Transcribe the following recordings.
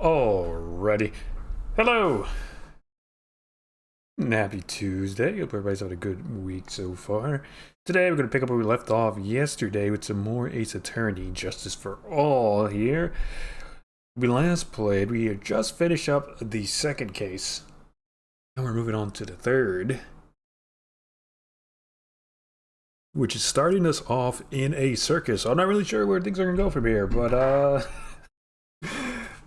Alrighty. Hello! Happy Tuesday. Hope everybody's having a good week so far. Today we're going to pick up where we left off yesterday with some more Ace Attorney, Justice for All here. We last played, we had just finished up the second case. Now we're moving on to the third, which is starting us off in a circus. I'm not really sure where things are going to go from here, but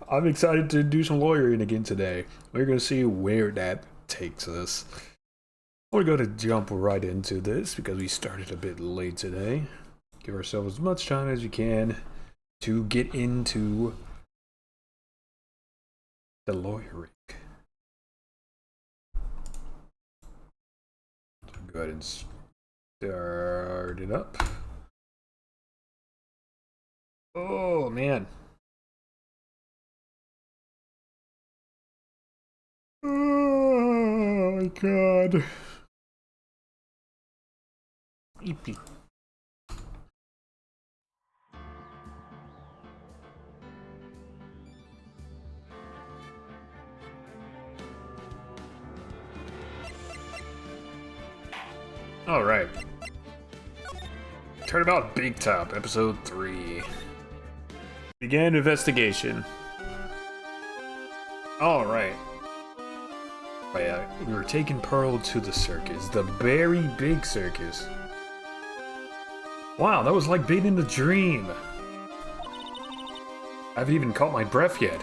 I'm excited to do some lawyering again today. We're going to see where that takes us. We're going to jump right into this because we started a bit late today. Give ourselves as much time as we can to get into the lawyering. Go ahead and start it up. Oh man. Oh my god. Eepy. Alright. Turnabout Big Top, Episode 3. Begin investigation. Alright. We were taking Pearl to the circus, the very big circus. Wow, that was like being in a dream. I haven't even caught my breath yet.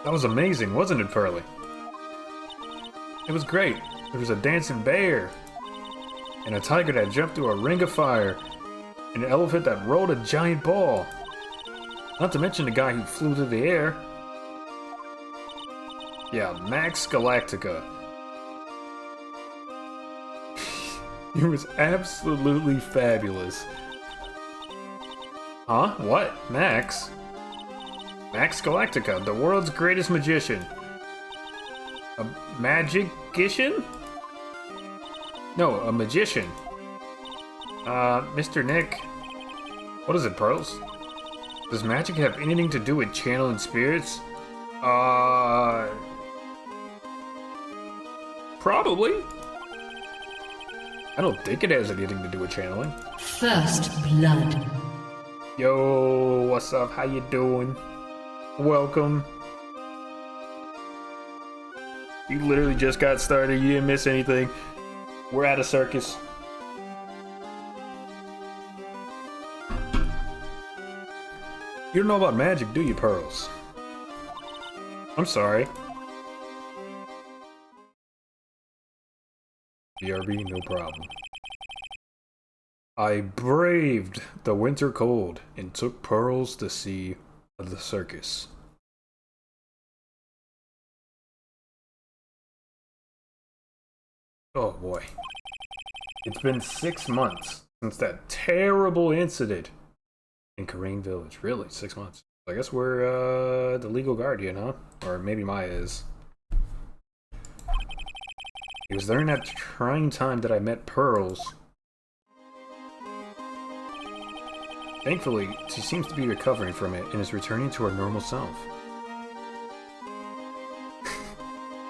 That was amazing, wasn't it, Pearly? It was great. There was a dancing bear, and a tiger that jumped through a ring of fire, and an elephant that rolled a giant ball. Not to mention the guy who flew through the air. Yeah, Max Galactica. It was absolutely fabulous. Huh? What? Max? Max Galactica, the world's greatest magician. A magician? No, a magician. Mr. Nick. What is it, Pearls? Does magic have anything to do with channeling spirits? Probably. I don't think it has anything to do with channeling. First blood. Yo, what's up? How you doing? Welcome. You literally just got started. You didn't miss anything. We're at a circus. You don't know about magic, do you, Pearls? I'm sorry. BRB, no problem. I braved the winter cold and took Pearls to see the circus. Oh boy. It's been 6 months since that terrible incident in Karain Village. Really, 6 months. I guess we're the legal guardian, huh? Or maybe Maya is. It was during that trying time that I met Pearls. Thankfully, she seems to be recovering from it and is returning to her normal self.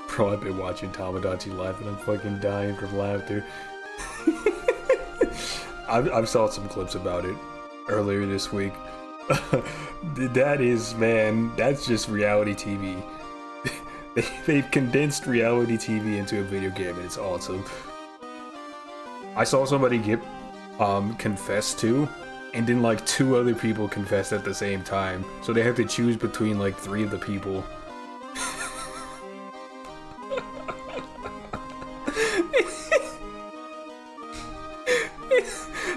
Bro, I've been watching Tamagotchi live and I'm fucking dying from laughter. I've saw some clips about it earlier this week. That is, man, that's just reality TV. They've condensed reality TV into a video game and it's awesome. I saw somebody get confessed to, and then like 2 other people confessed at the same time. So they have to choose between like 3 of the people.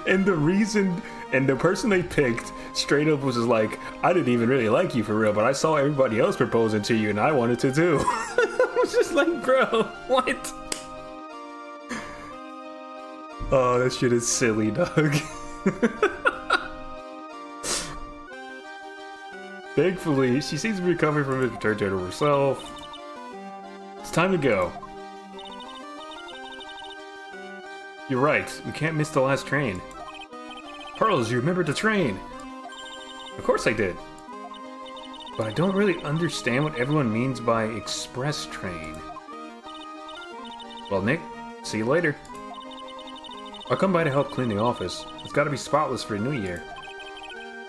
And the reason, and the person they picked straight up was just like, I didn't even really like you for real, but I saw everybody else proposing to you and I wanted to too. I was just like, bro, what? Oh, that shit is silly, dog. Thankfully, she seems to be recovering from it, returned to herself. It's time to go. You're right, we can't miss the last train. Pearls, you remembered the train! Of course I did. But I don't really understand what everyone means by express train. Well, Nick, see you later. I'll come by to help clean the office. It's gotta be spotless for New Year.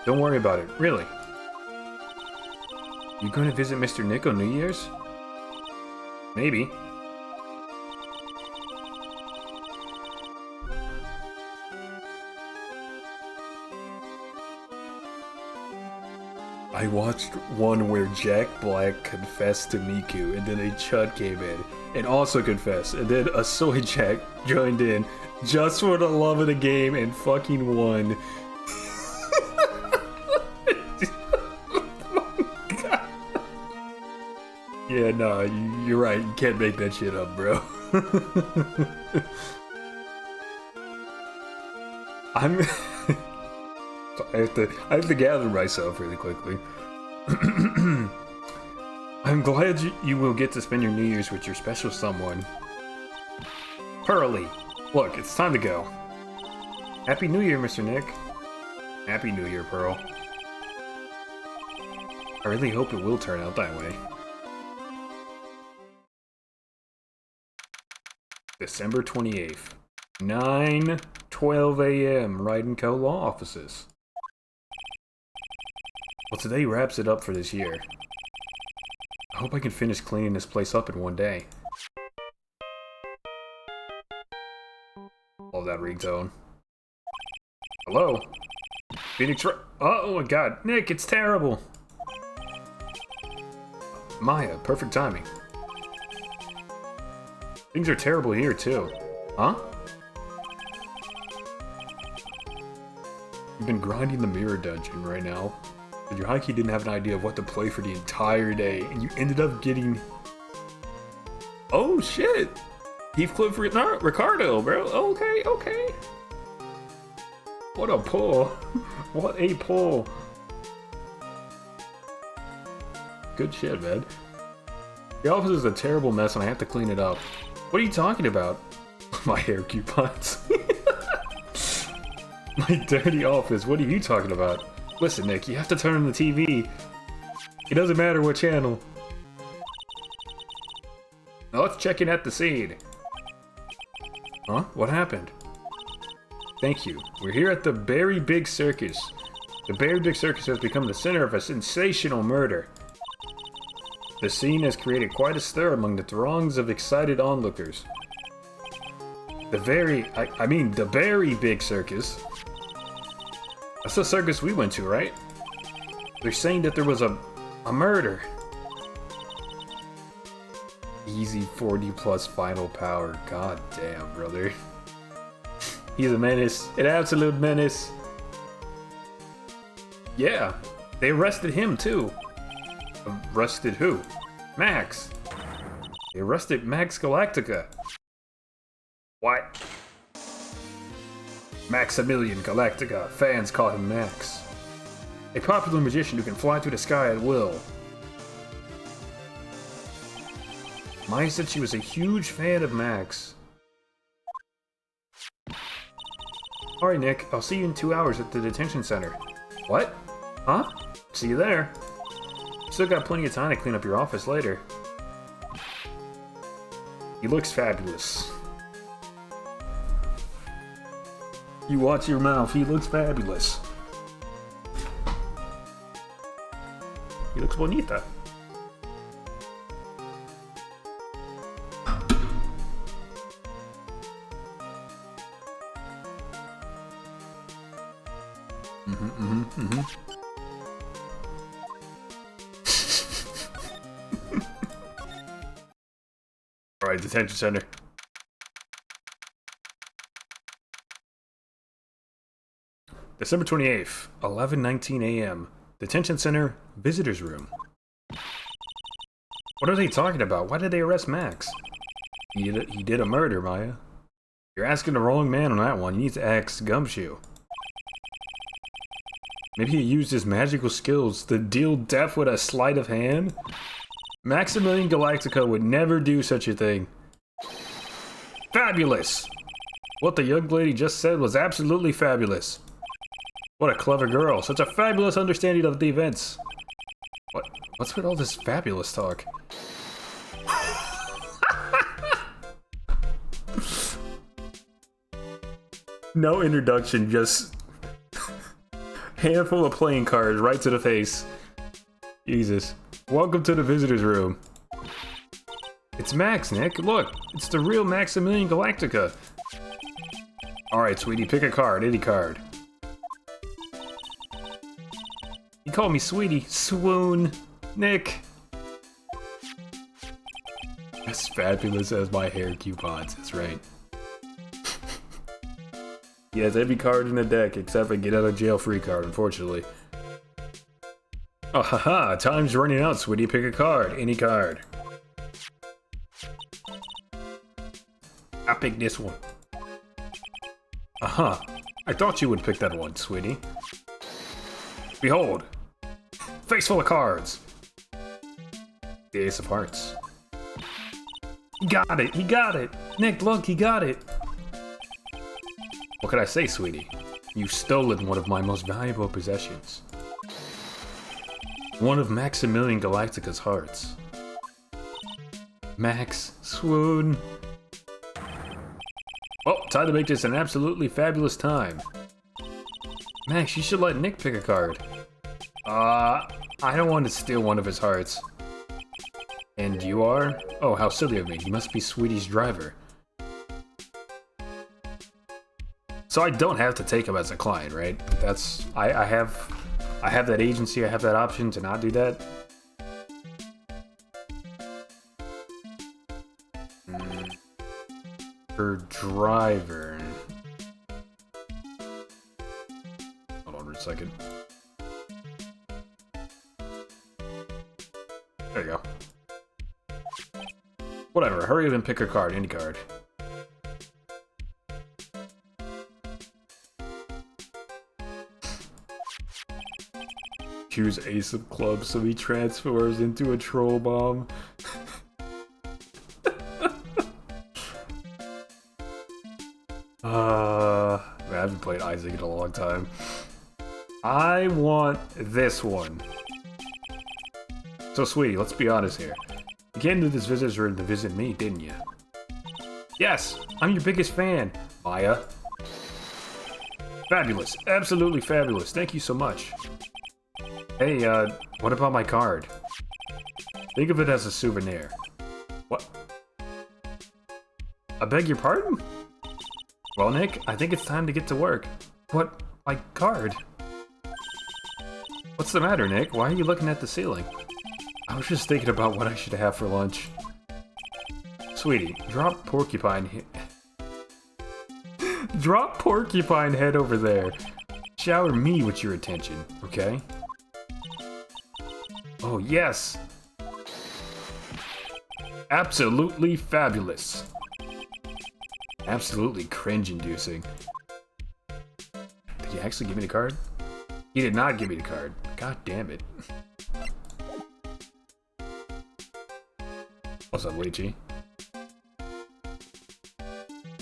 Don't worry about it, really. You going to visit Mr. Nick on New Year's? Maybe. I watched one where Jack Black confessed to Miku, and then a Chud came in and also confessed, and then a Soy Jack joined in just for the love of the game and fucking won. Yeah, no, you're right. You can't make that shit up, bro. I have to gather myself really quickly. I'm glad you will get to spend your New Year's with your special someone. Pearly, look, it's time to go. Happy New Year, Mr. Nick. Happy New Year, Pearl. I really hope it will turn out that way. December 28th, 9:12 a.m. Ryden Co. Law Offices. Well, today wraps it up for this year. I hope I can finish cleaning this place up in one day. Love that ringtone. Hello? Phoenix oh my god, Nick, it's terrible! Maya, perfect timing. Things are terrible here, too. Huh? You've been grinding the mirror dungeon right now. But your Hikey didn't have an idea of what to play for the entire day, and you ended up getting... Oh, shit! Heathcliff Ricardo, bro. Okay, okay. What a pull. What a pull. Good shit, man. The office is a terrible mess, and I have to clean it up. What are you talking about? My hair coupons. My dirty office. What are you talking about? Listen, Nick, you have to turn on the TV. It doesn't matter what channel. Now let's check in at the scene. Huh? What happened? Thank you. We're here at the Very Big Circus. The Very Big Circus has become the center of a sensational murder. The scene has created quite a stir among the throngs of excited onlookers. The Very Big Circus. That's the circus we went to, right? They're saying that there was a murder. Easy 40 plus final power. God damn, brother. He's a menace. An absolute menace. Yeah. They arrested him, too. Arrested who? Max. They arrested Max Galactica. What? Maximilian Galactica. Fans call him Max. A popular magician who can fly through the sky at will. Maya said she was a huge fan of Max. Alright, Nick. I'll see you in 2 hours at the detention center. What? Huh? See you there. Still got plenty of time to clean up your office later. He looks fabulous. You watch your mouth, he looks fabulous. He looks bonita. Alright, detention center. December 28th, 11:19 a.m. Detention center, visitors room. What are they talking about? Why did they arrest Max? He did a murder, Maya. You're asking the wrong man on that one. You need to ask Gumshoe. Maybe he used his magical skills to deal death with a sleight of hand? Maximilian Galactica would never do such a thing. Fabulous! What the young lady just said was absolutely fabulous. What a clever girl. Such a fabulous understanding of the events. What's with all this fabulous talk? No introduction, just handful of playing cards right to the face. Jesus. Welcome to the visitor's room. It's Max, Nick. Look, it's the real Maximilian Galactica. Alright, sweetie, pick a card, any card. You call me sweetie. Swoon. Nick. As fabulous as my hair coupons, that's right. He has every card in the deck except a get out of jail free card, unfortunately. Oh, haha, time's running out, sweetie. Pick a card, any card. I picked this one. Uh-huh. I thought you would pick that one, sweetie. Behold. Face full of cards. The Ace of Hearts. He got it, he got it. Nick, look, he got it. What could I say, sweetie? You've stolen one of my most valuable possessions. One of Maximilian Galactica's hearts. Max, swoon. Well, time to make this an absolutely fabulous time. Max, you should let Nick pick a card. I don't want to steal one of his hearts. And you are? Oh, how silly of me. You must be Sweetie's driver. So I don't have to take him as a client, right? That's... I have that agency, I have that option to not do that. Her driver. Hold on for a second. There you go. Whatever, hurry up and pick a card, any card. Choose Ace of Clubs so he transforms into a troll bomb. Man, I haven't played Isaac in a long time. I want this one. So, sweetie, let's be honest here. You came to this visitor's room to visit me, didn't you? Yes, I'm your biggest fan, Maya. Fabulous, absolutely fabulous. Thank you so much. Hey, what about my card? Think of it as a souvenir. What? I beg your pardon? Well, Nick, I think it's time to get to work. What? My card? What's the matter, Nick? Why are you looking at the ceiling? I was just thinking about what I should have for lunch. Sweetie, drop Porcupine Drop Porcupine Head over there. Shower me with your attention, okay? Oh, yes! Absolutely fabulous. Absolutely cringe-inducing. Did he actually give me the card? He did not give me the card. God damn it. What's up, Lychee?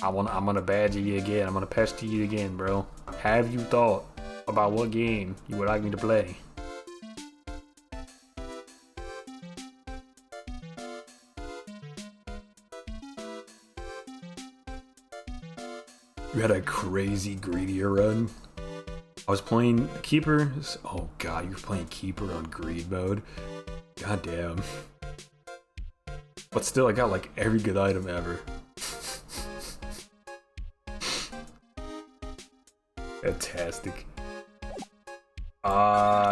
I'm gonna badger you again. I'm gonna pester you again, bro. Have you thought about what game you would like me to play? You had a crazy greedier run. I was playing Keeper. Oh god, you're playing Keeper on greed mode. God damn. But still, I got like every good item ever. Fantastic.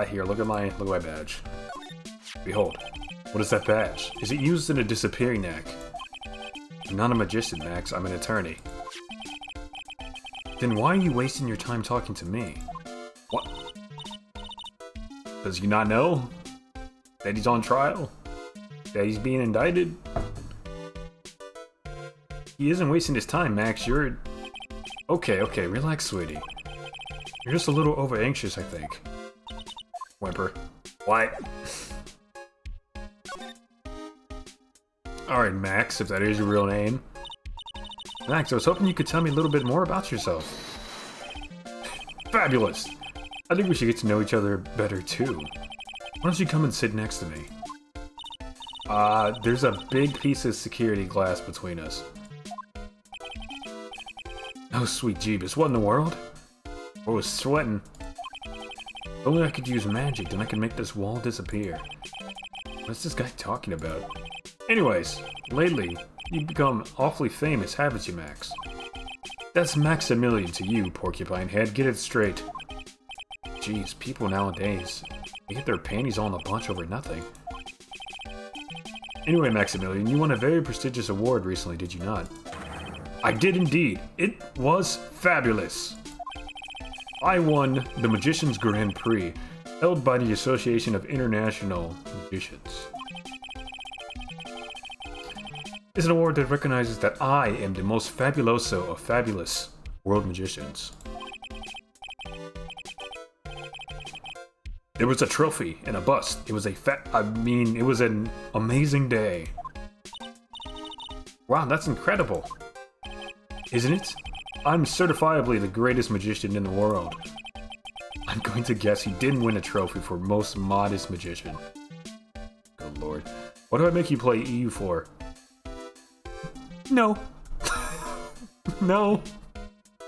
Here, look at my badge. Behold. What is that badge? Is it used in a disappearing act? I'm not a magician, Max. I'm an attorney. Then why are you wasting your time talking to me? What? Does you not know? That he's on trial? That he's being indicted? He isn't wasting his time, Max. You're... Okay, relax, sweetie. You're just a little over-anxious, I think. Whimper. What? Alright, Max, if that is your real name. Max, I was hoping you could tell me a little bit more about yourself. Fabulous! I think we should get to know each other better, too. Why don't you come and sit next to me? There's a big piece of security glass between us. Oh, sweet Jeebus, what in the world? I was sweating. If only I could use magic, then I could make this wall disappear. What's this guy talking about? Anyways, lately, you've become awfully famous, haven't you, Max? That's Maximilian to you, Porcupine Head. Get it straight. Jeez, people nowadays, they get their panties all in a bunch over nothing. Anyway, Maximilian, you won a very prestigious award recently, did you not? I did indeed. It was fabulous. I won the Magician's Grand Prix, held by the Association of International Magicians. It's an award that recognizes that I am the most fabuloso of fabulous world magicians. There was a trophy and a bust. It was it was an amazing day. Wow, that's incredible. Isn't it? I'm certifiably the greatest magician in the world. I'm going to guess he didn't win a trophy for most modest magician. Good lord. What do I make you play EU for? No. No.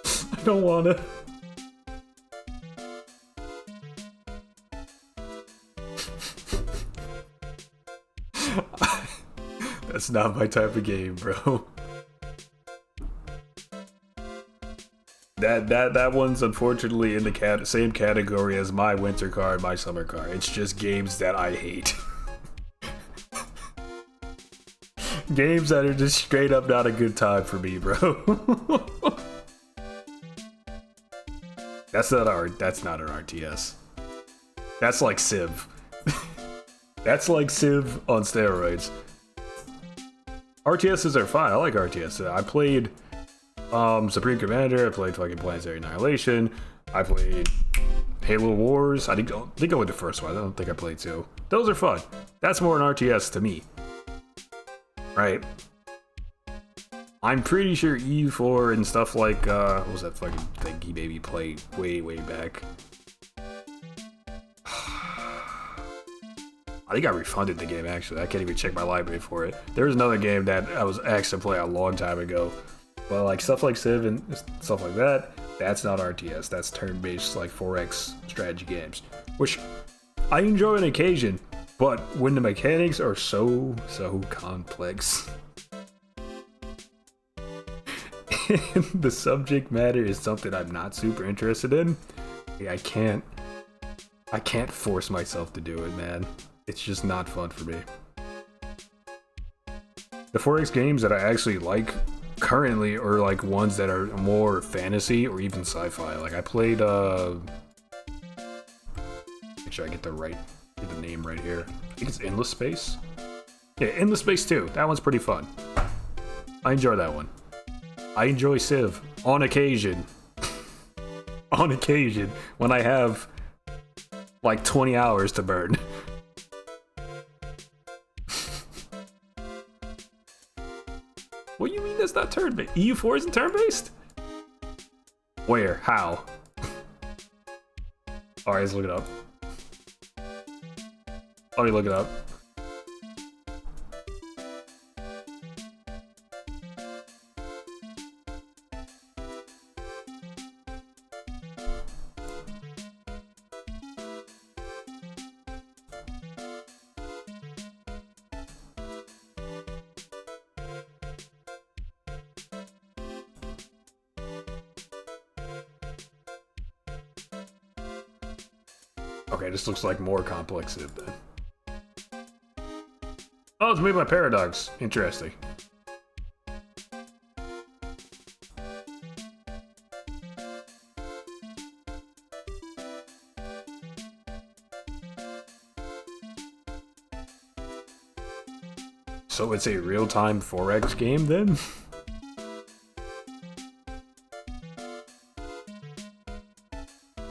I don't wanna. That's not my type of game, bro. That one's unfortunately in the same category as my winter car and my summer car. It's just games that I hate. Games that are just straight up not a good time for me, bro. That's not an RTS. That's like Civ. That's like Civ on steroids. RTSs are fine. I like RTS. I played Supreme Commander. I played fucking Planetary Annihilation. I played Halo Wars. I think I went the first one. I don't think I played two. Those are fun. That's more an RTS to me. Right? I'm pretty sure EU4 and stuff like, what was that fucking thing he maybe played way back? I think I refunded the game, actually. I can't even check my library for it. There's another game that I was asked to play a long time ago. But like stuff like Civ and stuff like that, that's not RTS. That's turn-based, like 4X strategy games. Which I enjoy on occasion, but when the mechanics are so complex and the subject matter is something I'm not super interested in, I can't force myself to do it, man. It's just not fun for me. The 4X games that I actually like currently are like ones that are more fantasy or even sci-fi. Like I played make sure I get the name right here. I think it's Endless Space. Yeah, Endless Space 2. That one's pretty fun. I enjoy that one. I enjoy Civ on occasion. On occasion, when I have like 20 hours to burn. What do you mean that's not turn-based? EU4 isn't turn-based? Where? How? Alright, let's look it up. Let me look it up. Okay, this looks like more complex Civ then. Oh, it's made by Paradox. Interesting. So it's a real-time 4X game then?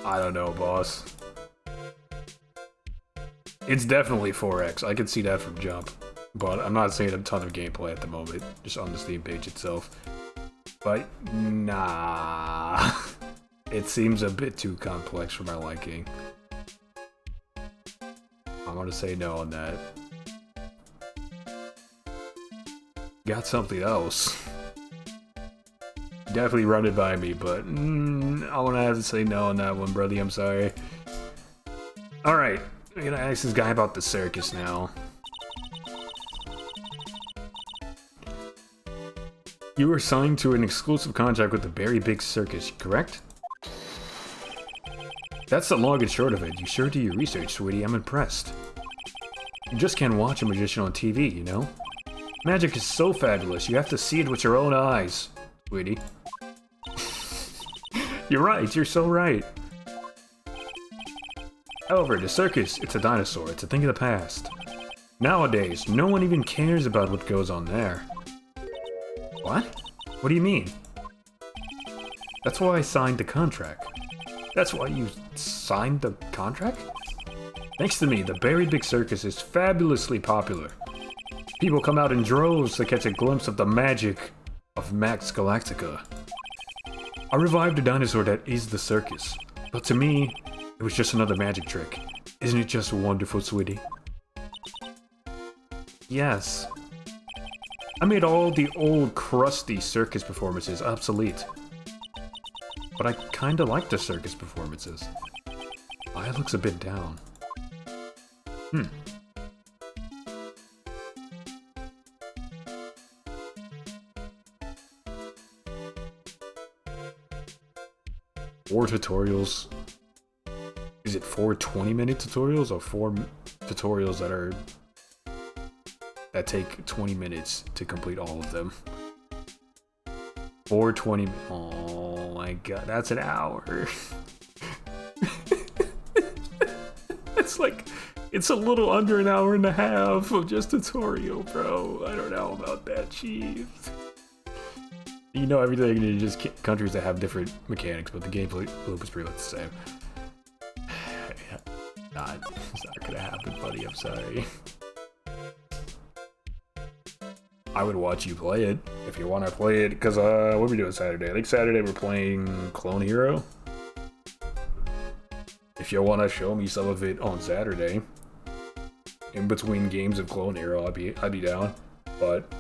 I don't know, boss. It's definitely 4X. I can see that from jump. But I'm not seeing a ton of gameplay at the moment, just on the Steam page itself. But, nah. It seems a bit too complex for my liking. I'm gonna say no on that. Got something else. Definitely run it by me, but I'm gonna have to say no on that one, brother. I'm sorry. Alright, I'm gonna ask this guy about the circus now. You were signed to an exclusive contract with the Very Big Circus, correct? That's the long and short of it. You sure do your research, sweetie. I'm impressed. You just can't watch a magician on TV, you know? Magic is so fabulous, you have to see it with your own eyes, sweetie. You're right, you're so right. However, the circus, it's a dinosaur, it's a thing of the past. Nowadays, no one even cares about what goes on there. What? What do you mean? That's why I signed the contract. That's why you signed the contract? Thanks to me, the Very Big Circus is fabulously popular. People come out in droves to catch a glimpse of the magic of Max Galactica. I revived a dinosaur that is the circus, but to me, it was just another magic trick. Isn't it just wonderful, sweetie? Yes. I made all the old crusty circus performances obsolete. But I kinda like the circus performances. My eye looks a bit down. Four tutorials. Is it 4 20-minute tutorials or 4 tutorials that take 20 minutes to complete all of them? 4 20. Oh my god, that's an hour. It's a little under an hour and a half of just tutorial, bro. I don't know about that, jeez. You know everything in just countries that have different mechanics, but the gameplay loop is pretty much the same. It's not gonna happen, buddy. I'm sorry. I would watch you play it if you want to play it, because what are we doing Saturday? I think Saturday we're playing Clone Hero. If you want to show me some of it on Saturday, in between games of Clone Hero, I'd be down. But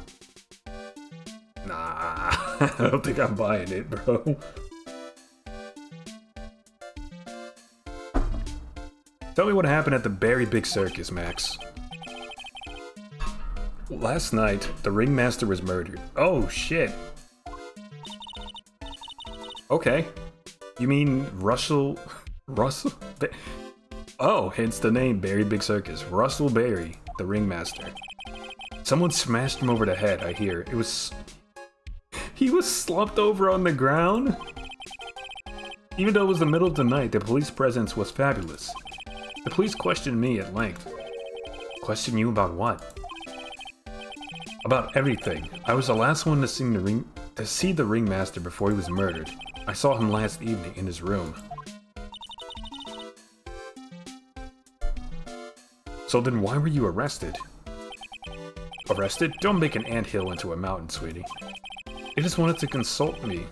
nah, I don't think I'm buying it, bro. Tell me what happened at the Very Big Circus, Max. Last night, the ringmaster was murdered. Oh, shit. Okay. You mean Russell? Oh, hence the name Very Big Circus. Russell Berry, the ringmaster. Someone smashed him over the head, I hear. He was slumped over on the ground? Even though it was the middle of the night, the police presence was fabulous. The police questioned me at length. Question you about what? About everything. I was the last one to see the ringmaster before he was murdered. I saw him last evening in his room. So then why were you arrested? Arrested? Don't make an anthill into a mountain, sweetie. They just wanted to consult me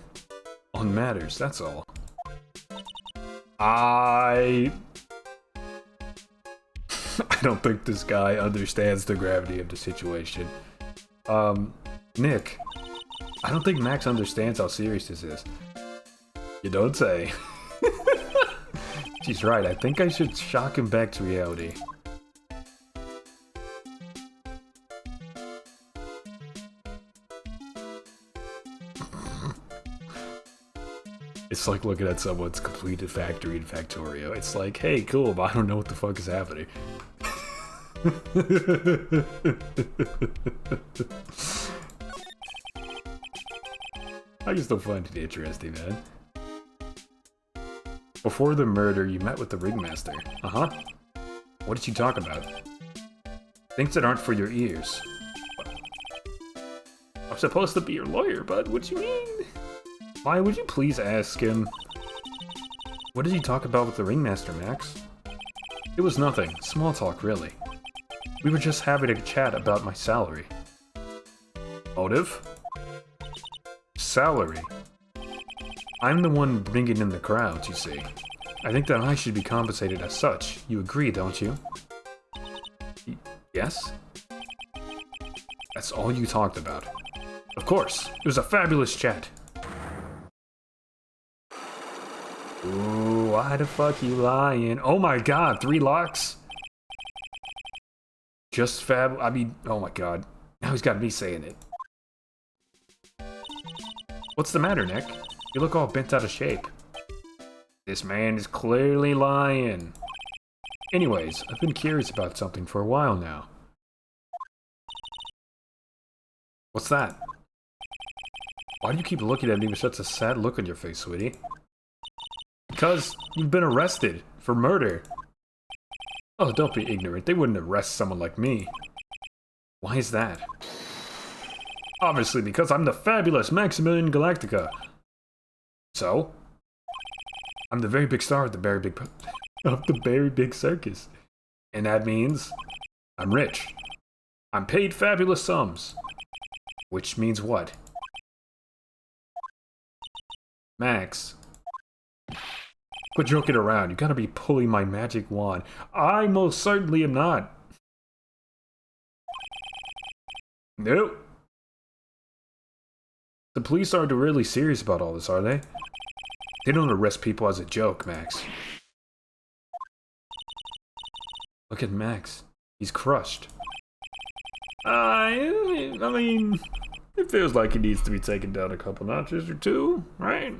on matters, that's all. I don't think this guy understands the gravity of the situation. Nick, I don't think Max understands how serious this is. You don't say. She's right, I think I should shock him back to reality. It's like looking at someone's completed factory in Factorio. It's like, hey, cool, but I don't know what the fuck is happening. I just don't find it interesting, man. Before the murder, you met with the ringmaster. Uh-huh. What did you talk about? Things that aren't for your ears. I'm supposed to be your lawyer, bud. What do you mean? Why would you please ask him? What did you talk about with the ringmaster, Max? It was nothing. Small talk, really. We were just having a chat about my salary. Motive? Salary. I'm the one bringing in the crowds, you see. I think that I should be compensated as such. You agree, don't you? Yes? That's all you talked about. Of course, it was a fabulous chat. Ooh, why the fuck you lying? Oh my god, 3 locks? Just fab. I mean, oh my god. Now he's got me saying it. What's the matter, Nick? You look all bent out of shape. This man is clearly lying. Anyways, I've been curious about something for a while now. What's that? Why do you keep looking at me with such a sad look on your face, sweetie? Because you've been arrested for murder. Oh, don't be ignorant. They wouldn't arrest someone like me. Why is that? Obviously, because I'm the fabulous Maximilian Galactica. So? I'm the very big star of the very big circus. And that means I'm rich. I'm paid fabulous sums. Which means what? Max. Quit joking around. You gotta be pulling my magic wand. I most certainly am not. Nope. The police aren't really serious about all this, are they? They don't arrest people as a joke, Max. Look at Max. He's crushed. I mean, it feels like he needs to be taken down a couple notches or two, right?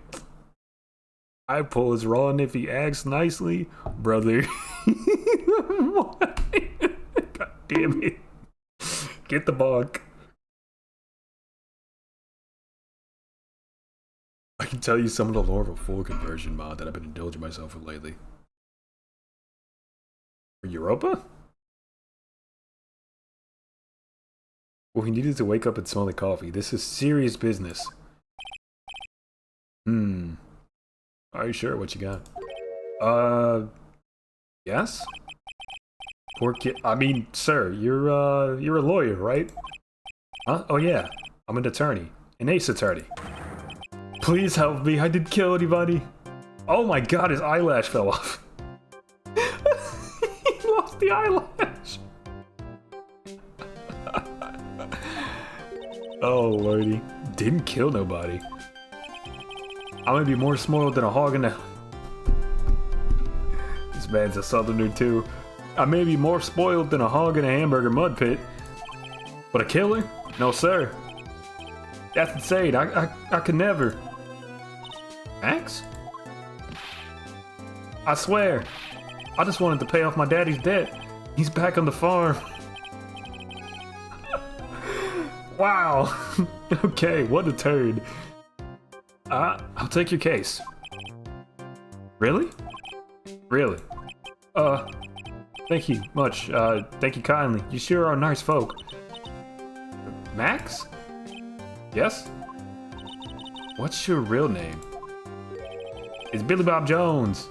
I pull his run if he acts nicely, brother. What? God damn it. Get the bug. I can tell you some of the lore of a full conversion mod that I've been indulging myself with lately. For Europa? Well, he needed to wake up and smell the coffee. This is serious business. Are you sure? What you got? Yes? Poor kid. I mean, sir, you're a lawyer, right? Huh? Oh yeah, I'm an attorney. An ace attorney. Please help me, I didn't kill anybody. Oh my god, his eyelash fell off. He lost the eyelash. Oh lordy. Didn't kill nobody. I'm gonna be more spoiled than a hog in a... This man's a southerner too. I may be more spoiled than a hog in a hamburger mud pit. But a killer? No sir. That's insane. I could never. Max? I swear. I just wanted to pay off my daddy's debt. He's back on the farm. Wow. Okay, what a turd. I'll take your case. Really? Really? Thank you much. Thank you kindly. You sure are nice folk. Max? Yes? What's your real name? It's Billy Bob Jones.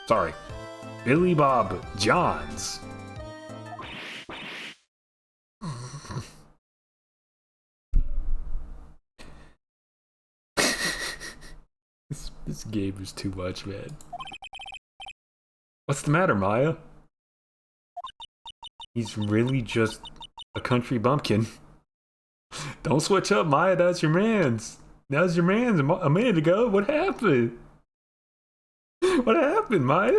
Sorry. Billy Bob Johns. This game is too much, man. What's the matter, Maya? He's really just a country bumpkin. Don't switch up, Maya. That's your man's. That was your man's a minute ago. What happened? What happened, Maya?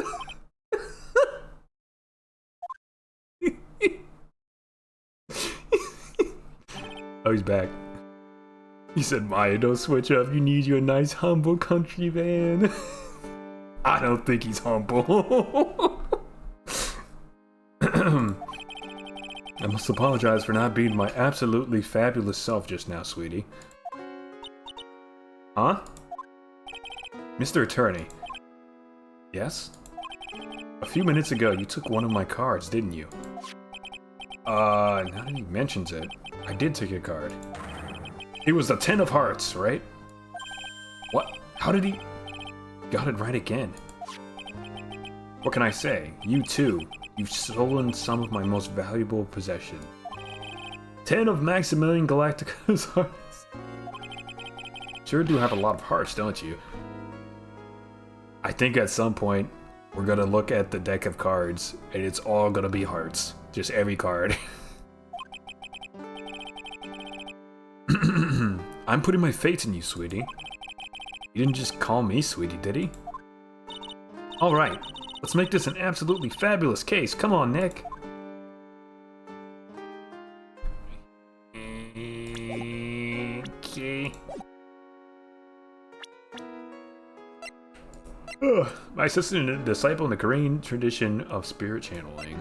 Oh, he's back. He said, Maya, don't switch up. You need you a nice, humble country man. I don't think he's humble. I must apologize for not being my absolutely fabulous self just now, sweetie. Huh? Mr. Attorney. Yes? A few minutes ago, you took one of my cards, didn't you? Now that he mentions it, I did take a card. It was the 10 of hearts, right? What? How did he... Got it right again. What can I say? You too. You've stolen some of my most valuable possession. 10 of Maximilian Galactica's hearts. Sure do have a lot of hearts, don't you? I think at some point, we're gonna look at the deck of cards, and it's all gonna be hearts. Just every card. I'm putting my faith in you, sweetie. He didn't just call me sweetie, did he? Alright, let's make this an absolutely fabulous case. Come on, Nick. Okay. My assistant and disciple in the Korean tradition of spirit channeling.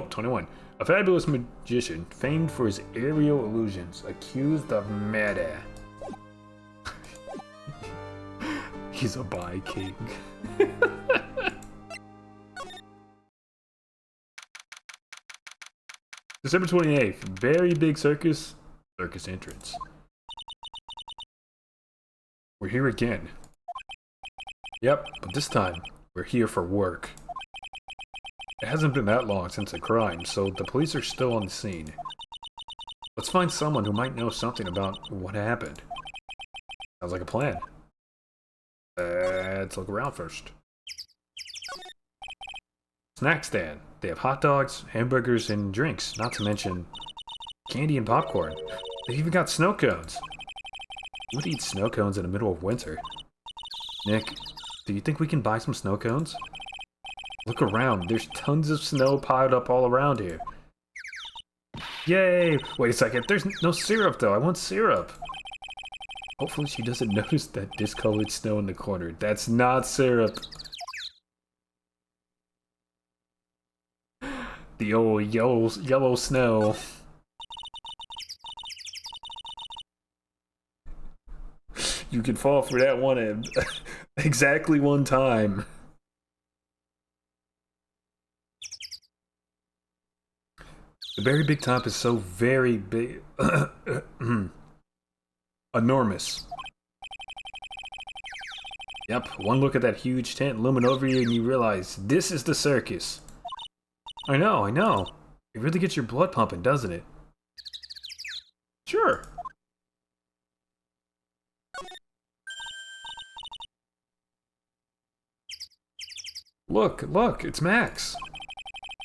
21. A fabulous magician, famed for his aerial illusions, accused of murder. He's a bi king. December 28th, very big circus entrance. We're here again. Yep, but this time, we're here for work. It hasn't been that long since the crime, so the police are still on the scene. Let's find someone who might know something about what happened. Sounds like a plan. Let's look around first. Snack stand. They have hot dogs, hamburgers, and drinks, not to mention candy and popcorn. They've even got snow cones. Who would eat snow cones in the middle of winter? Nick, do you think we can buy some snow cones? Look around, there's tons of snow piled up all around here. Yay! Wait a second, there's no syrup though, I want syrup! Hopefully she doesn't notice that discolored snow in the corner. That's not syrup! The old yellow snow. You can fall for that one exactly one time. The very big top is so very big. Enormous. Yep, one look at that huge tent looming over you and you realize this is the circus. I know. It really gets your blood pumping, doesn't it? Sure. Look, it's Max.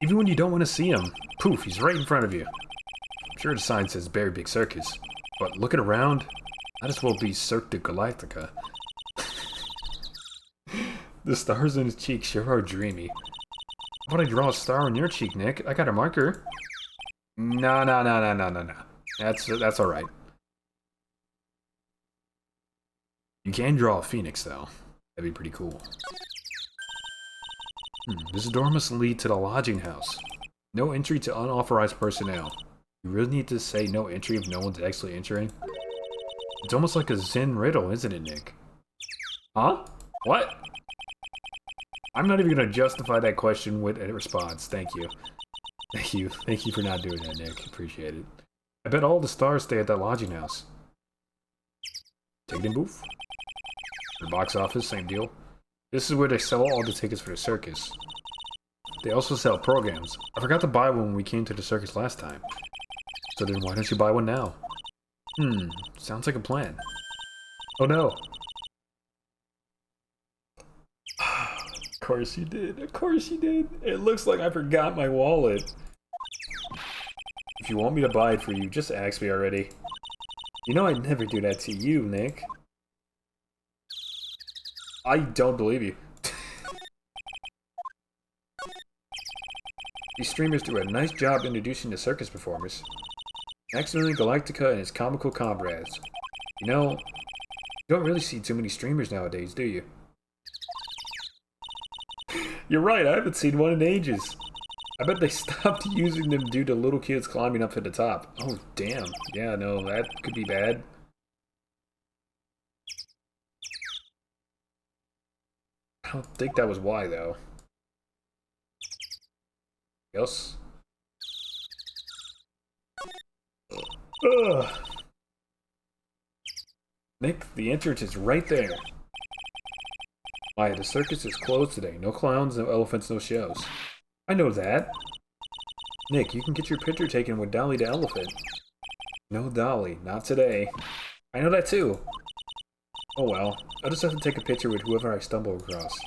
Even when you don't want to see him, poof, he's right in front of you. I'm sure the sign says Very Big Circus, but looking around, might as well be Cirque du Galactica. The stars on his cheeks sure are dreamy. How about I draw a star on your cheek, Nick? I got a marker. No. That's alright. You can draw a phoenix, though. That'd be pretty cool. This door must lead to the lodging house. No entry to unauthorized personnel. You really need to say no entry if no one's actually entering? It's almost like a Zen riddle, isn't it, Nick? Huh? What? I'm not even gonna justify that question with a response. Thank you. Thank you for not doing that, Nick. Appreciate it. I bet all the stars stay at that lodging house. Ticketing booth? The box office, same deal. This is where they sell all the tickets for the circus. They also sell programs. I forgot to buy one when we came to the circus last time. So then why don't you buy one now? Sounds like a plan. Oh no. Of course you did. Of course you did. It looks like I forgot my wallet. If you want me to buy it for you, just ask me already. You know I'd never do that to you, Nick. I don't believe you. These streamers do a nice job introducing the circus performers. Maximilian Galactica and his comical comrades. You know, you don't really see too many streamers nowadays, do you? You're right, I haven't seen one in ages. I bet they stopped using them due to little kids climbing up to the top. Oh, damn. Yeah, no, that could be bad. I don't think that was why, though. Yes? Ugh. Nick, the entrance is right there. Why, the circus is closed today. No clowns, no elephants, no shows. I know that. Nick, you can get your picture taken with Dolly the elephant. No Dolly, not today. I know that too. Oh well, I'll just have to take a picture with whoever I stumble across.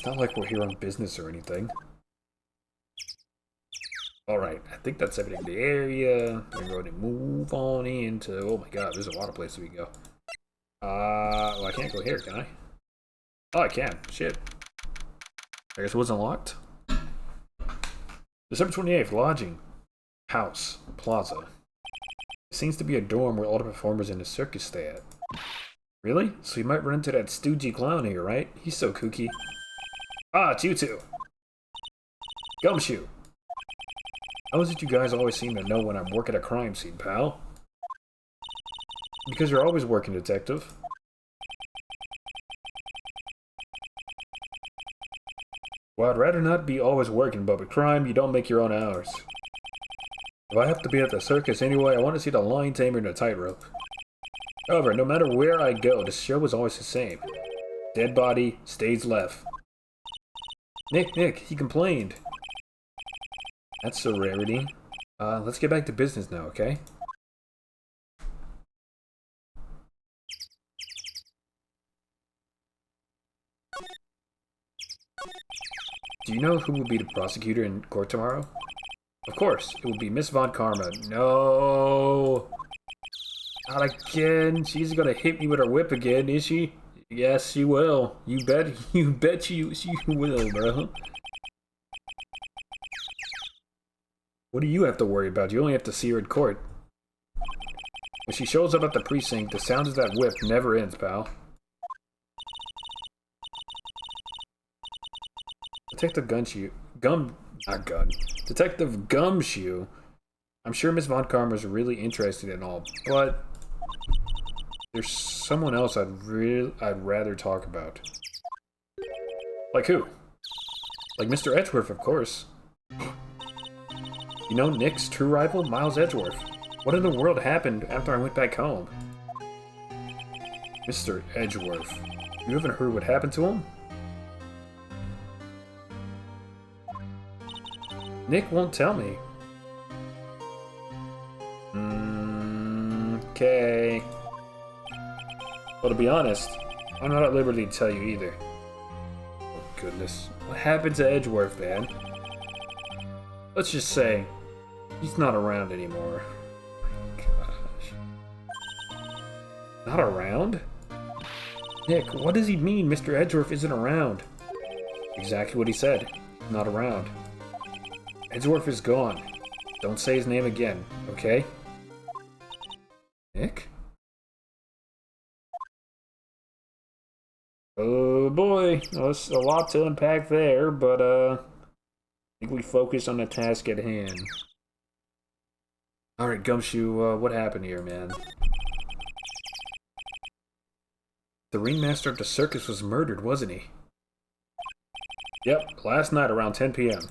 It's not like we're here on business or anything. Alright, I think that's everything in the area. We're going to move on into... Oh my god, there's a lot of places we can go. Well, I can't go here, can I? Oh, I can. Shit. I guess it wasn't locked. December 28th, lodging. House. Plaza. It seems to be a dorm where all the performers in the circus stay at. Really? So you might run into that stoogey clown here, right? He's so kooky. Ah, it's you two. Gumshoe. How is it you guys always seem to know when I'm working a crime scene, pal? Because you're always working, detective. Well, I'd rather not be always working, but with crime, you don't make your own hours. If I have to be at the circus anyway, I want to see the lion tamer and the tightrope. However, no matter where I go, the show is always the same. Dead body, stage left. Nick, he complained. That's a rarity. Let's get back to business now, okay? Do you know who will be the prosecutor in court tomorrow? Of course, it will be Miss Von Karma. No! Not again. She's gonna hit me with her whip again, is she? Yes, she will. You bet she will, bro. What do you have to worry about? You only have to see her in court. When she shows up at the precinct, the sound of that whip never ends, pal. Detective Detective Gumshoe. I'm sure Miss Von Karma's really interested in all, but there's someone else I'd rather talk about. Like who? Like Mr. Edgeworth, of course. You know Nick's true rival, Miles Edgeworth. What in the world happened after I went back home? Mr. Edgeworth. You haven't heard what happened to him? Nick won't tell me. Okay. Well, to be honest, I'm not at liberty to tell you either. Oh, goodness. What happened to Edgeworth, man? Let's just say, he's not around anymore. Gosh. Not around? Nick, what does he mean Mr. Edgeworth isn't around? Exactly what he said. Not around. Edgeworth is gone. Don't say his name again, okay? Nick? Oh boy, well, there's a lot to unpack there, but I think we focus on the task at hand. Alright, Gumshoe, what happened here, man? The ringmaster of the circus was murdered, wasn't he? Yep, last night around 10 p.m.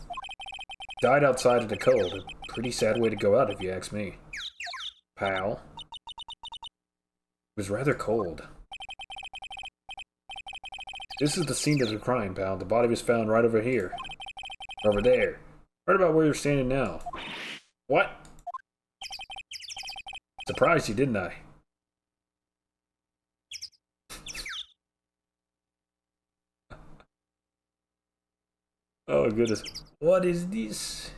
Died outside in the cold. A pretty sad way to go out, if you ask me. Pal. It was rather cold. This is the scene of the crime, pal. The body was found right over here. Over there. Right about where you're standing now. What? Surprised you, didn't I? Oh, goodness. What is this?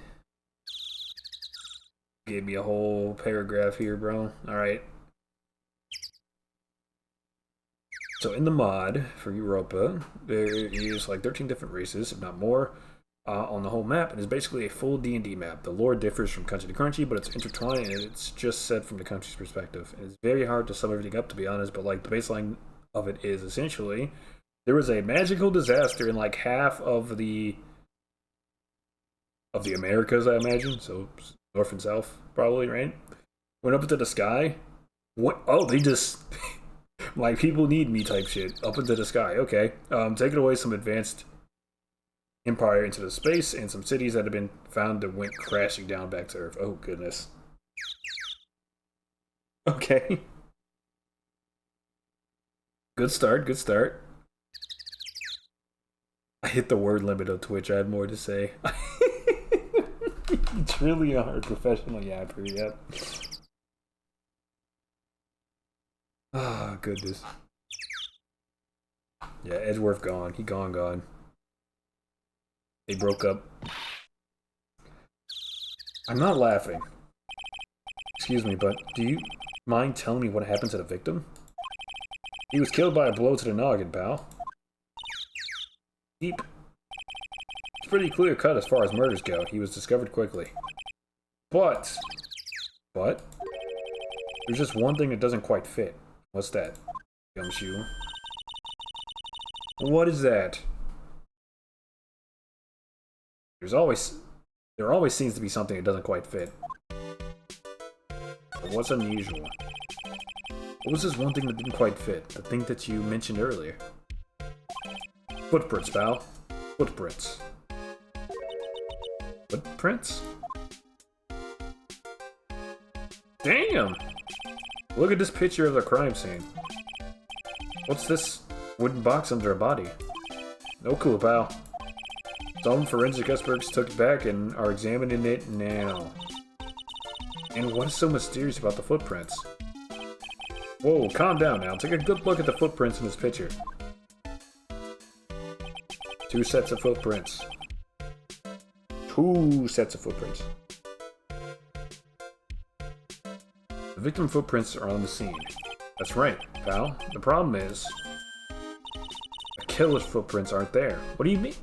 Gave me a whole paragraph here, bro. Alright. So in the mod for Europa, there is like 13 different races, if not more, on the whole map. It is basically a full D&D map. The lore differs from country to country, but it's intertwined and it's just set from the country's perspective. It's very hard to sum everything up, to be honest, but like the baseline of it is essentially there was a magical disaster in like half of the Americas, I imagine. So north and south, probably, right? Went up into the sky. What? Oh, they just like people need me type shit. Up into the sky. Okay. Taking away some advanced empire into the space and some cities that have been found that went crashing down back to Earth. Oh goodness. Okay. Good start. Good start. I hit the word limit on Twitch. I had more to say. It's really a hard professional yapper, yep. Ah, goodness. Yeah, Edgeworth gone. He gone. They broke up. I'm not laughing. Excuse me, but do you mind telling me what happened to the victim? He was killed by a blow to the noggin, pal. Deep. It's pretty clear cut as far as murders go. He was discovered quickly. But, there's just one thing that doesn't quite fit. What's that? Gumshoe. What is that? There always seems to be something that doesn't quite fit. But what's unusual? What was this one thing that didn't quite fit? The thing that you mentioned earlier. Footprints, pal. Footprints. Footprints? Damn! Look at this picture of the crime scene. What's this wooden box under a body? No clue, pal. Some forensic experts took it back and are examining it now. And what is so mysterious about the footprints? Whoa, calm down now. Take a good look at the footprints in this picture. 2 sets of footprints. 2 sets of footprints. The victim footprints are on the scene. That's right, pal. The problem is, the killer's footprints aren't there. What do you mean?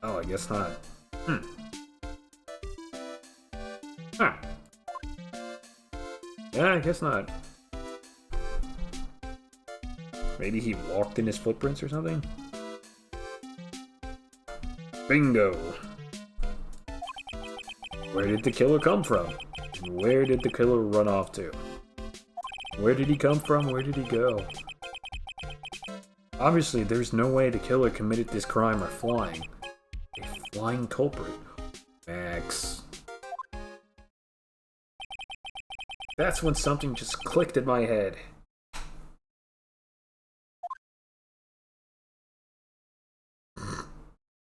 Oh, I guess not. Huh. Yeah, I guess not. Maybe he walked in his footprints or something? Bingo! Where did the killer come from? And where did the killer run off to? Where did he come from? Where did he go? Obviously, there's no way the killer committed this crime by flying. A flying culprit. Max. That's when something just clicked in my head.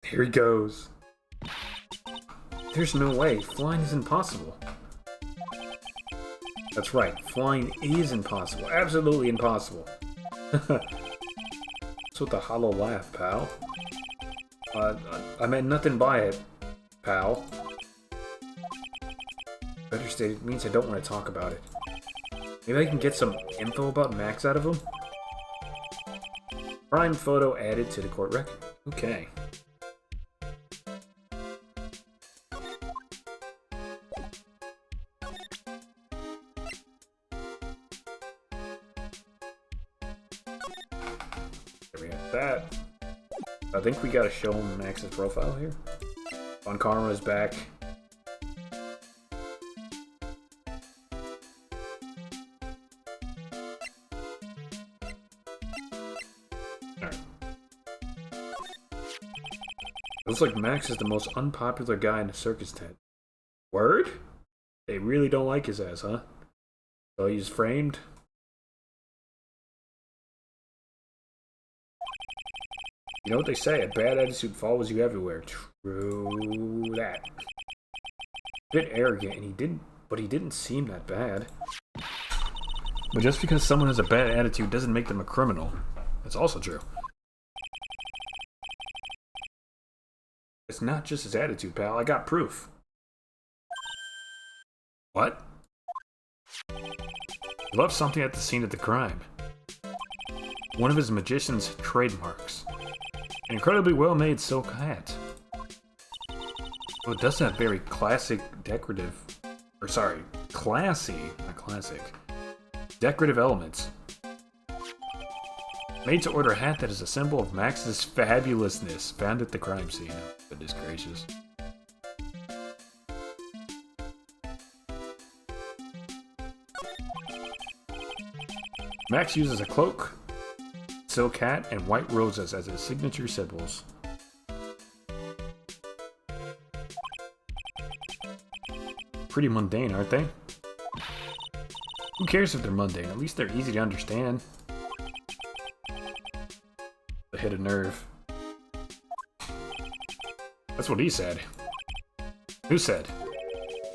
Here he goes. There's no way. Flying is impossible. That's right. Flying is impossible. Absolutely impossible. What's with the hollow laugh, pal? I meant nothing by it, pal. Better stated, it means I don't want to talk about it. Maybe I can get some info about Max out of him? Crime photo added to the court record. Okay. There we have that. I think we gotta show him Max's profile here. Von Karma is back. Alright. Looks like Max is the most unpopular guy in the circus tent. Word? They really don't like his ass, huh? So he's framed? You know what they say, a bad attitude follows you everywhere. True that. Bit arrogant, and he didn't seem that bad. But just because someone has a bad attitude doesn't make them a criminal. That's also true. It's not just his attitude, pal. I got proof. What? He left something at the scene of the crime. One of his magician's trademarks. An incredibly well-made silk hat. Oh, it does have very classic decorative... Or sorry, classy, not classic. Decorative elements. Made to order hat that is a symbol of Max's fabulousness. Found at the crime scene. Oh, goodness gracious. Max uses a cloak, silk hat, and white roses as his signature symbols. Pretty mundane, aren't they? Who cares if they're mundane? At least they're easy to understand. The hit a nerve. That's what he said. Who said?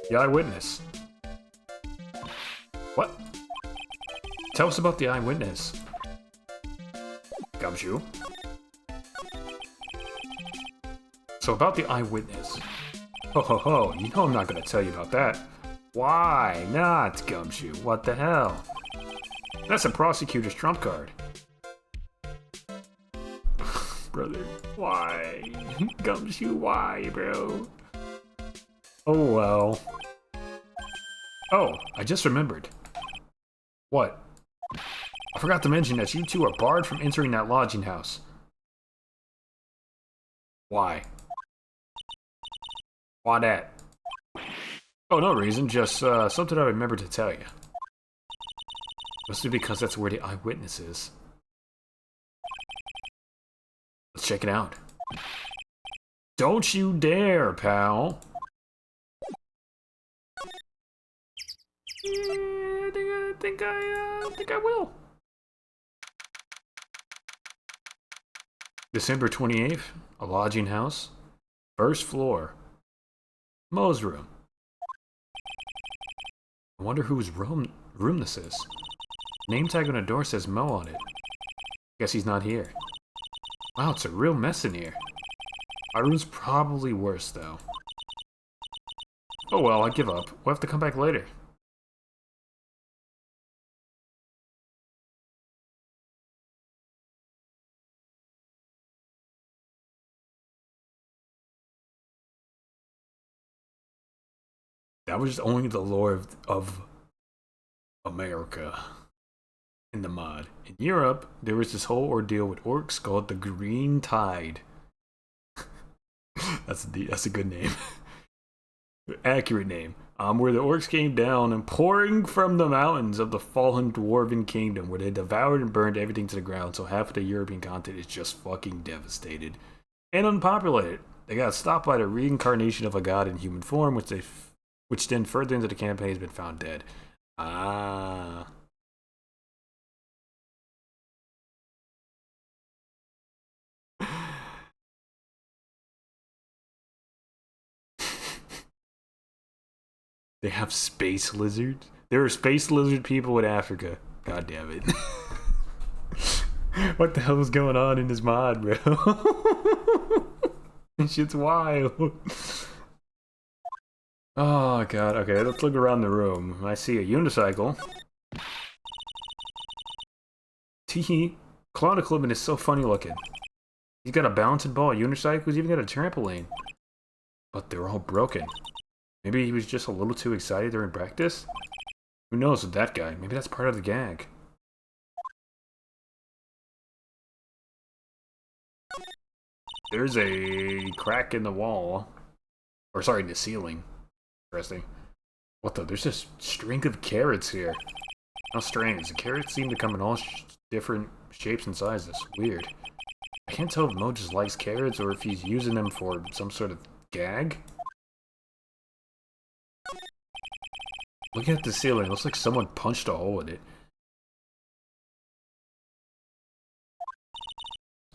The eyewitness. What? Tell us about the eyewitness. Gumshoe? So about the eyewitness. Ho ho ho, you know I'm not gonna tell you about that. Why not, Gumshoe? What the hell? That's a prosecutor's trump card. Brother, why? Gumshoe, why, bro? Oh well. Oh, I just remembered. What? I forgot to mention that you two are barred from entering that lodging house. Why? Why that? Oh, no reason, just something I remembered to tell you. Must be because that's where the eyewitness is. Let's check it out. Don't you dare, pal. Yeah, I think I will. December 28th, a lodging house. First floor. Mo's room. I wonder whose room this is. Name tag on the door says Mo on it. Guess he's not here. Wow, it's a real mess in here. My room's probably worse, though. Oh well, I give up. We'll have to come back later. That was only the lore of America in the mod. In Europe, there was this whole ordeal with orcs called the Green Tide. That's a good name. Accurate name. Where the orcs came down and pouring from the mountains of the fallen dwarven kingdom, where they devoured and burned everything to the ground, so half of the European continent is just fucking devastated and unpopulated. They got stopped by the reincarnation of a god in human form, which then further into the campaign has been found dead. Ah. They have space lizards? There are space lizard people in Africa. God damn it. What the hell is going on in this mod, bro? This shit's wild. Oh god, okay, let's look around the room. I see a unicycle. Teehee. Clown equipment is so funny looking. He's got a bouncing ball, a unicycle, he's even got a trampoline. But they're all broken. Maybe he was just a little too excited during practice? Who knows with that guy? Maybe that's part of the gag. There's a crack in the wall. Or sorry, in the ceiling. Interesting. What the? There's this string of carrots here. How strange. The carrots seem to come in all different shapes and sizes. Weird. I can't tell if Mo just likes carrots or if he's using them for some sort of gag. Looking at the ceiling, it looks like someone punched a hole in it.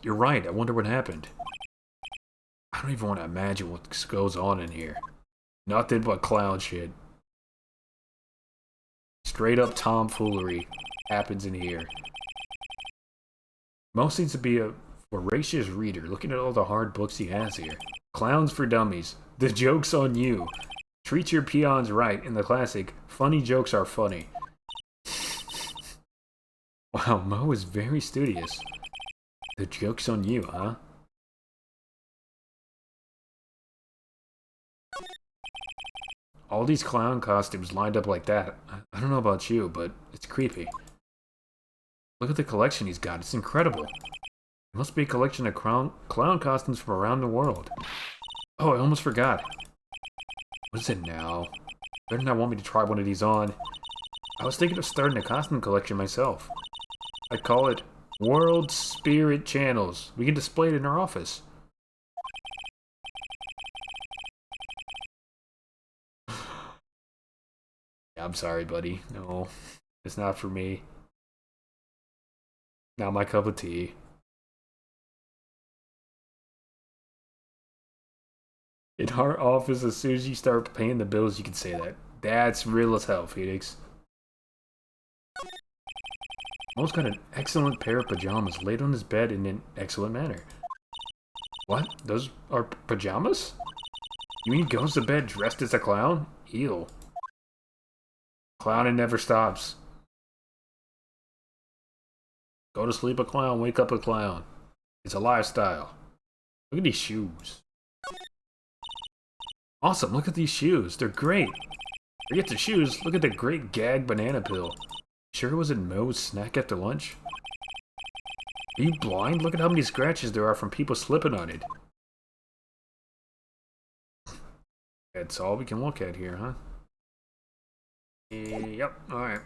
You're right, I wonder what happened. I don't even want to imagine what goes on in here. Nothing but clown shit. Straight up tomfoolery happens in here. Mo seems to be a voracious reader, looking at all the hard books he has here. Clowns for Dummies. The joke's on you. Treat your peons right in the classic, funny jokes are funny. Wow, Mo is very studious. The joke's on you, huh? All these clown costumes lined up like that. I don't know about you, but it's creepy. Look at the collection he's got, it's incredible. It must be a collection of clown costumes from around the world. Oh, I almost forgot. What is it now? Better not want me to try one of these on. I was thinking of starting a costume collection myself. I'd call it World Spirit Channels. We can display it in our office. Yeah, I'm sorry, buddy. No, it's not for me. Not my cup of tea. In our office, as soon as you start paying the bills, you can say that. That's real as hell, Phoenix. Mo's got an excellent pair of pajamas laid on his bed in an excellent manner. What? Those are pajamas? You mean he goes to bed dressed as a clown? Ew. Clowning never stops. Go to sleep a clown, wake up a clown. It's a lifestyle. Look at these shoes. Awesome, look at these shoes. They're great. Forget the shoes, look at the great gag banana pill. Sure it wasn't Moe's snack after lunch? Are you blind? Look at how many scratches there are from people slipping on it. That's all we can look at here, huh? Yep, alright.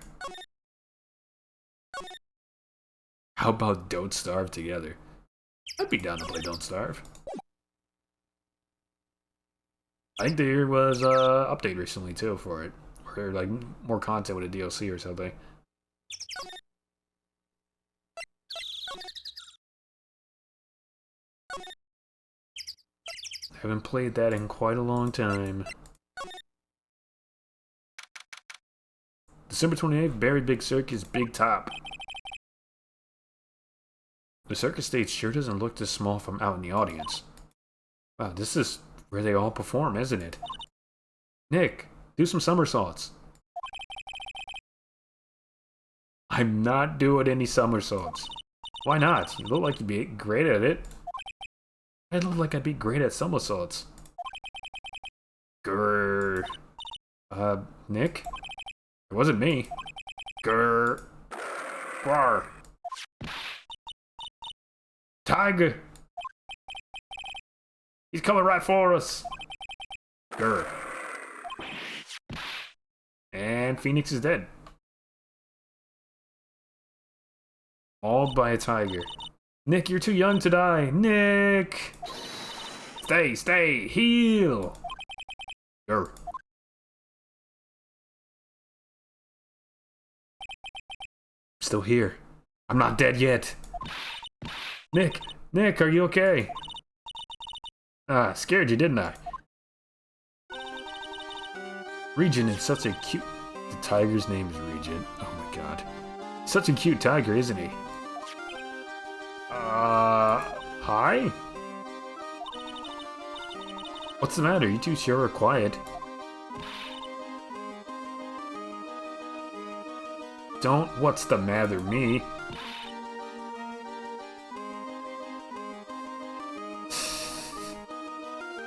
How about Don't Starve together? I'd be down to play Don't Starve. I think there was an update recently too for it. Or like more content with a DLC or something. Haven't played that in quite a long time. December 28th, Buried Big Circus, Big Top. The circus stage sure doesn't look this small from out in the audience. Wow, this is where they all perform, isn't it? Nick, do some somersaults. I'm not doing any somersaults. Why not? You look like you'd be great at it. I look like I'd be great at somersaults. Grrr. Nick? It wasn't me. Grrr. Rawr. Tiger! He's coming right for us! Grr. And Phoenix is dead. Mauled by a tiger. Nick, you're too young to die! Nick! Stay! Heal! Grr. Still here. I'm not dead yet. Nick, are you okay? Ah, scared you, didn't I? Regent is such a cute... The tiger's name is Regent. Oh my god. Such a cute tiger, isn't he? Hi? What's the matter? You two sure are quiet. Don't what's the matter me.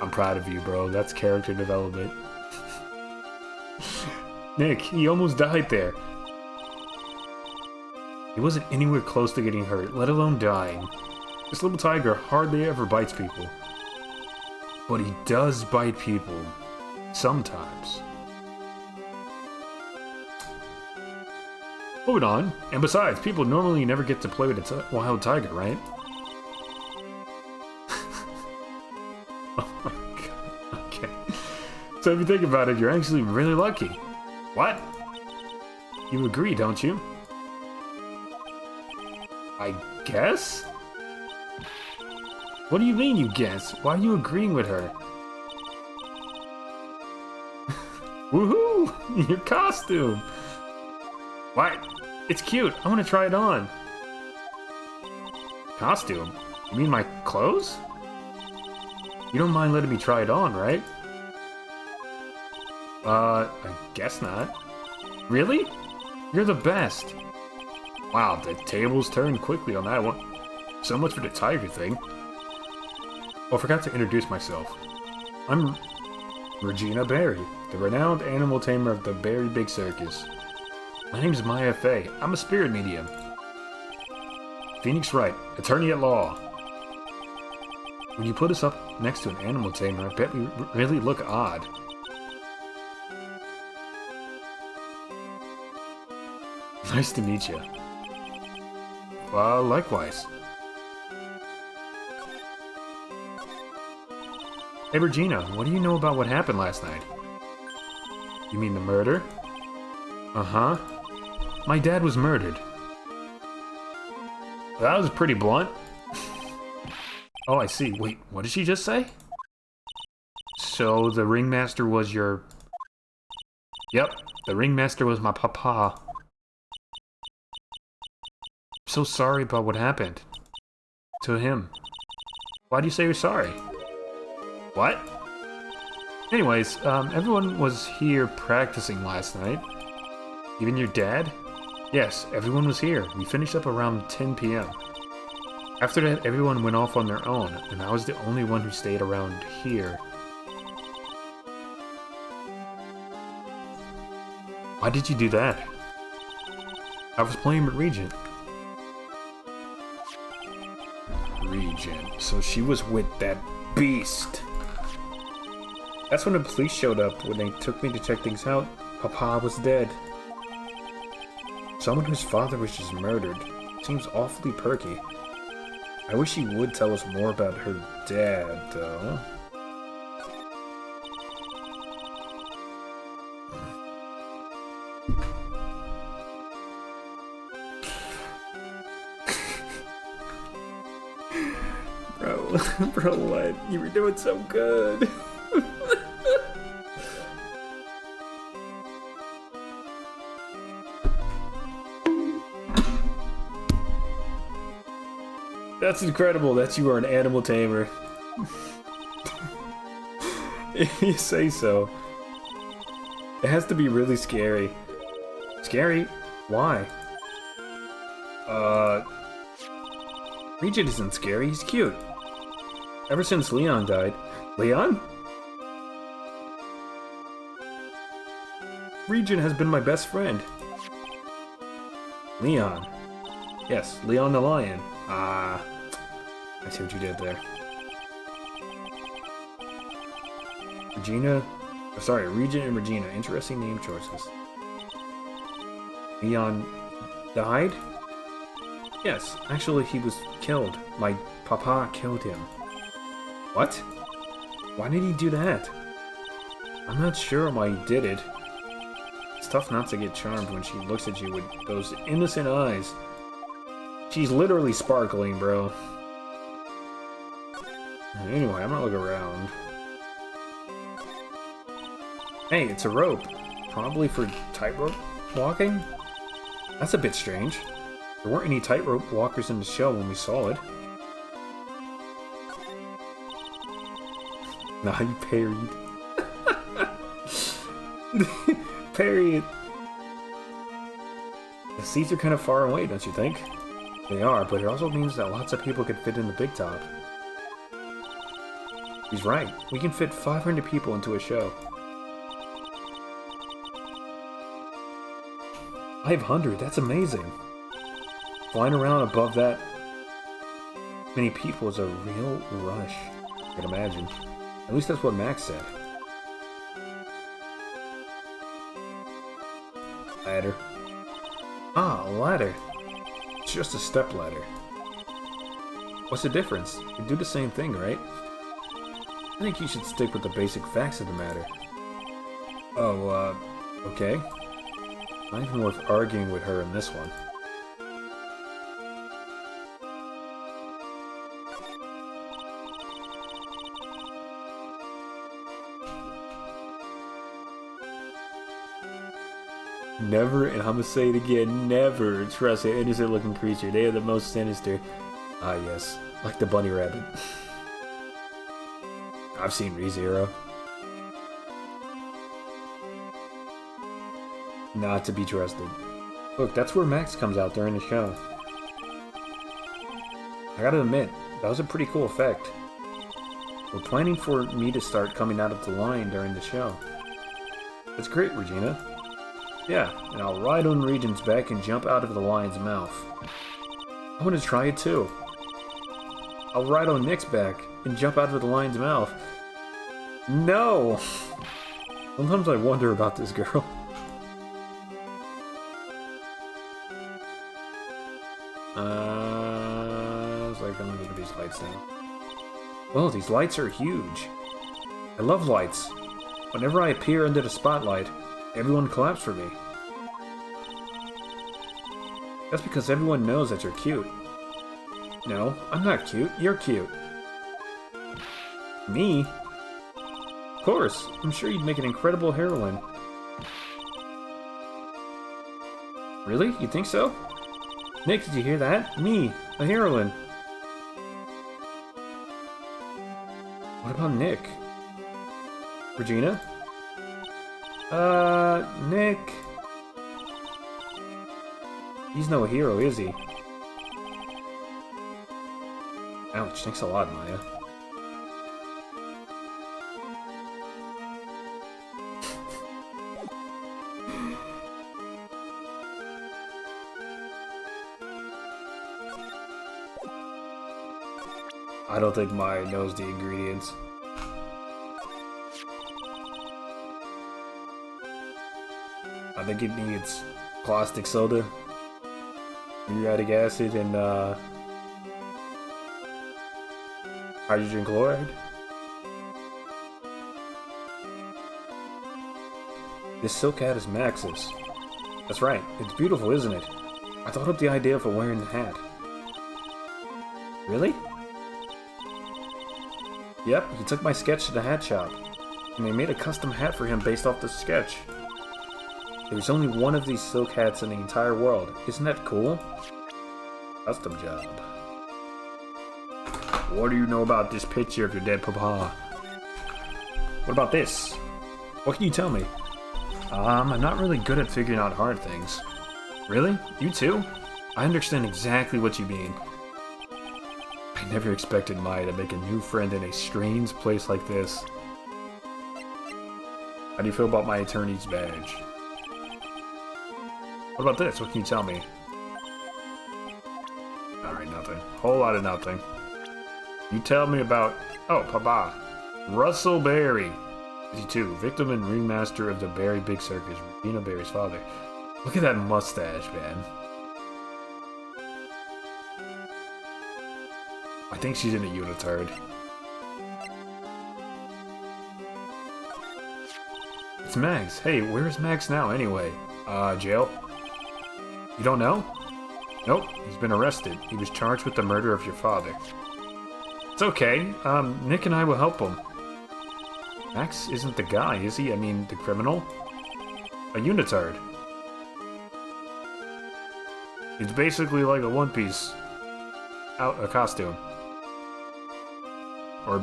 I'm proud of you, bro. That's character development. Nick, he almost died there. He wasn't anywhere close to getting hurt, let alone dying. This little tiger hardly ever bites people. But he does bite people. Sometimes. Moving on. And besides, people normally never get to play with a wild tiger, right? Oh my god. Okay. So if you think about it, you're actually really lucky. What? You agree, don't you? I guess? What do you mean you guess? Why are you agreeing with her? Woohoo! Your costume! What? It's cute. I want to try it on. Costume? You mean my clothes? You don't mind letting me try it on, right? I guess not. Really? You're the best. Wow, the tables turned quickly on that one. So much for the tiger thing. Oh, I forgot to introduce myself. I'm Regina Berry, the renowned animal tamer of the Berry Big Circus. My name's Maya Fey. I'm a spirit medium. Phoenix Wright, attorney at law. When you put us up next to an animal tamer, I bet we really look odd. Nice to meet you. Likewise. Hey Regina, what do you know about what happened last night? You mean the murder? Uh-huh. My dad was murdered. That was pretty blunt. Oh, I see. Wait, what did she just say? So the ringmaster was your... Yep, the ringmaster was my papa. So sorry about what happened to him. Why do you say you're sorry? What? Anyways, everyone was here practicing last night. Even your dad? Yes, everyone was here. We finished up around 10 p.m. After that, everyone went off on their own, and I was the only one who stayed around here. Why did you do that? I was playing with Regent. Regent. So she was with that beast. That's when the police showed up. When they took me to check things out, Papa was dead. Someone whose father was just murdered. Seems awfully perky. I wish he would tell us more about her dad, though. Bro, what? You were doing so good. That's incredible that you are an animal tamer. If you say so. It has to be really scary. Scary? Why? Regent isn't scary, he's cute. Ever since Leon died. Leon? Regent has been my best friend. Leon. Yes, Leon the lion. Ah, I see what you did there. Regent and Regina. Interesting name choices. Leon died? Yes, actually he was killed. My papa killed him. What? Why did he do that? I'm not sure why he did it. It's tough not to get charmed when she looks at you with those innocent eyes. She's literally sparkling, bro. Anyway, I'm gonna look around. Hey, it's a rope. Probably for tightrope walking? That's a bit strange. There weren't any tightrope walkers in the show when we saw it. Nah, you parried. Parried. The seats are kind of far away, don't you think? They are, but it also means that lots of people could fit in the big top. He's right. We can fit 500 people into a show. 500? That's amazing. Flying around above that many people is a real rush. I can imagine. At least that's what Max said. Ladder. Ah, a ladder. It's just a step ladder. What's the difference? They do the same thing, right? I think you should stick with the basic facts of the matter. Oh, okay. Not even worth arguing with her in this one. Never, and I'm gonna say it again, never trust an innocent looking creature. They are the most sinister. Ah yes, like the bunny rabbit. I've seen ReZero. Not to be trusted. Look, that's where Max comes out during the show. I gotta admit, that was a pretty cool effect. We're planning for me to start coming out of the line during the show. That's great, Regina. Yeah, and I'll ride on Regent's back and jump out of the lion's mouth. I want to try it too. I'll ride on Nick's back and jump out of the lion's mouth. No! Sometimes I wonder about this girl. It's like I'm gonna look at these lights now. Well, these lights are huge. I love lights. Whenever I appear under the spotlight, everyone claps for me. That's because everyone knows that you're cute. No, I'm not cute. You're cute. Me? Of course. I'm sure you'd make an incredible heroine. Really? You think so? Nick, did you hear that? Me, a heroine. What about Nick? Regina? Nick... He's no hero, is he? Ouch, thanks a lot, Maya. I don't think Maya knows the ingredients. I think it needs caustic soda, muriatic acid, and hydrogen chloride. This silk hat is Max's. That's right. It's beautiful, isn't it? I thought up the idea for wearing the hat. Really? Yep, he took my sketch to the hat shop, and they made a custom hat for him based off the sketch. There's only one of these silk hats in the entire world. Isn't that cool? Custom job. What do you know about this picture of your dead papa? What about this? What can you tell me? I'm not really good at figuring out hard things. Really? You too? I understand exactly what you mean. I never expected Maya to make a new friend in a strange place like this. How do you feel about my attorney's badge? What about this? What can you tell me? Alright, nothing. Whole lot of nothing. You tell me about... Oh, Papa. Russell Berry. 52. Victim and ringmaster of the Berry Big Circus. Regina Berry's father. Look at that mustache, man. I think she's in a unitard. It's Max. Hey, where's Max now, anyway? Jail? You don't know? Nope, he's been arrested. He was charged with the murder of your father. It's okay. Nick and I will help him. Max isn't the guy, is he? I mean, the criminal? A unitard. It's basically like a One Piece a costume. Or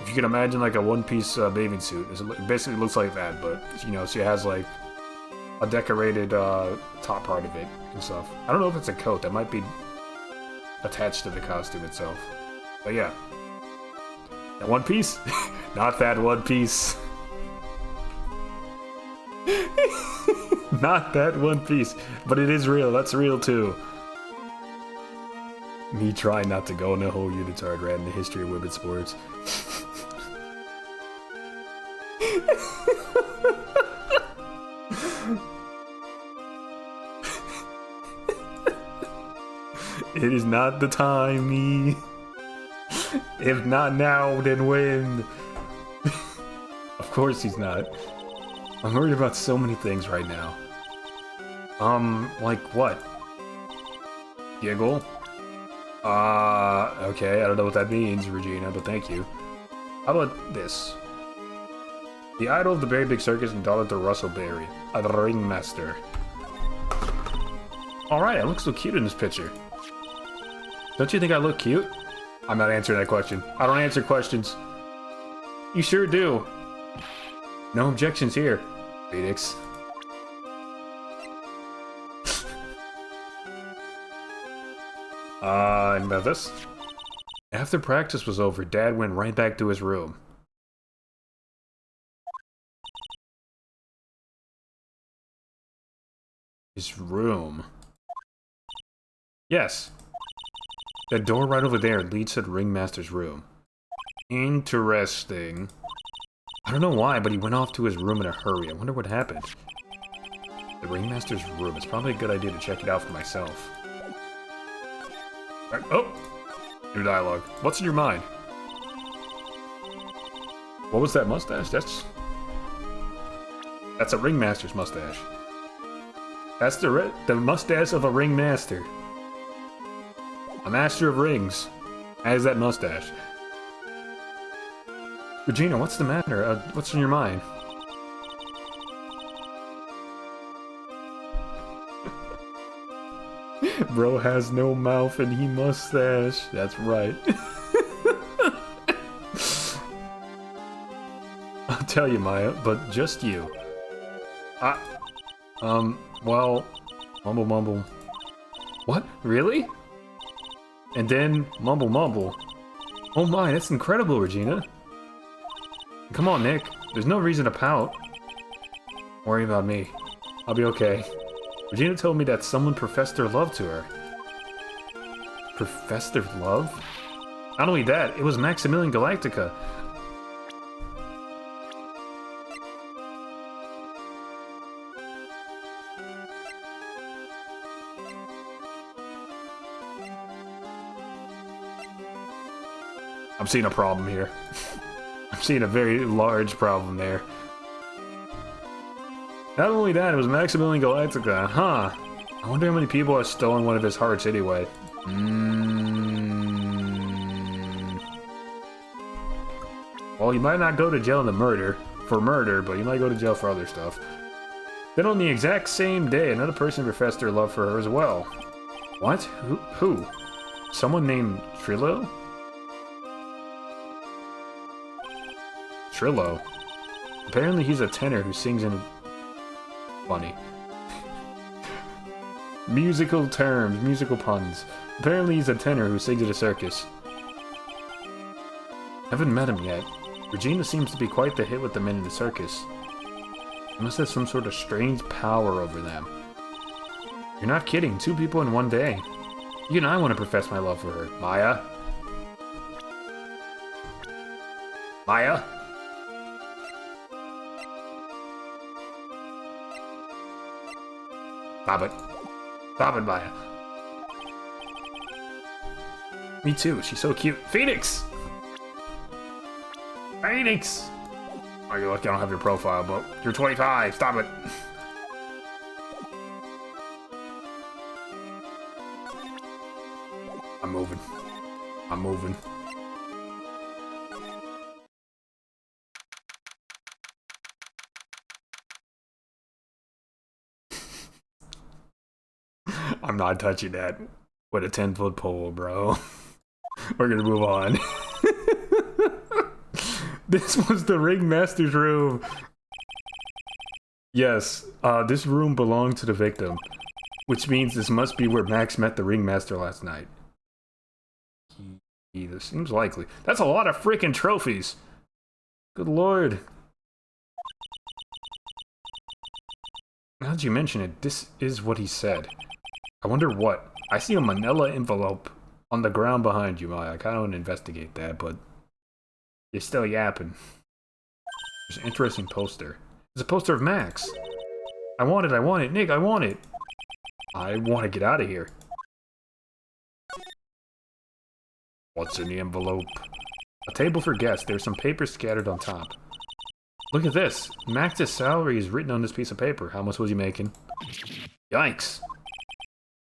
if you can imagine like a One Piece bathing suit. It basically looks like that, but you know, she has like a decorated top part of it and stuff. I don't know if it's a coat. That might be attached to the costume itself. But yeah. That One Piece? Not that One Piece. Not that One Piece. But it is real. That's real too. Me trying not to go on a whole unitard rant in the history of women's sports. It is not the time, me. If not now, then when? Of course he's not. I'm worried about so many things right now. Like what? Giggle? Okay, I don't know what that means, Regina, but thank you. How about this? The idol of the Berry Big Circus and daughter to Russell Berry, a ringmaster. Alright, I look so cute in this picture. Don't you think I look cute? I'm not answering that question. I don't answer questions. You sure do. No objections here, Phoenix. And about this? After practice was over, Dad went right back to his room. His room? Yes. The door right over there leads to the ringmaster's room. Interesting. I don't know why, but he went off to his room in a hurry. I wonder what happened. The ringmaster's room. It's probably a good idea to check it out for myself. Right. Oh! New dialogue. What's in your mind? What was that mustache? That's a ringmaster's mustache. That's the mustache of a ringmaster. A master of rings has that mustache. Regina, what's the matter? What's on your mind? Bro has no mouth and he mustache. That's right. I'll tell you, Maya, but just you. Well, mumble mumble. What? Really? And then mumble mumble. Oh my, that's incredible, Regina. Come on, Nick. There's no reason to pout. Don't worry about me. I'll be okay. Regina told me that someone professed their love to her. Professed their love? Not only that, it was Maximilian Galactica. I'm seeing a problem here. I'm seeing a very large problem there. Not only that, it was Maximilian Galactica, huh? I wonder how many people have stolen one of his hearts anyway. Well, you might not go to jail for murder, but you might go to jail for other stuff. Then on the exact same day, another person professed their love for her as well. What? Who? Someone named Trillo? Trillo? Apparently he's a tenor who sings in... Funny. Musical terms, musical puns. Apparently he's a tenor who sings at a circus. Haven't met him yet. Regina seems to be quite the hit with the men in the circus. He must have some sort of strange power over them. You're not kidding, 2 people in one day. Even I want to profess my love for her. Maya? Maya? Stop it. Stop it, Maya. Me too, she's so cute. Phoenix! Phoenix! Oh, you're lucky I don't have your profile, but you're 25. Stop it. I'm moving. I'm moving. I'm not touching that with a 10-foot pole, bro. We're gonna move on. This was the Ringmaster's room. Yes, this room belonged to the victim, which means this must be where Max met the Ringmaster last night. This seems likely. That's a lot of freaking trophies. Good lord. Now that you mention it, this is what he said. I wonder what. I see a manila envelope on the ground behind you, Maya. I kind of want to investigate that, but you're still yapping. There's an interesting poster. It's a poster of Max. I want it, Nick, I want it. I want to get out of here. What's in the envelope? A table for guests. There's some paper scattered on top. Look at this. Max's salary is written on this piece of paper. How much was he making? Yikes.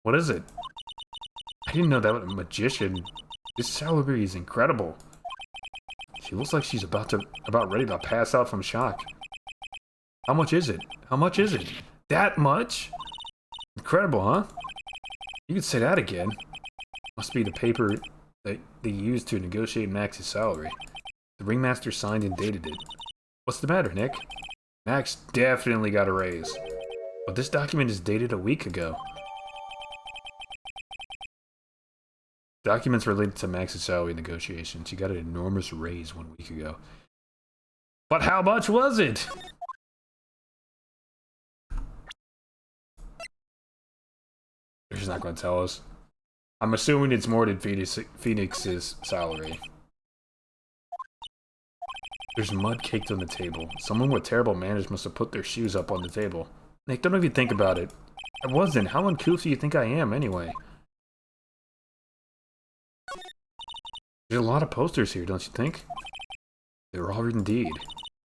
What is it? I didn't know that was a magician. This salary is incredible. She looks like she's about ready to pass out from shock. How much is it? How much is it? That much? Incredible, huh? You could say that again. Must be the paper that they used to negotiate Max's salary. The Ringmaster signed and dated it. What's the matter, Nick? Max definitely got a raise. But this document is dated a week ago. Documents related to Max's salary negotiations. He got an enormous raise 1 week ago. But how much was it? She's not going to tell us. I'm assuming it's more than Phoenix's salary. There's mud caked on the table. Someone with terrible manners must have put their shoes up on the table. Nick, don't even think about it. I wasn't. How uncouth do you think I am, anyway? There's a lot of posters here, don't you think? There are indeed.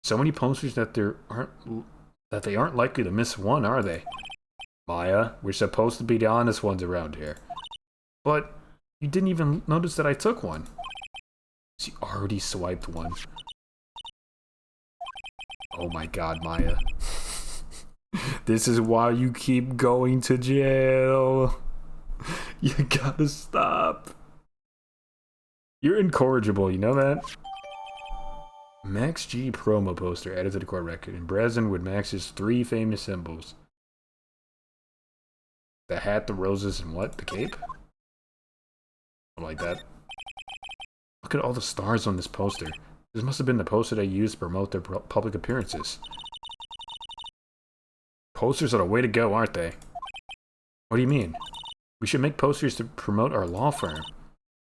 So many posters that they aren't likely to miss one, are they? Maya, we're supposed to be the honest ones around here. But you didn't even notice that I took one. She already swiped one. Oh my god, Maya. This is why you keep going to jail. You gotta stop. You're incorrigible, you know that? Max G promo poster added to the court record. Emblazoned with Max's 3 famous symbols. The hat, the roses, and what? The cape? Something like that. Look at all the stars on this poster. This must have been the poster they used to promote their public appearances. Posters are the way to go, aren't they? What do you mean? We should make posters to promote our law firm.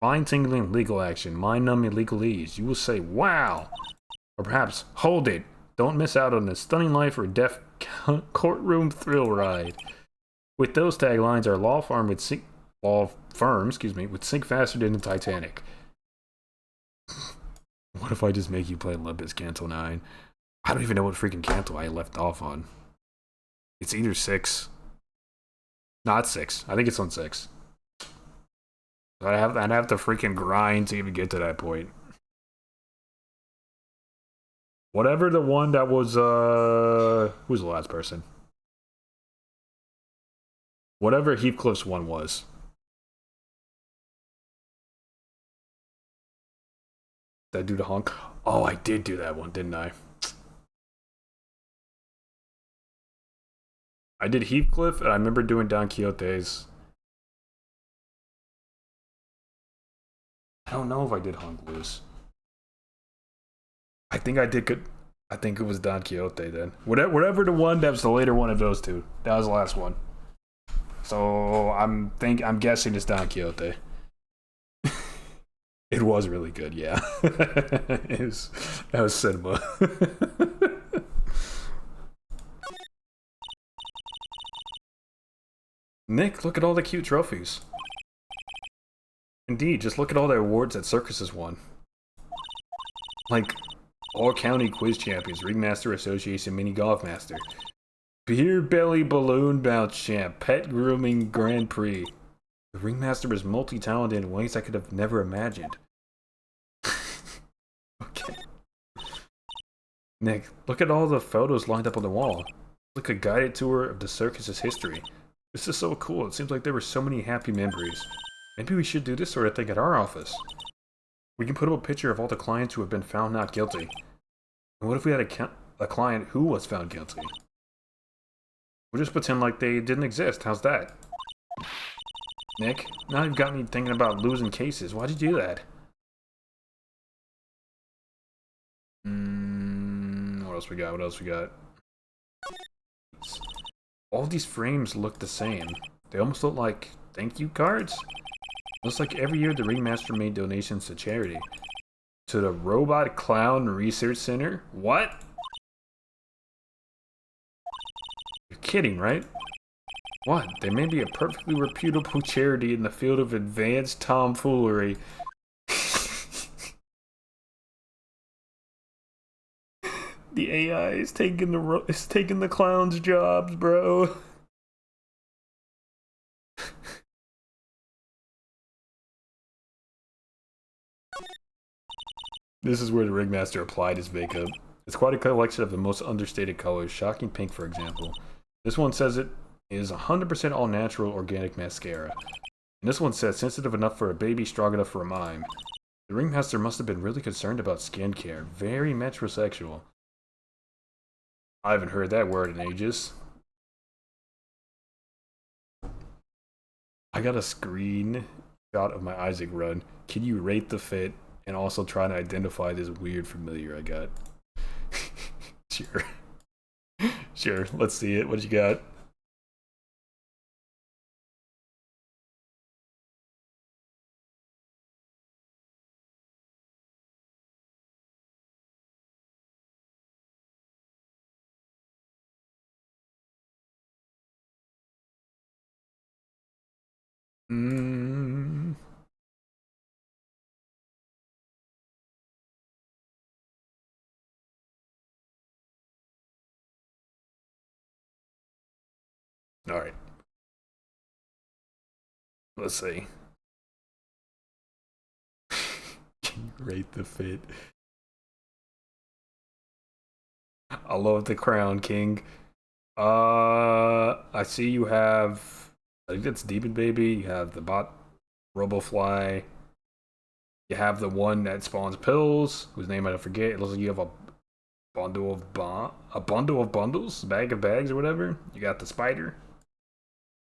Mind-tingling legal action, mind-numbing legalese. You will say, wow! Or perhaps, hold it! Don't miss out on the stunning life or death courtroom thrill ride. With those taglines, our law firm would sink faster than the Titanic. What if I just make you play Olympus Canto 9? I don't even know what freaking Canto I left off on. It's either 6. Not 6. I think it's on 6. I'd have to freaking grind to even get to that point. Whatever the one that was, who's the last person? Whatever Heathcliff's one was. Did I do the honk? Oh, I did do that one, didn't I? I did Heathcliff, and I remember doing Don Quixote's. I don't know if I did honk loose. I think I did good. I think it was Don Quixote then. Whatever the one that was the later one of those two. That was the last one. So I'm guessing it's Don Quixote. It was really good, yeah. That was cinema. Nick, look at all the cute trophies. Indeed, just look at all the awards that Circus has won. Like, All-County Quiz Champions, Ringmaster Association Mini Golf Master, Beer Belly Balloon Bounce Champ, Pet Grooming Grand Prix. The Ringmaster is multi-talented in ways I could have never imagined. Okay. Nick, look at all the photos lined up on the wall. Look, a guided tour of the circus's history. This is so cool. It seems like there were so many happy memories. Maybe we should do this sort of thing at our office. We can put up a picture of all the clients who have been found not guilty. And what if we had a client who was found guilty? We'll just pretend like they didn't exist. How's that? Nick, now you've got me thinking about losing cases. Why'd you do that? What else we got? What else we got? All these frames look the same. They almost look like thank you cards. Looks like every year the Ringmaster made donations to charity. To the Robot Clown Research Center? What? You're kidding, right? What? They may be a perfectly reputable charity in the field of advanced tomfoolery. The AI is taking the clowns' jobs, bro. This is where the Ringmaster applied his makeup. It's quite a collection of the most understated colors, shocking pink for example. This one says it is 100% all natural organic mascara. And this one says sensitive enough for a baby, strong enough for a mime. The Ringmaster must have been really concerned about skincare. Very metrosexual. I haven't heard that word in ages. I got a screenshot of my Isaac run. Can you rate the fit and also try to identify this weird familiar I got? Sure. Sure, let's see it. What you got? Mm. All right. Let's see. Can you rate the fit? I love the crown, King. I see you have. I think that's Demon Baby. You have the bot, Robofly. You have the one that spawns pills, whose name I forget. It looks like you have a bundle of bundles, bag of bags or whatever. You got the spider.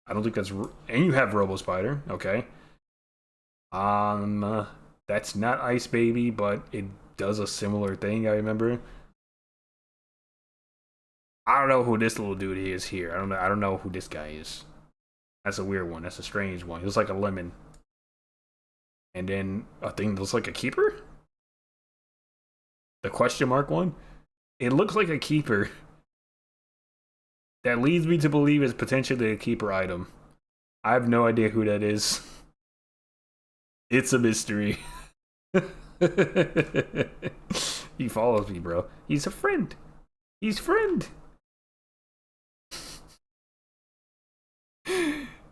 I don't think that's and you have Robo Spider. Okay. That's not Ice Baby, but it does a similar thing. I remember. I don't know who this little dude is here. I don't know who this guy is. That's a weird one. That's a strange one. He looks like a lemon. And then a thing that looks like a keeper? The question mark one? It looks like a keeper. That leads me to believe it's potentially a keeper item. I have no idea who that is. It's a mystery. He follows me, bro. He's a friend. He's friend.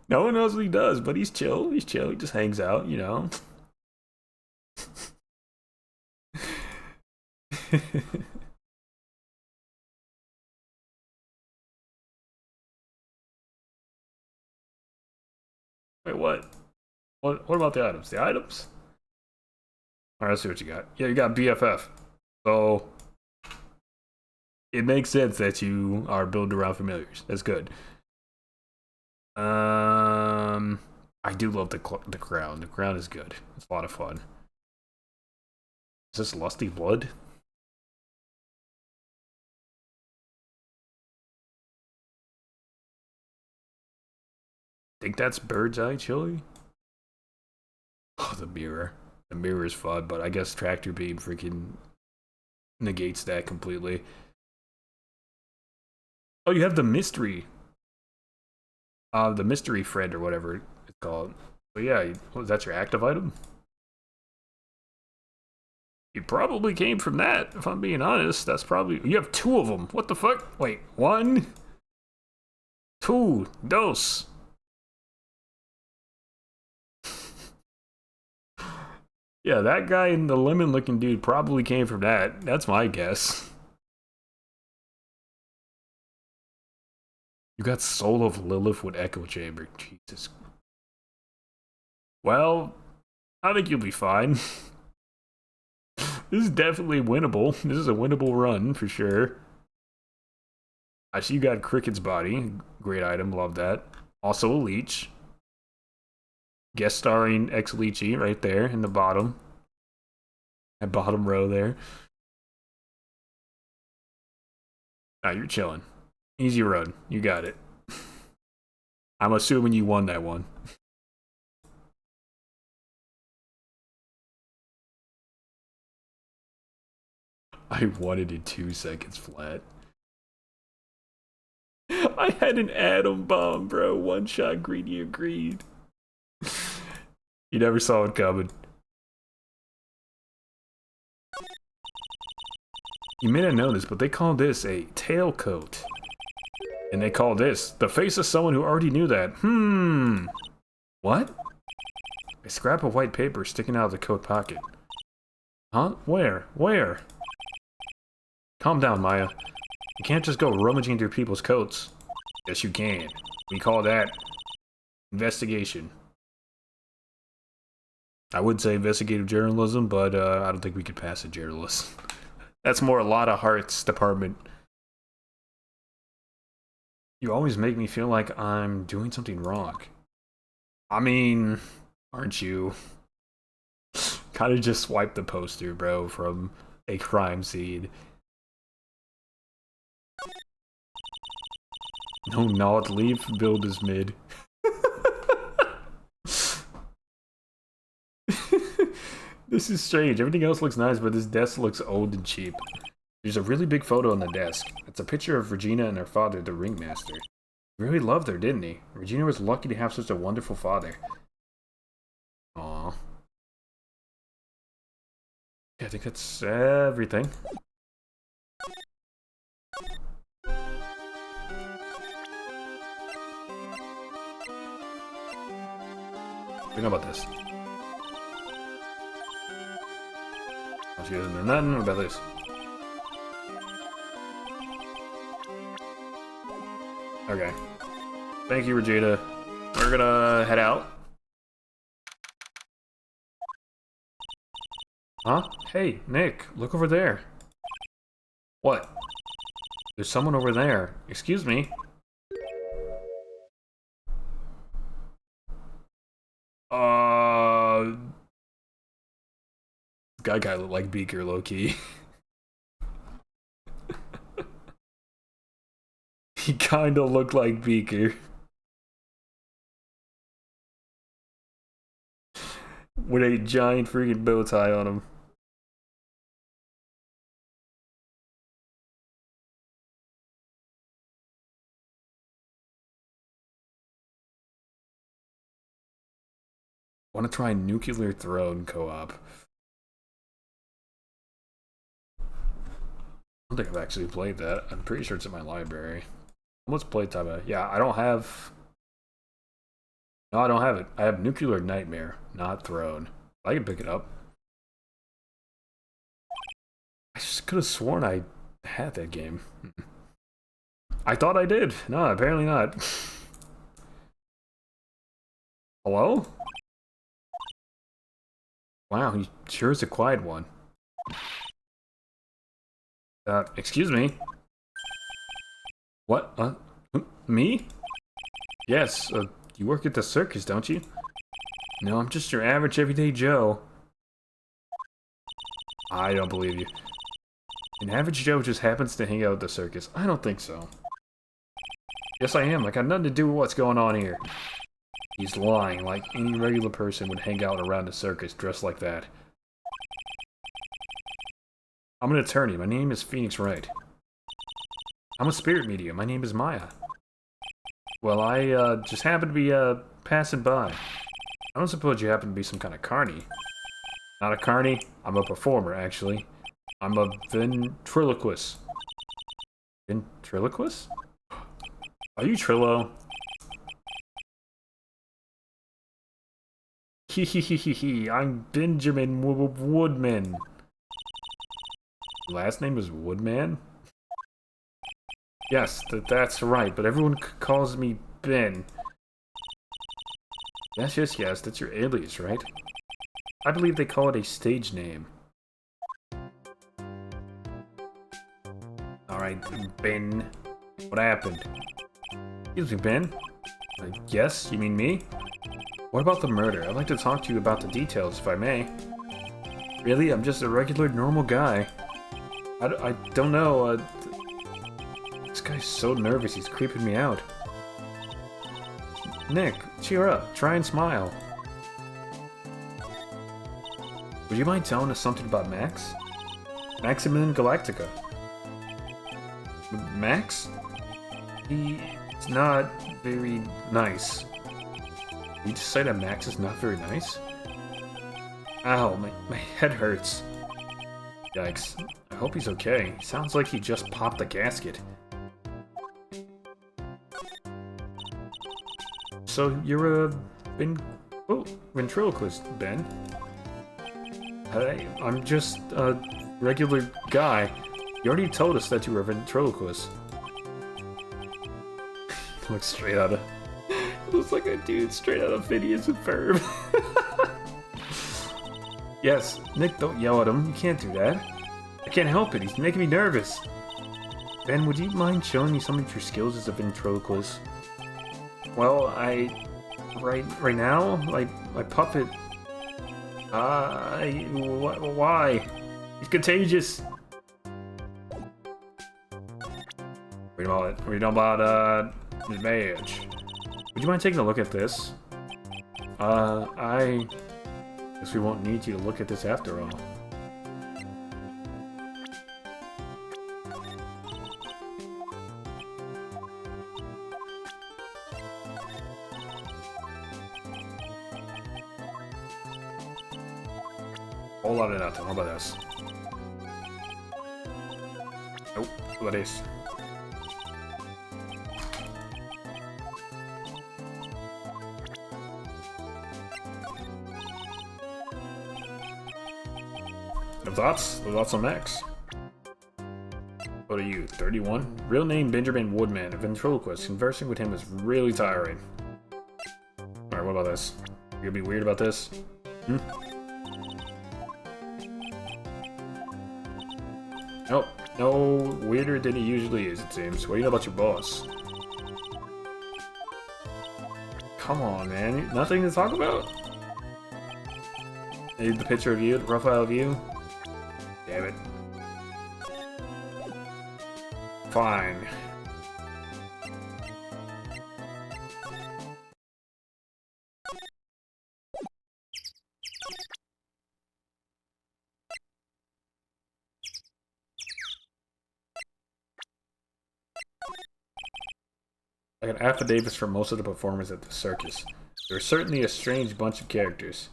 No one knows what he does, but he's chill. He's chill. He just hangs out, you know. Wait, what? What about the items? The items? Alright, let's see what you got. Yeah, you got BFF. So it makes sense that you are built around familiars. That's good. I do love the crown. The crown is good. It's a lot of fun. Is this Lusty Blood? Think that's Bird's Eye Chili? Oh, the mirror. The mirror is fun, but I guess Tractor Beam freaking negates that completely. Oh, you have the mystery. The mystery friend or whatever it's called. So yeah, that's your active item? You probably came from that, if I'm being honest. That's probably... You have two of them. What the fuck? Wait, one? Two. Dos. Yeah, that guy and the lemon-looking dude probably came from that. That's my guess. You got Soul of Lilith with Echo Chamber. Jesus. Well, I think you'll be fine. This is definitely winnable. This is a winnable run for sure. I see you got Cricket's Body. Great item, love that. Also a Leech. Guest starring Ex Leechy right there in the bottom. That bottom row there. Now you're chilling. Easy run. You got it. I'm assuming you won that one. I won it in 2 seconds flat. I had an atom bomb, bro. One shot greedy agreed. You never saw it coming. You may not know this, but they call this a tailcoat. And they call this the face of someone who already knew that. What? A scrap of white paper sticking out of the coat pocket. Huh? Where? Where? Calm down, Maya. You can't just go rummaging through people's coats. Yes, you can. We call that investigation. I would say investigative journalism, but I don't think we could pass a journalist. That's more a lot of hearts department. You always make me feel like I'm doing something wrong. I mean, aren't you? Kind of just swipe the poster, bro, from a crime scene. No, not leave. Build is mid. This is strange. Everything else looks nice, but this desk looks old and cheap. There's a really big photo on the desk. It's a picture of Regina and her father, the ringmaster. He really loved her, didn't he? Regina was lucky to have such a wonderful father. Aww. Yeah, I think that's everything. What do you know about this? She doesn't know nothing about this. Okay. Thank you, Regina. We're gonna head out. Huh? Hey, Nick, look over there. What? There's someone over there. Excuse me. Guy kinda looked like Beaker, low-key. He kinda looked like Beaker. With a giant freaking bow tie on him. Want to try Nuclear Throne co-op? I don't think I've actually played that. I'm pretty sure it's in my library. What's playtime? Yeah, I don't have... No, I don't have it. I have Nuclear Nightmare, not Throne. I can pick it up. I just could have sworn I had that game. I thought I did. No, apparently not. Hello? Wow, he sure is a quiet one. Excuse me? What? Me? Yes, you work at the circus, don't you? No, I'm just your average everyday Joe. I don't believe you. An average Joe just happens to hang out at the circus. I don't think so. Yes, I am. I got nothing to do with what's going on here. He's lying, like any regular person would hang out around the circus dressed like that. I'm an attorney. My name is Phoenix Wright. I'm a spirit medium. My name is Maya. Well, I just happened to be passing by. I don't suppose you happen to be some kind of carny. Not a carny. I'm a performer, actually. I'm a ventriloquist. Ventriloquist? Are you Trillo? Hehehehe, I'm Benjamin Woodman. Last name is Woodman? Yes, that's right, but everyone calls me Ben. Yes, that's your alias, right? I believe they call it a stage name. Alright, Ben. What happened? Excuse me, Ben? Yes, you mean me? What about the murder? I'd like to talk to you about the details, if I may. Really? I'm just a regular, normal guy. I don't know, this guy's so nervous, he's creeping me out. Nick, cheer up. Try and smile. Would you mind telling us something about Max? Maximilian Galactica. Max? He's not very nice. You just say that Max is not very nice? Ow, my head hurts. Yikes. I hope he's okay. Sounds like he just popped the gasket. So, you're a ventriloquist, Ben? Hey, I'm just a regular guy. You already told us that you were a ventriloquist. Looks straight out of... looks like a dude straight out of Phineas and Ferb. Yes, Nick, don't yell at him. You can't do that. I can't help it. He's making me nervous. Ben, would you mind showing me some of your skills as a ventriloquist? Well, right now, my puppet... why? He's contagious! Wait about his badge. Would you mind taking a look at this? I guess we won't need you to look at this after all. Whole lot of nothing. How about this? Nope. What is? Thoughts on Max? What are you, 31? Real name Benjamin Woodman, a ventriloquist. Conversing with him is really tiring. Alright, what about this? You gonna be weird about this? Nope, no weirder than he usually is, it seems. What do you know about your boss? Come on, man. Nothing to talk about? Need the picture of you, the profile of you? Damn it. Fine. Like an affidavit for most of the performers at the circus. They're certainly a strange bunch of characters.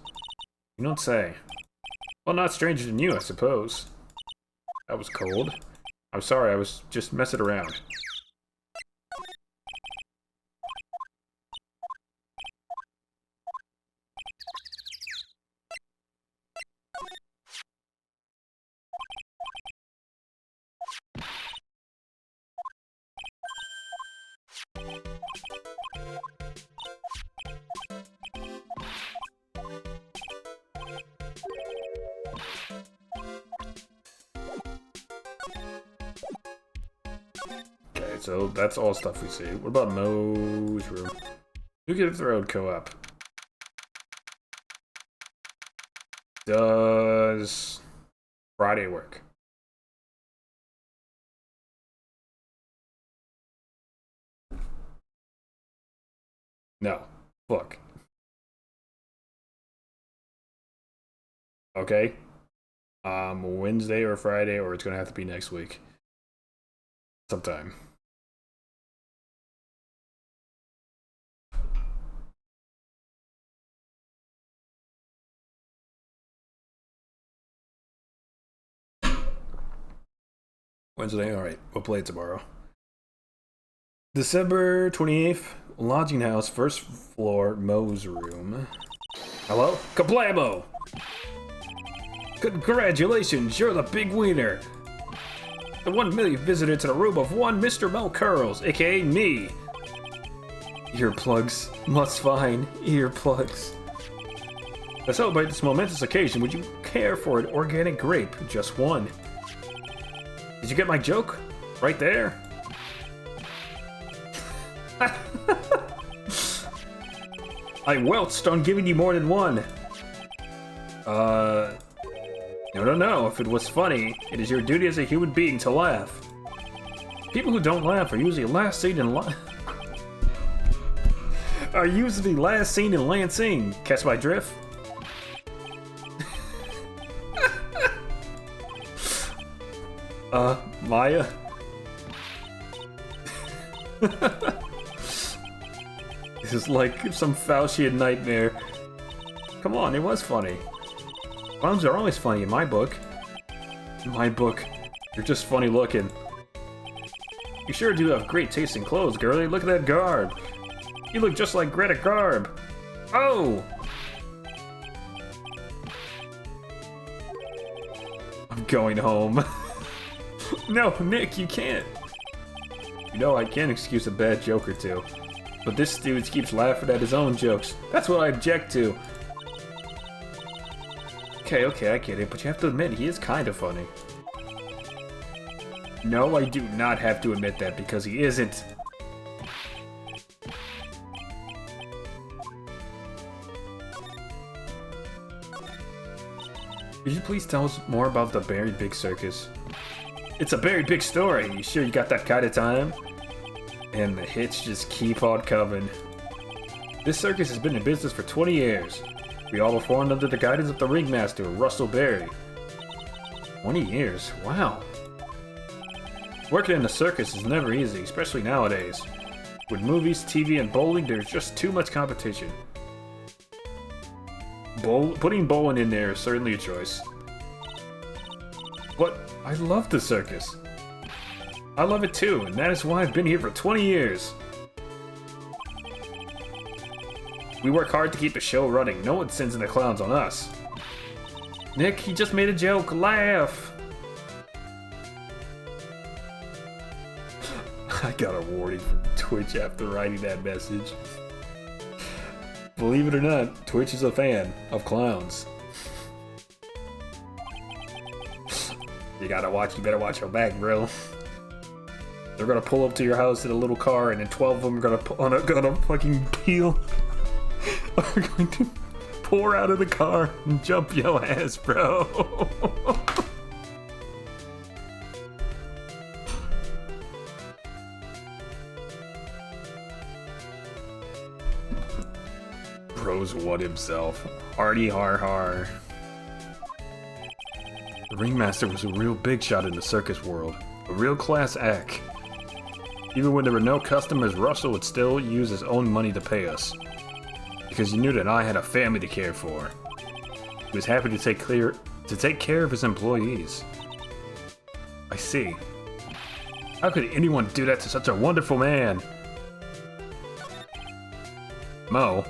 You don't say. Well, not stranger than you, I suppose. That was cold. I'm sorry, I was just messing around. Okay, so that's all stuff we see. What about Mo's room? Who gets the road co-op? Does Friday work? No. Fuck. Okay. Wednesday or Friday, or it's gonna have to be next week. Sometime. Wednesday? Alright, we'll play it tomorrow. December 28th, lodging house, first floor, Mo's room. Hello? Kablamo! Congratulations, you're the big winner! The 1 millionth visitor to the room of one Mr. Mo Curls, aka me! Earplugs. Must find earplugs. To celebrate this momentous occasion, would you care for an organic grape? Just one. Did you get my joke? Right there? I welched on giving you more than one. No. If it was funny, it is your duty as a human being to laugh. People who don't laugh are usually last seen in Lansing. Catch my drift? Maya? This is like some Faucian nightmare. Come on, it was funny. Clowns are always funny in my book. In my book, you're just funny looking. You sure do have great taste in clothes, girlie. Look at that garb. You look just like Greta Garb. Oh! I'm going home. No, Nick, you can't. You know I can excuse a bad joke or two. But this dude keeps laughing at his own jokes. That's what I object to. Okay, I get it, but you have to admit, he is kind of funny. No, I do not have to admit that, because he isn't. Could you please tell us more about the very big circus? It's a very big story. You sure you got that kind of time? And the hits just keep on coming. This circus has been in business for 20 years. We all performed under the guidance of the ringmaster, Russell Berry. 20 years? Wow. Working in a circus is never easy, especially nowadays. With movies, TV, and bowling, there's just too much competition. Putting bowling in there is certainly a choice. But I love the circus. I love it too, and that is why I've been here for 20 years. We work hard to keep the show running. No one sends in the clowns on us. Nick, he just made a joke. Laugh! I got a warning from Twitch after writing that message. Believe it or not, Twitch is a fan of clowns. You better watch your back, bro. They're gonna pull up to your house in a little car, and then 12 of them are gonna fucking peel. Are going to pour out of the car and jump your ass, bro. Bro's won himself. Hardy har har. The Ringmaster was a real big shot in the circus world. A real class act. Even when there were no customers, Russell would still use his own money to pay us. Because he knew that I had a family to care for. He was happy to take care of his employees. I see. How could anyone do that to such a wonderful man? Mo.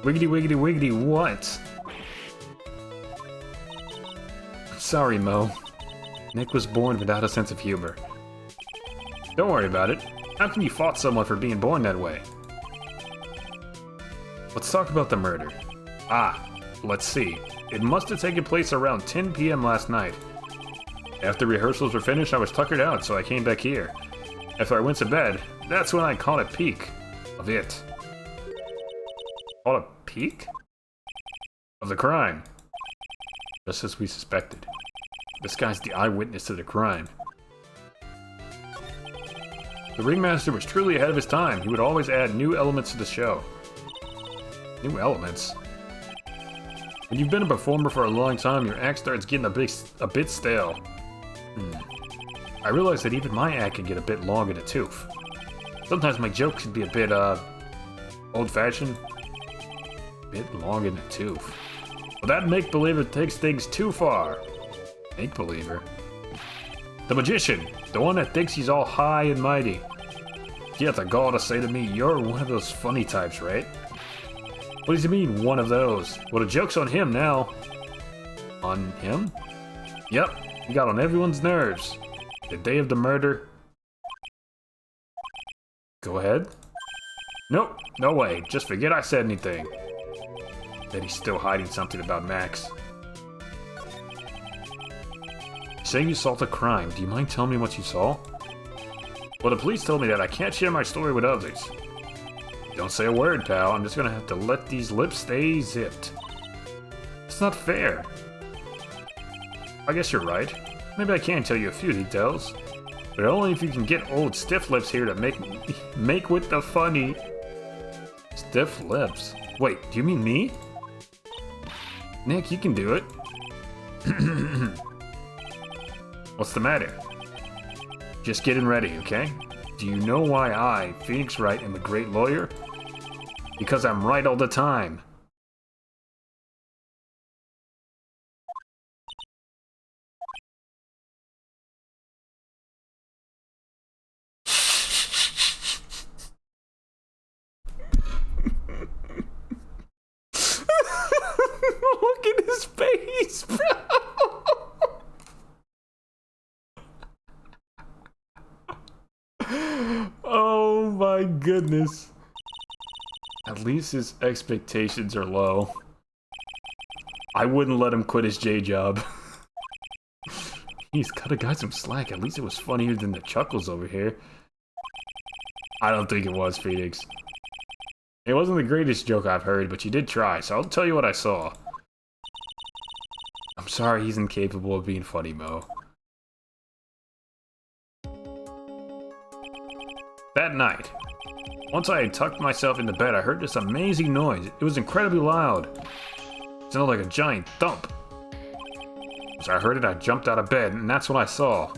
Wiggity wiggity wiggity what? Sorry, Mo. Nick was born without a sense of humor. Don't worry about it. How can you fault someone for being born that way? Let's talk about the murder. Let's see. It must have taken place around 10 p.m. last night. After rehearsals were finished, I was tuckered out, so I came back here. After I went to bed, that's when I caught a peek of it. Caught a peek? Of the crime. Just as we suspected. This guy's the eyewitness to the crime. The Ringmaster was truly ahead of his time. He would always add new elements to the show. New elements? When you've been a performer for a long time, your act starts getting a bit stale. I realize that even my act can get a bit long in the tooth. Sometimes my jokes can be a bit, old-fashioned. A bit long in the tooth. Well, that make-believer takes things too far. Make-believer? The magician! The one that thinks he's all high and mighty. He had the gall to say to me, "You're one of those funny types, right?" What does he mean, one of those? Well, the joke's on him now. On him? Yep, he got on everyone's nerves. The day of the murder. Go ahead. Nope, no way. Just forget I said anything. Bet he's still hiding something about Max. Saying you solved a crime. Do you mind telling me what you saw? Well, the police told me that I can't share my story with others. Don't say a word, pal. I'm just gonna have to let these lips stay zipped. It's not fair. I guess you're right. Maybe I can tell you a few details. But only if you can get old stiff lips here to make with the funny. Stiff lips? Wait, do you mean me? Nick, you can do it. What's the matter? Just getting ready, okay? Do you know why I, Phoenix Wright, am a great lawyer? Because I'm right all the time. Look at his face, bro! Oh my goodness. At least his expectations are low. I wouldn't let him quit his J job. He's gotta got some slack. At least it was funnier than the chuckles over here. I don't think it was, Phoenix. It wasn't the greatest joke I've heard, but you did try, so I'll tell you what I saw. I'm sorry he's incapable of being funny, Mo. That night, once I had tucked myself into bed, I heard this amazing noise. It was incredibly loud. It sounded like a giant thump. As I heard it, I jumped out of bed, and that's what I saw.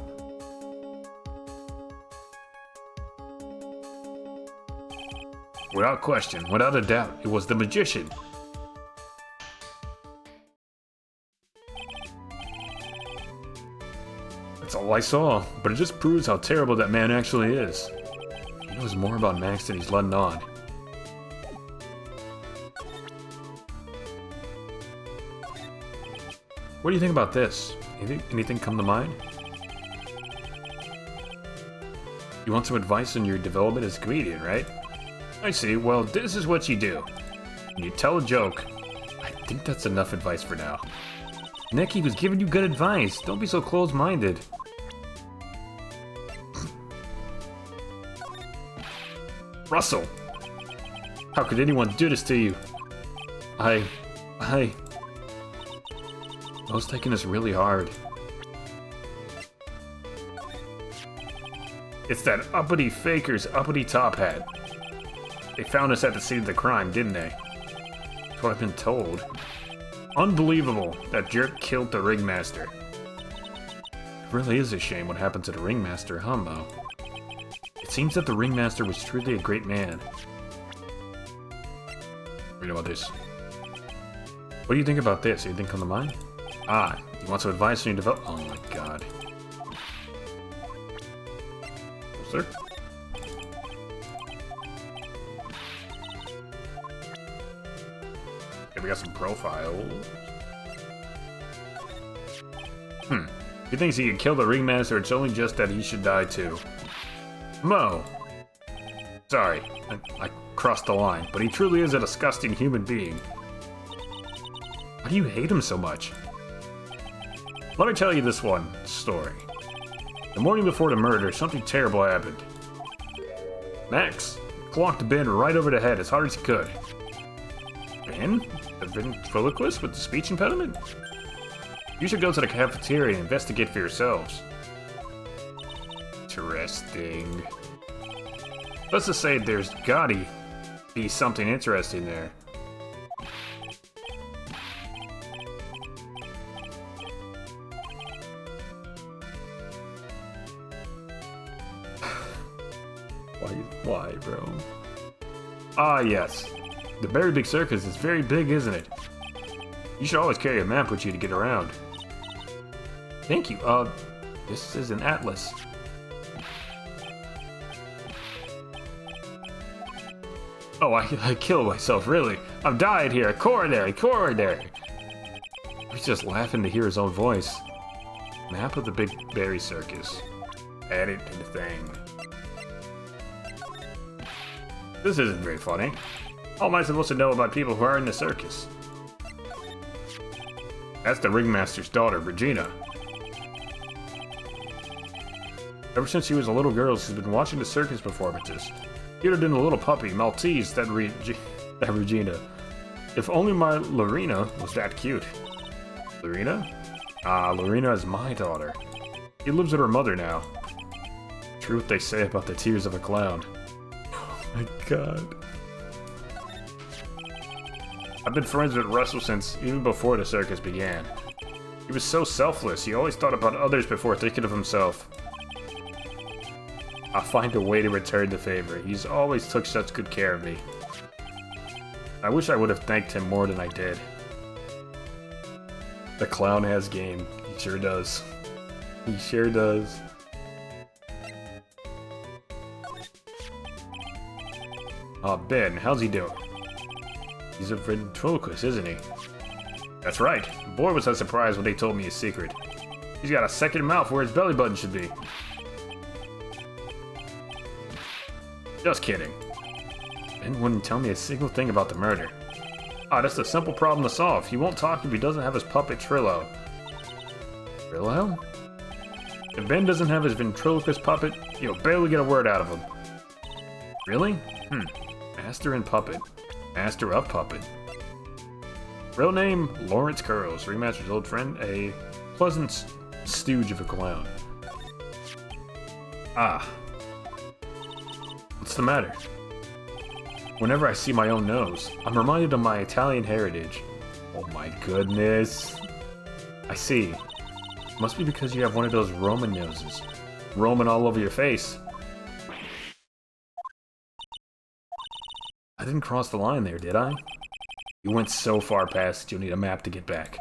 Without question, without a doubt, it was the magician. That's all I saw, but it just proves how terrible that man actually is. He knows more about Max than he's letting on. What do you think about this? Anything come to mind? You want some advice on your development as a comedian, right? I see. Well, this is what you do. When you tell a joke, I think that's enough advice for now. Nick, he was giving you good advice. Don't be so close-minded. Russell! How could anyone do this to you? I was taking this really hard. It's that uppity faker's uppity top hat. They found us at the scene of the crime, didn't they? That's what I've been told. Unbelievable. That jerk killed the ringmaster. It really is a shame what happened to the ringmaster, huh, Mo? It seems that the ringmaster was truly a great man. Read about this. What do you think about this? Anything come to mind? Ah, you want some advice on your develop— Oh my god. Oh, sir? Okay, we got some profiles. He thinks he can kill the ringmaster, it's only just that he should die too. Mo! Sorry, I crossed the line, but he truly is a disgusting human being. Why do you hate him so much? Let me tell you this one story. The morning before the murder, something terrible happened. Max clocked Ben right over the head as hard as he could. Ben? The ventriloquist with the speech impediment? You should go to the cafeteria and investigate for yourselves. Interesting. Let's just say there's gotta be something interesting there. Why, bro? Ah, yes. The very big circus is very big, isn't it? You should always carry a map with you to get around. Thank you. This is an atlas. Oh, I killed myself, really. I'm dying here. Coronary. He's just laughing to hear his own voice. Map of the Big Berry Circus. Add it to the thing. This isn't very funny. How am I supposed to know about people who are in the circus? That's the ringmaster's daughter, Regina. Ever since she was a little girl, she's been watching the circus performances. Cuter than a little puppy, Maltese, that Regina. If only my Lorena was that cute. Lorena? Ah, Lorena is my daughter. She lives with her mother now. Truth they say about the tears of a clown. Oh my god. I've been friends with Russell since even before the circus began. He was so selfless, he always thought about others before thinking of himself. I'll find a way to return the favor. He's always took such good care of me. I wish I would have thanked him more than I did. The clown has game. He sure does. He sure does. Ben, how's he doing? He's a ventriloquist, isn't he? That's right. Boy, was I surprised when they told me his secret. He's got a second mouth where his belly button should be. Just kidding. Ben wouldn't tell me a single thing about the murder. Ah, that's a simple problem to solve. He won't talk if he doesn't have his puppet Trillo. Trillo? If Ben doesn't have his ventriloquist puppet, you'll barely get a word out of him. Really? Master and puppet. Master of puppet. Real name, Lawrence Curls. Remaster's old friend, a pleasant stooge of a clown. Ah. What's the matter? Whenever I see my own nose, I'm reminded of my Italian heritage. Oh my goodness. I see. Must be because you have one of those Roman noses. Roman all over your face. I didn't cross the line there, did I? You went so far past you'll need a map to get back.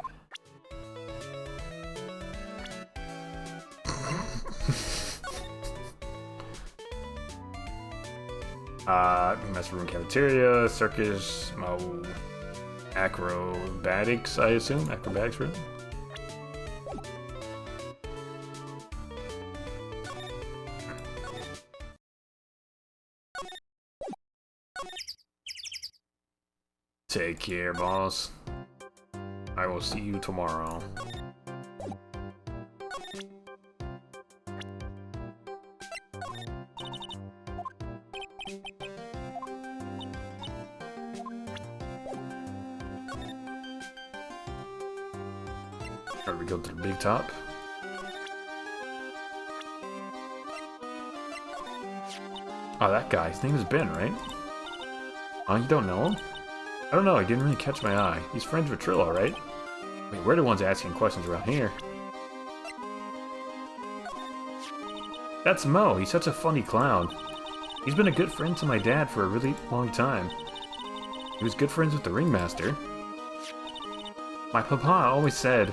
Master room cafeteria, circus, acrobatics, I assume? Acrobatics room? Take care, boss. I will see you tomorrow. Alright, we go to the big top. Oh, that guy. His name is Ben, right? Oh, you don't know him? I don't know, he didn't really catch my eye. He's friends with Trillo, right? Wait, we're the ones asking questions around here. That's Mo, he's such a funny clown. He's been a good friend to my dad for a really long time. He was good friends with the ringmaster. My papa always said,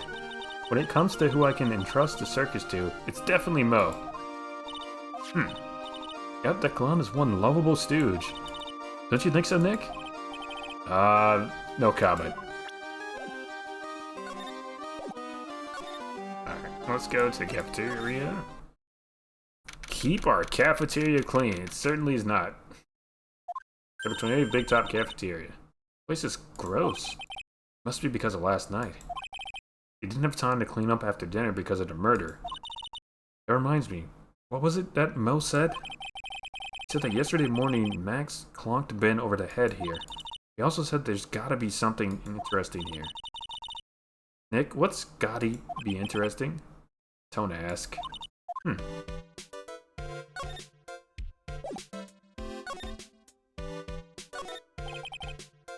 when it comes to who I can entrust the circus to, it's definitely Mo. Yep, that clown is one lovable stooge. Don't you think so, Nick? No comment. Alright, let's go to the cafeteria. Keep our cafeteria clean. It certainly is not. Number 28, Big Top Cafeteria. This place is gross. Must be because of last night. He didn't have time to clean up after dinner because of the murder. That reminds me, what was it that Mo said? He said that yesterday morning, Max clonked Ben over the head here. He also said there's gotta be something interesting here. Nick, what's gotta be interesting? Don't ask.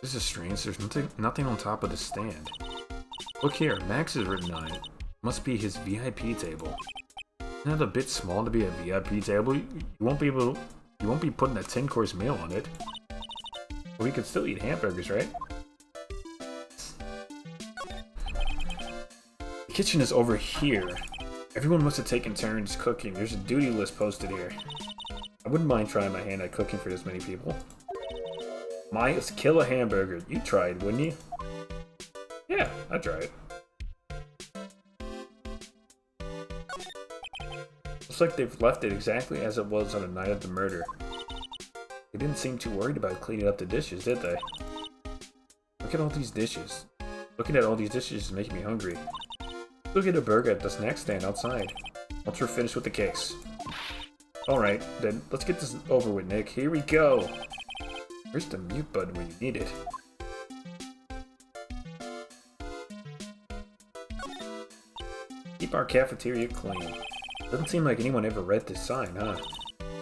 This is strange. There's nothing on top of the stand. Look here, Max is written on it. Must be his VIP table. Isn't that a bit small to be a VIP table? You won't be putting a 10-course meal on it. But we could still eat hamburgers, right? The kitchen is over here. Everyone must have taken turns cooking. There's a duty list posted here. I wouldn't mind trying my hand at cooking for this many people. Let's kill a hamburger. You tried, wouldn't you? Yeah, I'd try it. Looks like they've left it exactly as it was on the night of the murder. They didn't seem too worried about cleaning up the dishes, did they? Look at all these dishes. Looking at all these dishes is making me hungry. Let's go get a burger at the snack stand outside. Once we're finished with the cakes. Alright, then let's get this over with, Nick. Here we go! Where's the mute button when you need it? Keep our cafeteria clean. Doesn't seem like anyone ever read this sign, huh?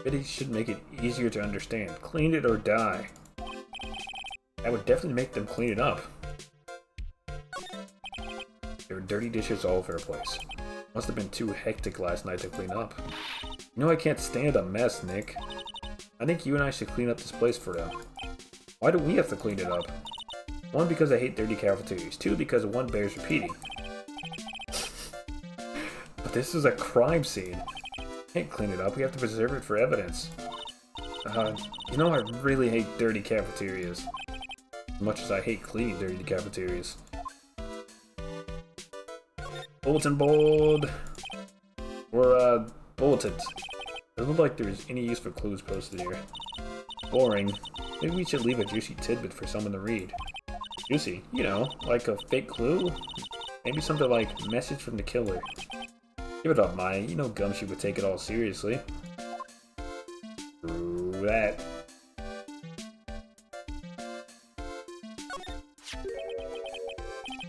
Maybe should make it easier to understand. Clean it or die. That would definitely make them clean it up. There were dirty dishes all over the place. Must have been too hectic last night to clean up. You know I can't stand a mess, Nick. I think you and I should clean up this place for them. Why do we have to clean it up? 1, because I hate dirty cafeterias. 2, because one bears repeating. But this is a crime scene. Can't clean it up, we have to preserve it for evidence. You know I really hate dirty cafeterias. As much as I hate cleaning dirty cafeterias. Bulletin board! Or, bulletins. Doesn't look like there's any useful clues posted here. Boring. Maybe we should leave a juicy tidbit for someone to read. Juicy? You know, like a fake clue? Maybe something like, message from the killer. Give it up, Maya. You know Gumshoe would take it all seriously. True that.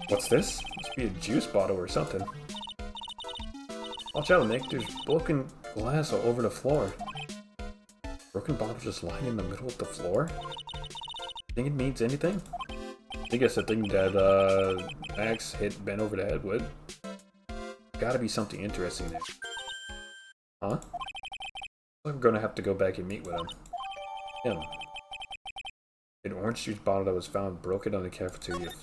What's this? Must be a juice bottle or something. Watch out, Nick. There's broken glass all over the floor. Broken bottle just lying in the middle of the floor? Think it means anything? I think it's the thing that Max hit Ben over the head with. Gotta be something interesting there. Huh? I'm gonna have to go back and meet with him. An orange juice bottle that was found broken on the cafeteria floor.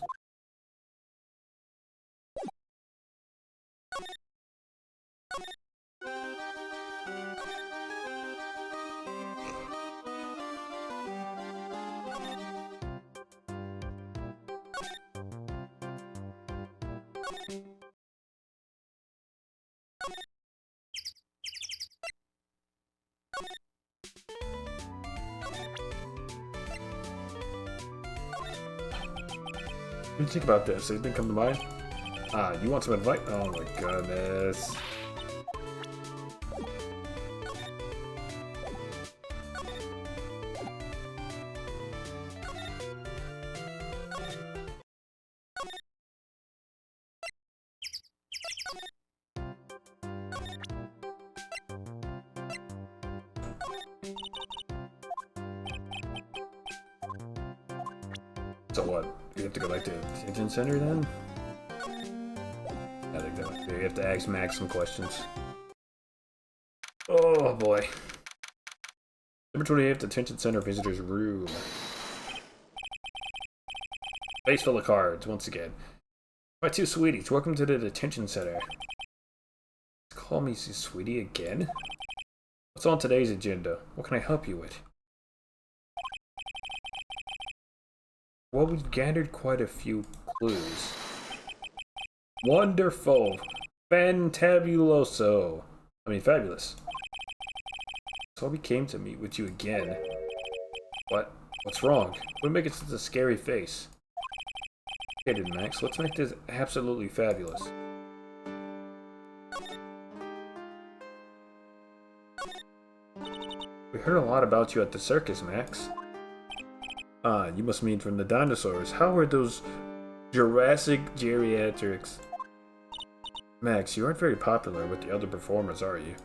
What do you think about this? Anything come to mind? You want some advice? Oh my goodness. So what? You have to go back to the detention center then? I think that you have to ask Max some questions. Oh boy. Number 28, detention center visitors room. Face full of cards, once again. My two sweeties, welcome to the detention center. Call me sweetie again? What's on today's agenda? What can I help you with? Well, we've gathered quite a few clues. Wonderful! Fantabuloso! I mean, fabulous. So we came to meet with you again. What? What's wrong? What makes it such a scary face? Okay, then, Max, let's make this absolutely fabulous. We heard a lot about you at the circus, Max. Ah, you must mean from the dinosaurs. How are those Jurassic geriatrics? Max, you aren't very popular with the other performers, are you?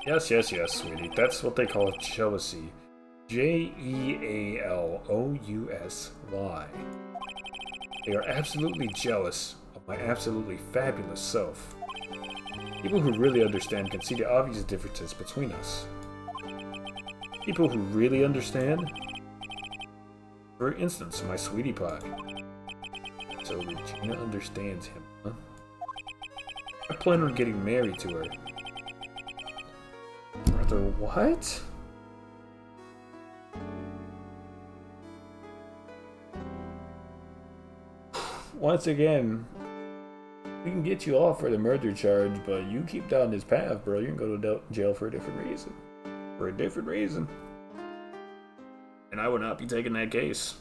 Yes, sweetie. That's what they call jealousy. Jealousy. They are absolutely jealous of my absolutely fabulous self. People who really understand can see the obvious differences between us. People who really understand? For instance, my sweetie pie. So Regina understands him, huh? I plan on getting married to her. Brother, what? Once again, we can get you off for the murder charge, but you keep down this path, bro. You're gonna go to jail for a different reason. For a different reason. And I would not be taking that case.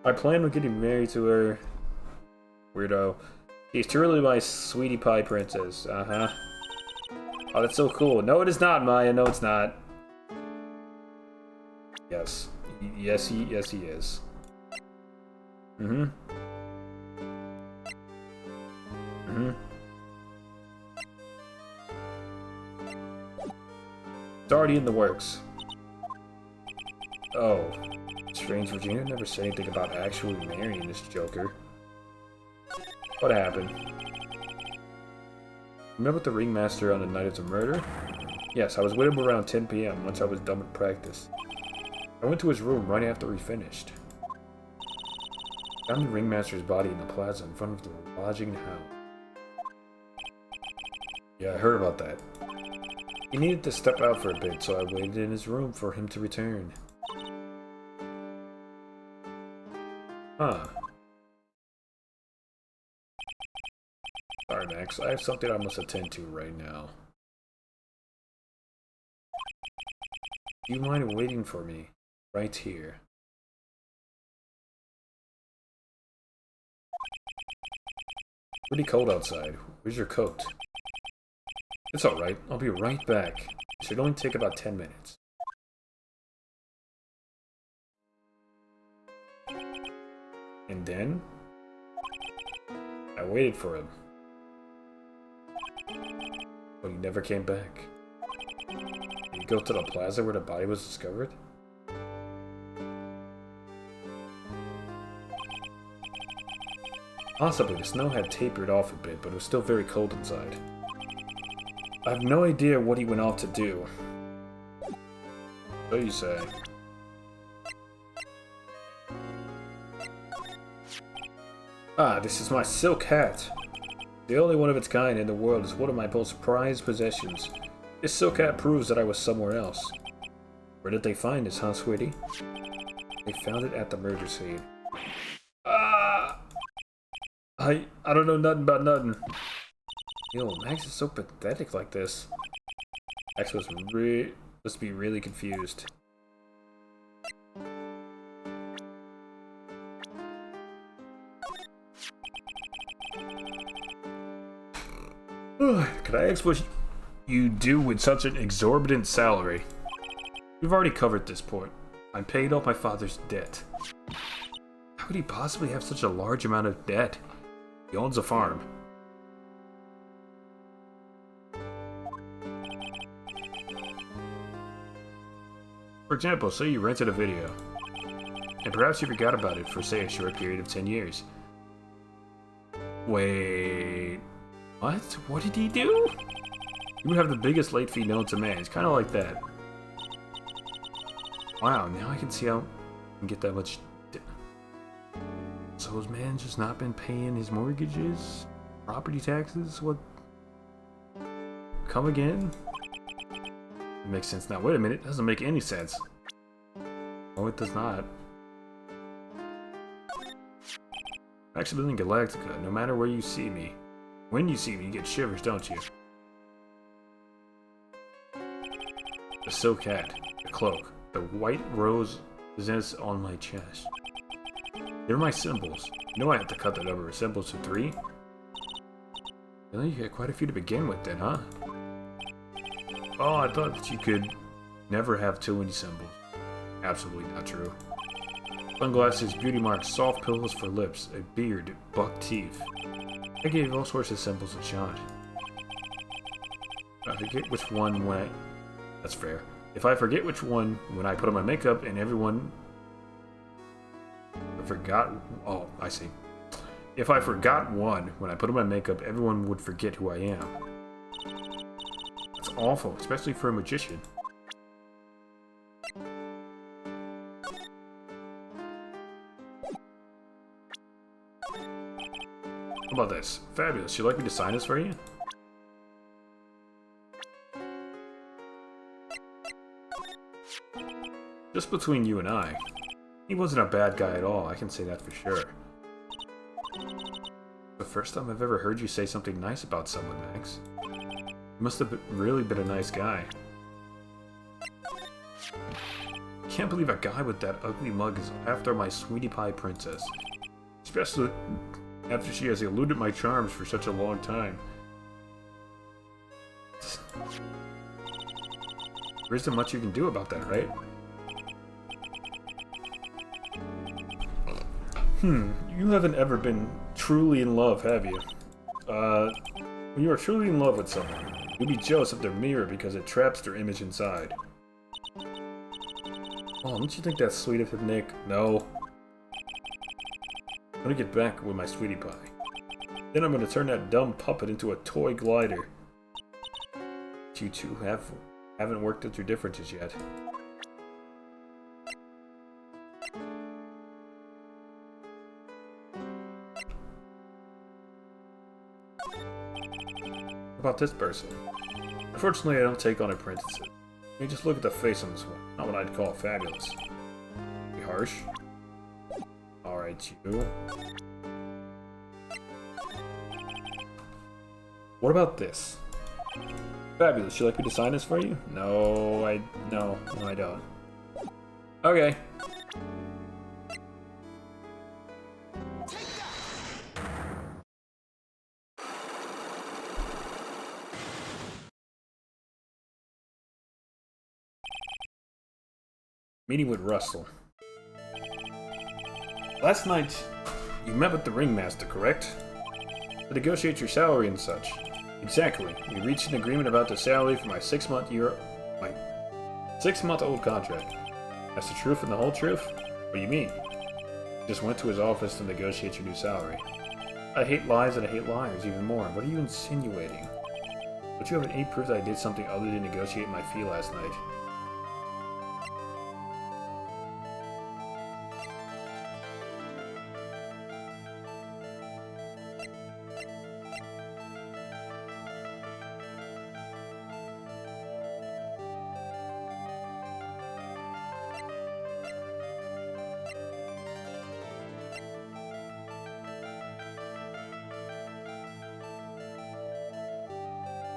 I plan on getting married to her. Weirdo. She's truly my sweetie pie princess. Uh-huh. Oh, that's so cool. No, it is not, Maya. No, it's not. Yes. Yes, he is. Mm-hmm. Mm-hmm. It's already in the works. Oh. Strange, Regina never said anything about actually marrying this joker. What happened? Remember the ringmaster on the night of the murder? Yes, I was with him around 10 p.m. once I was done with practice. I went to his room right after we finished. Found the ringmaster's body in the plaza in front of the lodging house. Yeah, I heard about that. He needed to step out for a bit, so I waited in his room for him to return. Huh. Sorry, Max. I have something I must attend to right now. Do you mind waiting for me? Right here. Pretty cold outside. Where's your coat? It's alright. I'll be right back. It should only take about 10 minutes. And then, I waited for him. But he never came back. Did he go to the plaza where the body was discovered? Possibly, the snow had tapered off a bit, but it was still very cold inside. I have no idea what he went off to do. So you say. Ah, this is my silk hat. The only one of its kind in the world is one of my most prized possessions. This silk hat proves that I was somewhere else. Where did they find this, huh, sweetie? They found it at the murder scene. Ah! I don't know nothing about nothing. Yo, Max is so pathetic like this. Max must be really confused. Could I ask what you do with such an exorbitant salary? We've already covered this point. I paid off my father's debt. How could he possibly have such a large amount of debt? He owns a farm. For example, say you rented a video. and perhaps you forgot about it for, say, a short period of 10 years. Wait... What? What did he do? You would have the biggest late fee known to man. It's kind of like that. Wow, now I can see how I can get that much... So his man just not been paying his mortgages? Property taxes? What? Come again? It makes sense now. Wait a minute, it doesn't make any sense. Oh, it does not. Actually, in Galactica, no matter where you see me, when you see me, you get shivers, don't you? The silk hat, the cloak, the white rose is on my chest. They're my symbols. You know I have to cut that over symbols to 3? Really? You got quite a few to begin with then, huh? Oh, I thought that you could never have too many symbols. Absolutely not true. Sunglasses, beauty marks, soft pillows for lips, a beard, buck teeth. I gave all sorts of symbols a shot. I forget which one when I... That's fair. If I forget which one when I put on my makeup and everyone... I forgot... Oh, I see. If I forgot one when I put on my makeup, everyone would forget who I am. That's awful, especially for a magician. How about this? Fabulous. You'd like me to sign this for you? Just between you and I, he wasn't a bad guy at all, I can say that for sure. The first time I've ever heard you say something nice about someone, Max. You must have really been a nice guy. Can't believe a guy with that ugly mug is after my sweetie pie princess. Especially after she has eluded my charms for such a long time. There isn't much you can do about that, right? You haven't ever been truly in love, have you? When you are truly in love with someone, you'll be jealous of their mirror because it traps their image inside. Oh, don't you think that's sweet of him, Nick? No. I'm gonna get back with my sweetie pie. Then I'm gonna turn that dumb puppet into a toy glider. You two haven't worked out your differences yet. How about this person? Unfortunately, I don't take on apprentices. You just look at the face on this one. Not what I'd call fabulous. Be harsh. Alright, you. What about this? Fabulous. You like me to sign this for you? No, I don't. Okay. Meeting with Russell. Last night, you met with the ringmaster, correct? To negotiate your salary and such. Exactly. We reached an agreement about the salary for my 6-month-old contract. That's the truth and the whole truth? What do you mean? Just went to his office to negotiate your new salary. I hate lies and I hate liars even more. What are you insinuating? Don't you have any proof that I did something other than negotiate my fee last night?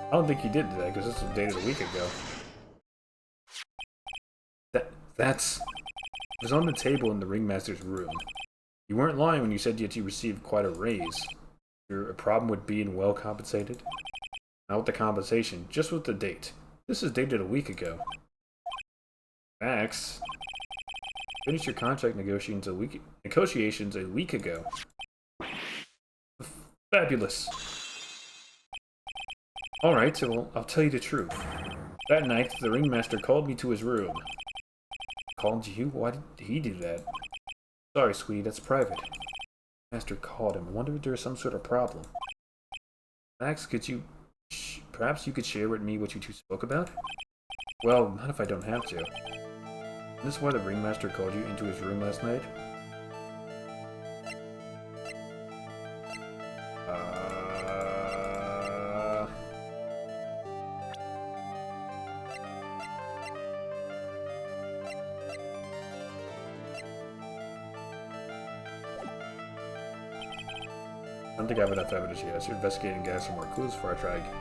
I don't think he did that, because this was dated a week ago. That's... It was on the table in the ringmaster's room. You weren't lying when you said that you received quite a raise. Your problem with being well compensated? Not with the compensation, just with the date. This is dated a week ago. Max, finished your contract negotiations a week ago. Fabulous. Alright, so I'll tell you the truth. That night, the ringmaster called me to his room. Called you? Why did he do that? Sorry, sweetie, that's private. Master called him. I wonder if there's some sort of problem. Max, could you... perhaps you could share with me what you two spoke about? Well, not if I don't have to. Is this why the ringmaster called you into his room last night? I don't think I have enough evidence yet. I should investigate and gather some more clues before I try again.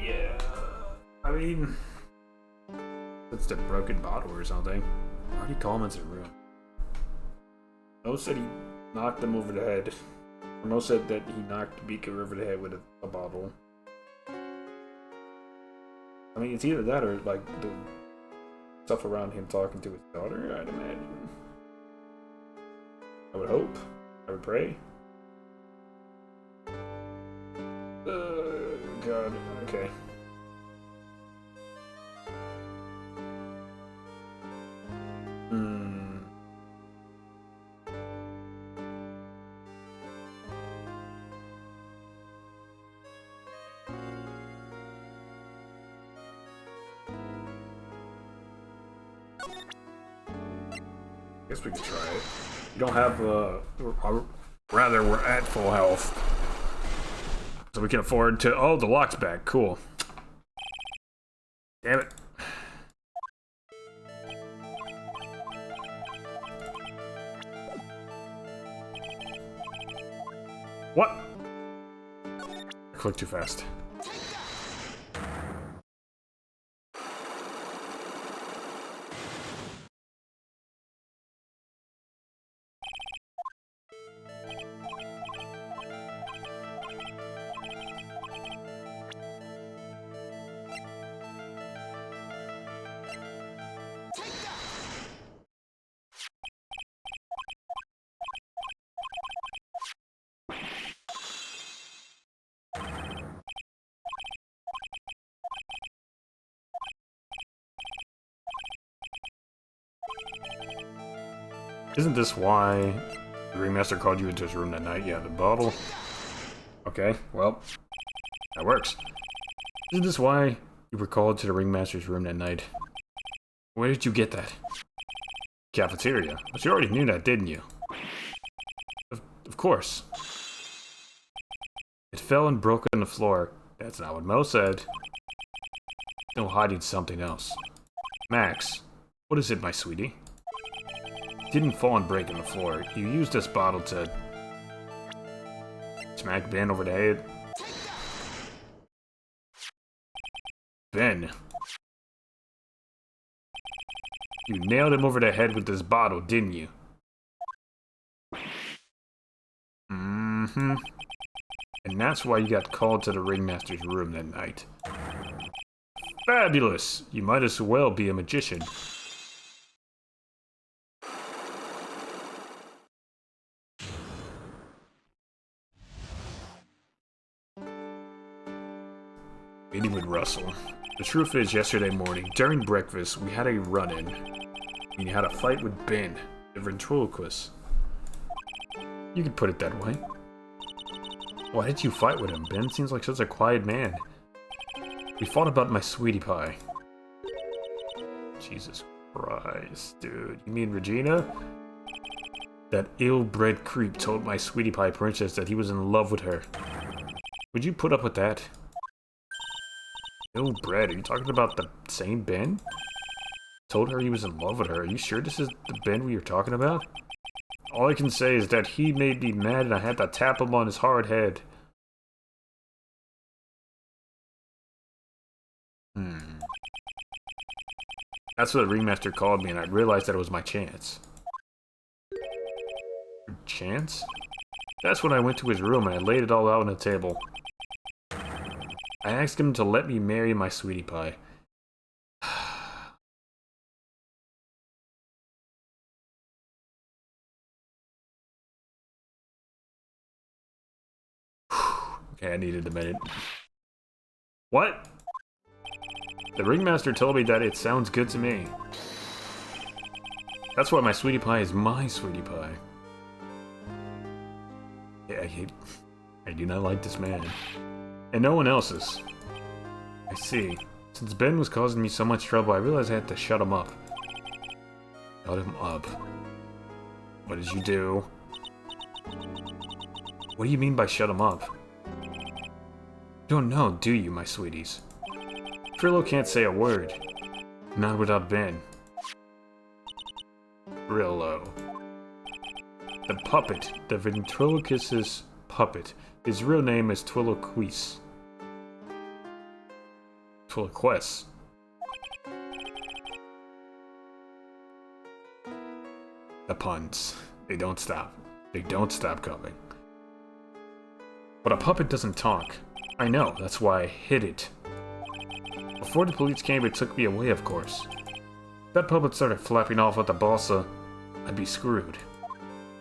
Yeah. I mean... it's the broken bottle or something. Why did he call him into the room? Mo said he knocked him over the head. Mo said that he knocked Bika over the head with a bottle. I mean, it's either that or, like, the stuff around him talking to his daughter, I'd imagine. I would hope. I would pray. God. Okay. Guess we can try it. We don't have, rather, we're at full health. So we can afford to, oh, the lock's back, cool. Damn it. What? I clicked too fast. Isn't this why the ringmaster called you into his room that night? Yeah, the bottle. Okay, well, that works. Isn't this why you were called to the ringmaster's room that night? Where did you get that? Cafeteria. But you already knew that, didn't you? Of course. It fell and broke on the floor. That's not what Mo said. No, hiding something else. Max, what is it, my sweetie? It didn't fall and break on the floor. You used this bottle to smack Ben over the head. Ben. You nailed him over the head with this bottle, didn't you? Mm-hmm. And that's why you got called to the ringmaster's room that night. Fabulous! You might as well be a magician. Meeting with Russell. The truth is, yesterday morning, during breakfast, we had a run-in. And you had a fight with Ben, the ventriloquist. You could put it that way. Why did you fight with him? Ben seems like such a quiet man. We fought about my sweetie pie. Jesus Christ, dude. You mean Regina? That ill-bred creep told my sweetie pie princess that he was in love with her. Would you put up with that? Ill-bred? Are you talking about the same Ben? Told her he was in love with her. Are you sure this is the Ben we were talking about? All I can say is that he made me mad and I had to tap him on his hard head. That's what the ringmaster called me and I realized that it was my chance. Chance? That's when I went to his room and I laid it all out on the table. I asked him to let me marry my sweetie pie. Okay, I needed a minute. What? The ringmaster told me that it sounds good to me. That's why my sweetie pie is my sweetie pie. Yeah, I do not like this man. And no one else's. I see. Since Ben was causing me so much trouble, I realized I had to shut him up. Shut him up. What did you do? What do you mean by shut him up? You don't know, do you, my sweeties? Trillo can't say a word. Not without Ben. Trillo. The puppet. The ventriloquist's puppet. His real name is Twiloquist. Twiloquist. The puns. They don't stop. They don't stop coming. But a puppet doesn't talk. I know, that's why I hid it. Before the police came, it took me away, of course. If that puppet started flapping off with the balsa, I'd be screwed.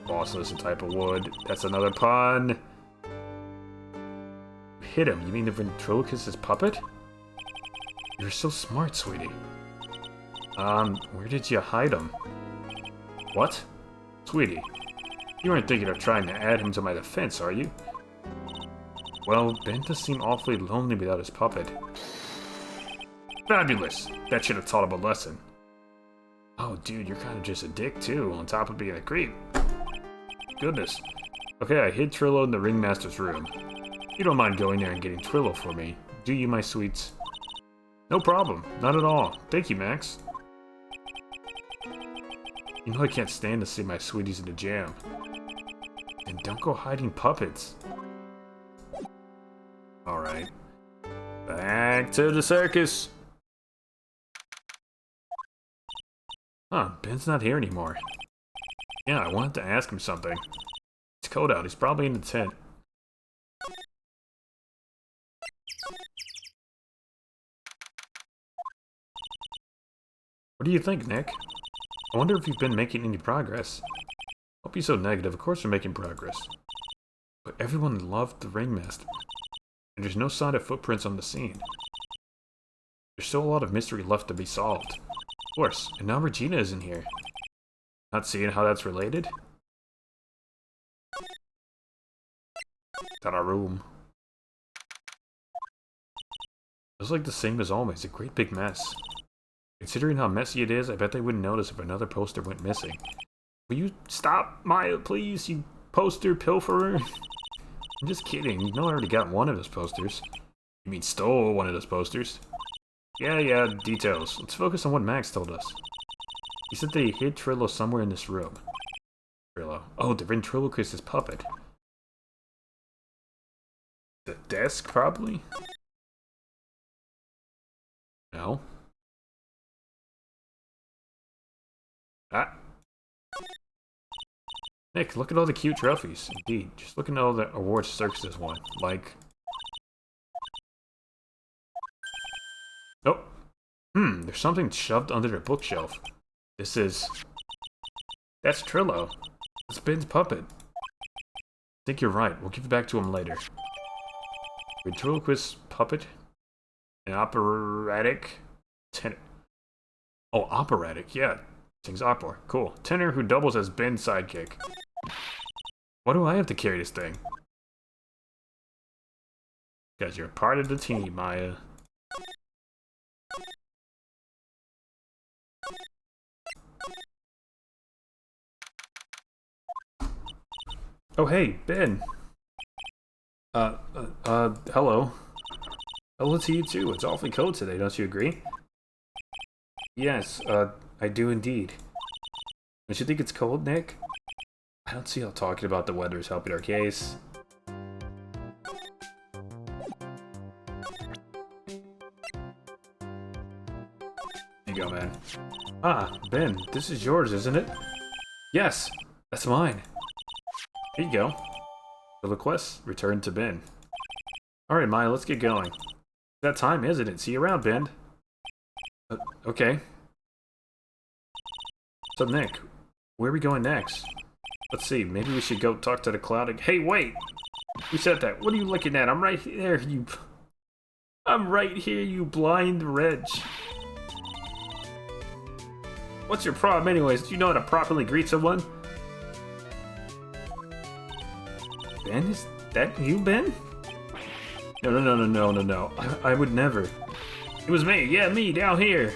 Balsa is a type of wood. That's another pun. Hit him. You mean the ventriloquist's puppet? You're so smart, sweetie. Where did you hide him? What? Sweetie, you aren't thinking of trying to add him to my defense, are you? Well, Ben does seem awfully lonely without his puppet. Fabulous! That should have taught him a lesson. Oh, dude, you're kind of just a dick, too, on top of being a creep. Goodness. Okay, I hid Trillo in the ringmaster's room. You don't mind going there and getting Trillo for me, do you, my sweets? No problem. Not at all. Thank you, Max. You know I can't stand to see my sweeties in the jam. And don't go hiding puppets. Alright. Back to the circus! Huh, Ben's not here anymore. Yeah, I wanted to ask him something. It's cold out, he's probably in the tent. What do you think, Nick? I wonder if you've been making any progress. Don't be so negative, of course we're making progress. But everyone loved the ringmaster. And there's no sign of footprints on the scene. There's still a lot of mystery left to be solved. Of course, and now Regina isn't here. Not seeing how that's related? Got our room. It's like the same as always, a great big mess. Considering how messy it is, I bet they wouldn't notice if another poster went missing. Will you stop, Maya, please, you poster pilferer? I'm just kidding, you know I already got one of those posters. You mean stole one of those posters? Yeah, details. Let's focus on what Max told us. He said they hid Trillo somewhere in this room. Trillo. Oh, the ventriloquist's puppet. The desk, probably? No. Ah. Nick, look at all the cute trophies. Indeed. Just look at all the awards Circus has won. Like... Oh. There's something shoved under the bookshelf. This is... That's Trillo. It's Ben's puppet. I think you're right. We'll give it back to him later. Ventriloquist puppet? An operatic? Tenor. Oh, operatic, yeah. Sings opera. Cool. Tenor who doubles as Ben's sidekick. Why do I have to carry this thing? Because you're part of the team, Maya. Oh, hey, Ben. Hello. Hello to you too. It's awfully cold today, don't you agree? Yes, I do indeed. Don't you think it's cold, Nick? I don't see how talking about the weather is helping our case. Here you go, man. Ah, Ben, this is yours, isn't it? Yes, that's mine. Here you go. The request returned to Ben. Alright, Maya, let's get going. It's that time, isn't it? See you around, Ben. Okay. So, Nick, where are we going next? Let's see, maybe we should go talk to the cloud. Hey, wait! Who said that? What are you looking at? I'm right here, you... I'm right here, you blind wretch. What's your problem anyways? Do you know how to properly greet someone? Ben, is that you, Ben? No. I would never. It was me, yeah, me, down here.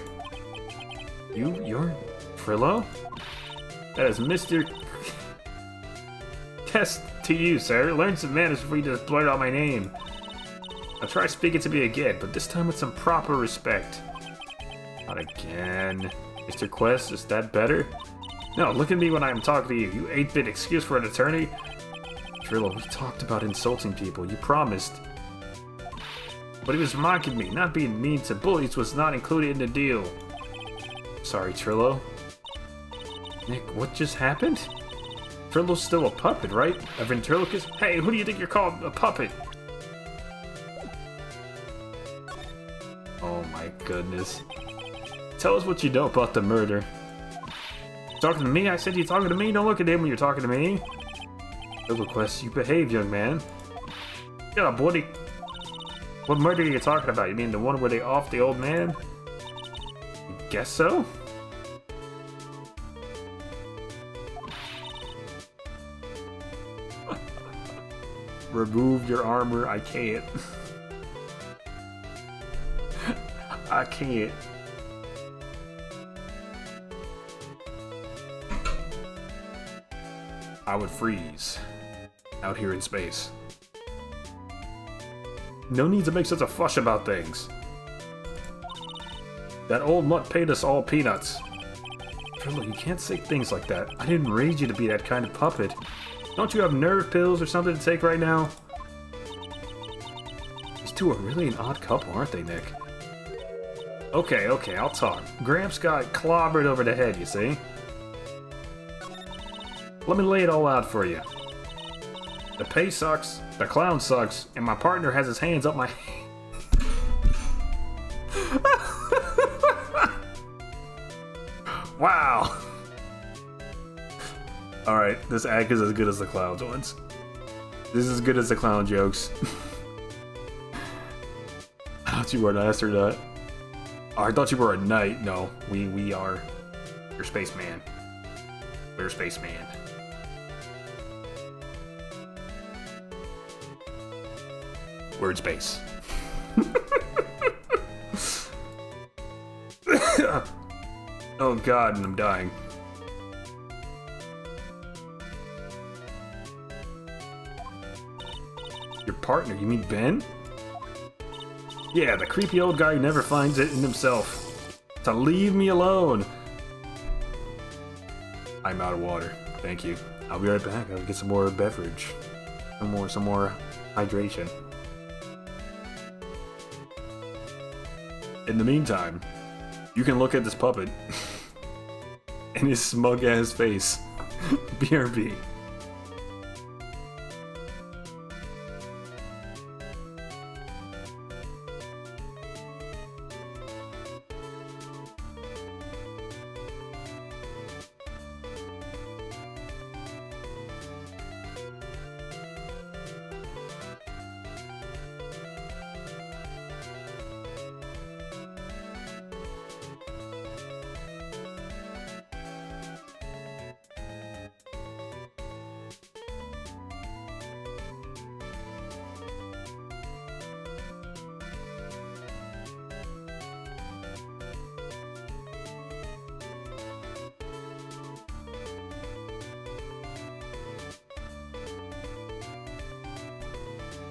You're Frillo? That is Mr. Test to you, sir. Learn some manners before you just blurt out my name. I'll try speaking to me again, but this time with some proper respect. Not again. Mr. Quest, is that better? No, look at me when I'm talking to you. You 8-bit excuse for an attorney? Frillo, we talked about insulting people. You promised. But he was mocking me. Not being mean to bullies was not included in the deal. Sorry, Trillo. Nick, what just happened? Trillo's still a puppet, right? A ventriloquist? Hey, who do you think you're called a puppet? Oh my goodness. Tell us what you know about the murder. Talking to me? I said you talking to me? Don't look at him when you're talking to me. Trillo Quest, you behave, young man. Yeah, buddy. What murder are you talking about? You mean the one where they offed the old man? Guess so? Remove your armor. I can't. I can't. I would freeze. Out here in space. No need to make such a fuss about things. That old mutt paid us all peanuts. Trillo, you can't say things like that. I didn't raise you to be that kind of puppet. Don't you have nerve pills or something to take right now? These two are really an odd couple, aren't they, Nick? Okay, I'll talk. Gramps got clobbered over the head, you see? Let me lay it all out for you. The pay sucks, the clown sucks, and my partner has his hands up my... Wow! Alright, this act is as good as the clown's ones. This is as good as the clown jokes. I thought you were an astronaut. Oh, I thought you were a knight. No, we are... You're spaceman. We're spaceman. We're in space. Oh god, and I'm dying. Your partner, you mean Ben? Yeah, the creepy old guy who never finds it in himself to leave me alone. I'm out of water. Thank you. I'll be right back. I'll get some more beverage. Some more hydration. In the meantime, you can look at this puppet and his smug ass face. BRB.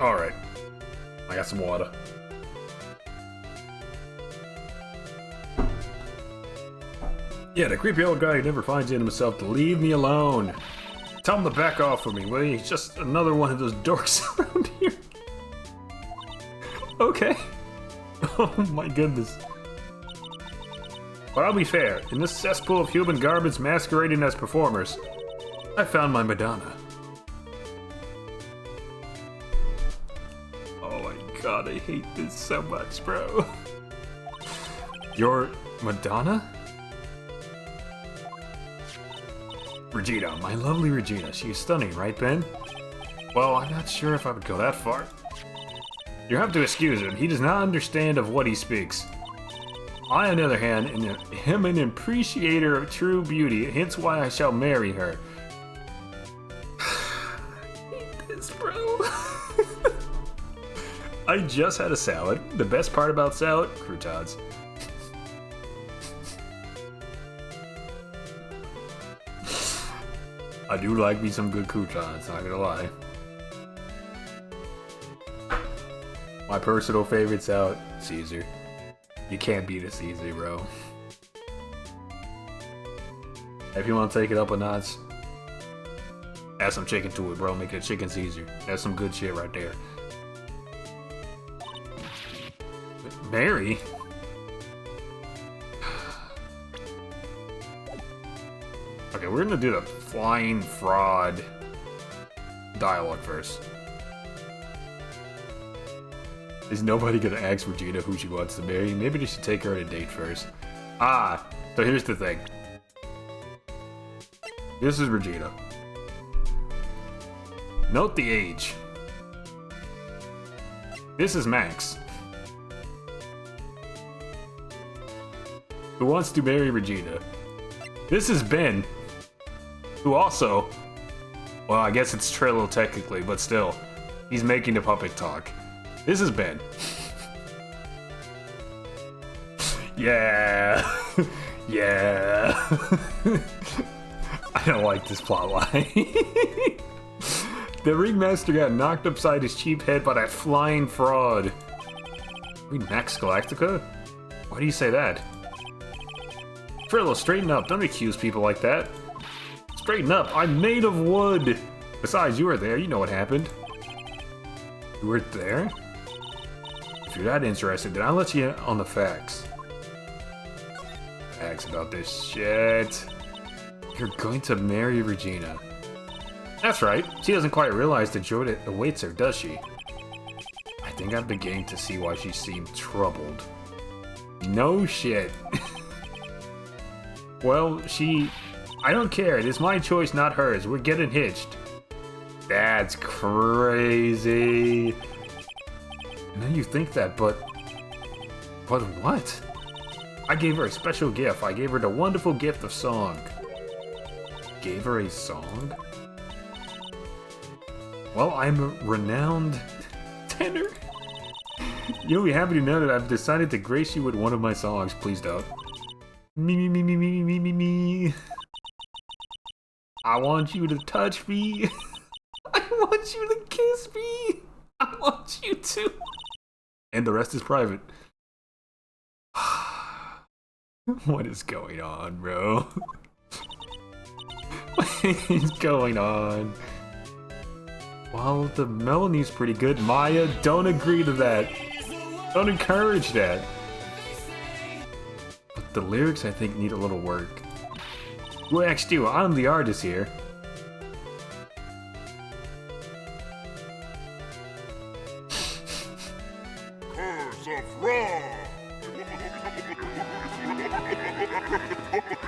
Alright. I got some water. Yeah, the creepy old guy who never finds it in himself to leave me alone. Tell him to back off of me, will you? He's just another one of those dorks around here. Okay. Oh my goodness. But I'll be fair. In this cesspool of human garbage masquerading as performers, I found my Madonna. God, I hate this so much, bro. Your Madonna? Regina, my lovely Regina. She is stunning, right, Ben? Well, I'm not sure if I would go that far. You have to excuse him. He does not understand of what he speaks. I, on the other hand, am an appreciator of true beauty, hence why I shall marry her. I hate this, bro. I just had a salad. The best part about salad? Croutons. I do like me some good croutons, not gonna lie. My personal favorite salad, Caesar. You can't beat a Caesar, bro. If you want to take it up a notch, add some chicken to it, bro. Make it a chicken Caesar. That's some good shit right there. Mary? Okay, we're gonna do the flying fraud dialogue first. Is nobody gonna ask Regina who she wants to marry? Maybe they should take her on a date first. Ah, so here's the thing. This is Regina. Note the age. This is Max. Who wants to marry Regina. This is Ben. Who also... Well, I guess it's Trillo technically, but still. He's making the puppet talk. This is Ben. Yeah. Yeah. I don't like this plotline. The ringmaster got knocked upside his cheap head by that flying fraud. Wait, Max Galactica? Why do you say that? Trillo, straighten up. Don't accuse people like that. Straighten up. I'm made of wood. Besides, you were there. You know what happened. You were there? If you're that interested, then I'll let you in on the facts. Facts about this shit. You're going to marry Regina. That's right. She doesn't quite realize the joy that awaits her, does she? I think I'm beginning to see why she seemed troubled. No shit. Well, I don't care. It is my choice, not hers. We're getting hitched. That's crazy. I know you think that, but what? I gave her a special gift. I gave her the wonderful gift of song. Gave her a song? Well, I'm a renowned tenor. You'll be happy to know that I've decided to grace you with one of my songs. Please don't. Me, me, me, me, me, me, me, me. I want you to touch me. I want you to kiss me. I want you to. And the rest is private. What is going on, bro? What is going on? Well, the melody's pretty good. Maya, don't agree to that. Don't encourage that. But the lyrics, I think, need a little work. Who asked you? I'm the artist here.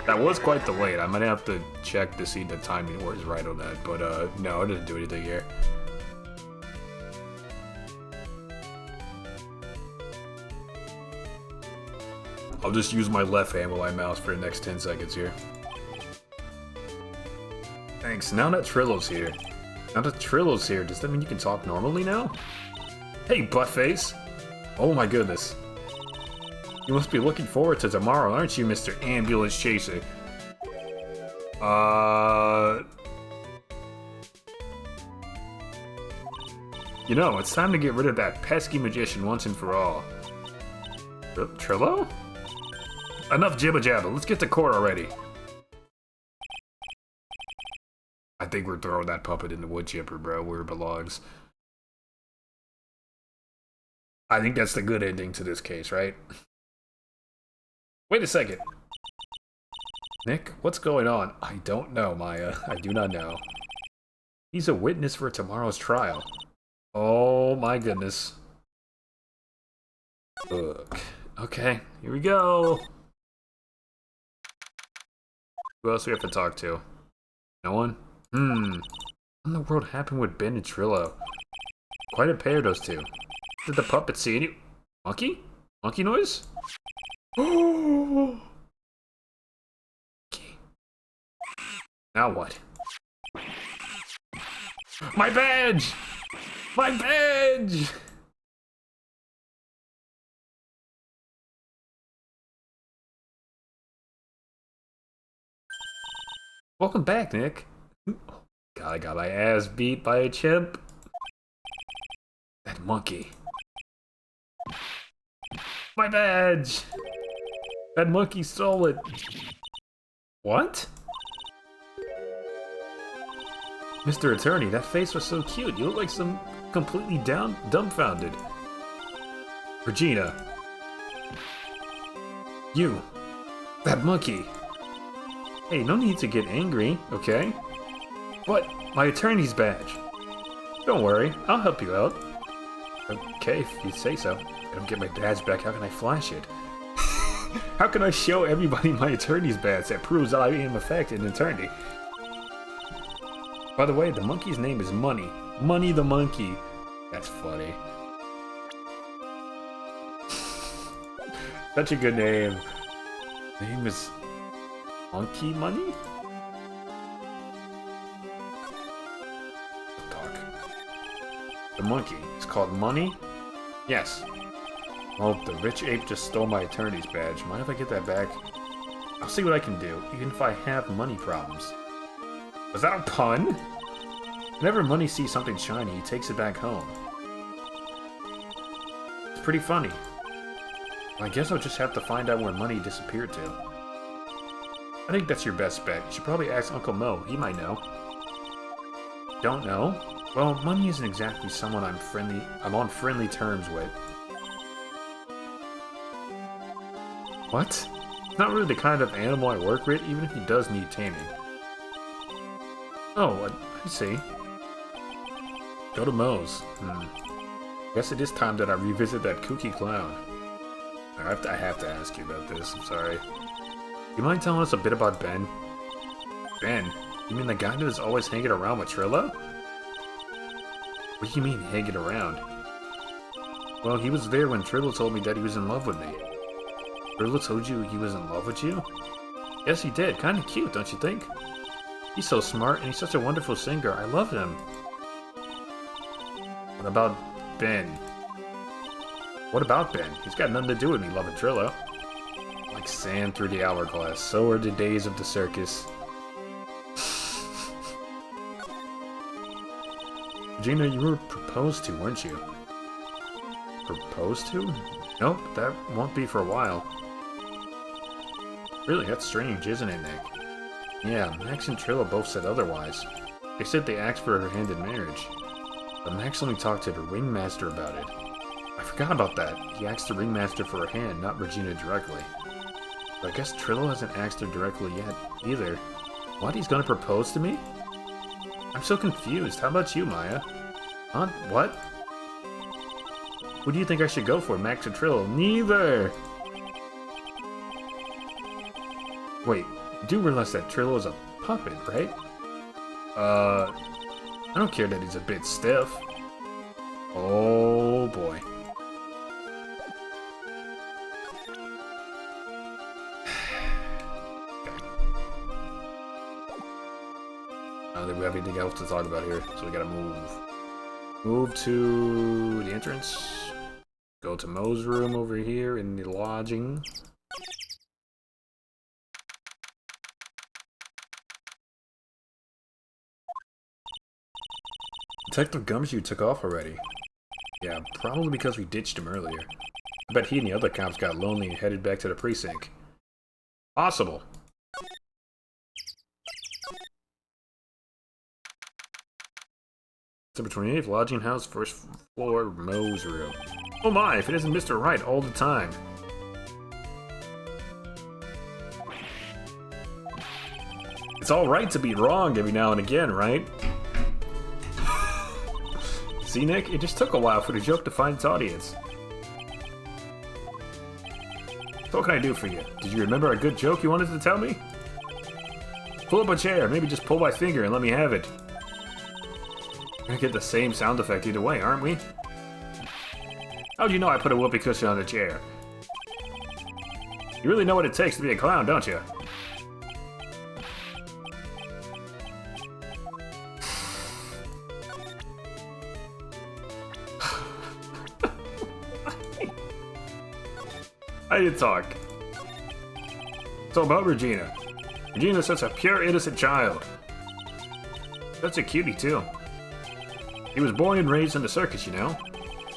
That was quite delayed. I might have to check to see the timing was right on that, but no, I didn't do anything here. I'll just use my left hand while I mouse for the next 10 seconds here. Thanks. Now that Trillo's here. Does that mean you can talk normally now? Hey, buttface! Oh my goodness. You must be looking forward to tomorrow, aren't you, Mr. Ambulance Chaser? You know, it's time to get rid of that pesky magician once and for all. Trillo? Enough jibba jabba, let's get to court already. I think we're throwing that puppet in the wood chipper, bro, where it belongs. I think that's the good ending to this case, right? Wait a second. Nick, what's going on? I don't know, Maya. I do not know. He's a witness for tomorrow's trial. Oh my goodness. Look. Okay, here we go. Who else do we have to talk to? No one? What in the world happened with Ben and Trillo? Quite a pair, those two. Did the puppet see any... Monkey? Monkey noise? Oh. Now what? My badge! My badge! Welcome back, Nick. God, I got my ass beat by a chimp. That monkey. My badge! That monkey stole it. What? Mr. Attorney, that face was so cute. You look like some completely dumbfounded. Regina. You. That monkey. Hey, no need to get angry, okay? What? My attorney's badge. Don't worry, I'll help you out. Okay, if you say so. I don't get my badge back, how can I flash it? How can I show everybody my attorney's badge that proves that I am in fact an attorney? By the way, the monkey's name is Money. Money the monkey. That's funny. Such a good name. Name is Monkey Money? Talk. The monkey is called Money? Yes. Oh, the rich ape just stole my attorney's badge. Mind if I get that back? I'll see what I can do, even if I have money problems. Was that a pun? Whenever Money sees something shiny, he takes it back home. It's pretty funny. Well, I guess I'll just have to find out where Money disappeared to. I think that's your best bet. You should probably ask Uncle Mo. He might know. Don't know? Well, Money isn't exactly someone I'm on friendly terms with. What? Not really the kind of animal I work with, even if he does need taming. Oh, I see. Go to Moe's. Guess it is time that I revisit that kooky clown. I have to ask you about this, I'm sorry. You mind telling us a bit about Ben? Ben? You mean the guy that is always hanging around with Trilla? What do you mean, hanging around? Well, he was there when Trilla told me that he was in love with me. Trilla told you he was in love with you? Yes, he did. Kinda cute, don't you think? He's so smart, and he's such a wonderful singer. I love him. What about Ben? What about Ben? He's got nothing to do with me loving Trilla. Like sand through the hourglass, so are the days of the circus. Regina, you were proposed to, weren't you? Proposed to? Nope, that won't be for a while. Really, that's strange, isn't it, Nick? Yeah, Max and Trilla both said otherwise. They said they asked for her hand in marriage. But Max only talked to the ringmaster about it. I forgot about that. He asked the ringmaster for her hand, not Regina directly. But I guess Trilla hasn't asked her directly yet, either. What? He's gonna propose to me? I'm so confused. How about you, Maya? Huh? What? Who do you think I should go for, Max or Trilla? Neither! Wait, you do realize that Trilla is a puppet, right? I don't care that he's a bit stiff. Oh boy. Okay. I don't think we have anything else to talk about here, so we gotta move. Move to the entrance. Go to Moe's room over here in the lodging. Detective Gumshoe took off already. Yeah, probably because we ditched him earlier. I bet he and the other cops got lonely and headed back to the precinct. Possible. Number 28th, lodging house, first floor, Moe's room. Oh my, if it isn't Mr. Right all the time. It's alright to be wrong every now and again, right? See, Nick? It just took a while for the joke to find its audience. So what can I do for you? Did you remember a good joke you wanted to tell me? Pull up a chair, maybe just pull my finger and let me have it. We're gonna get the same sound effect either way, aren't we? How'd you know I put a whoopee cushion on the chair? You really know what it takes to be a clown, don't you? I need to talk. So about Regina. Regina's such a pure, innocent child. Such a cutie, too. He was born and raised in the circus, you know?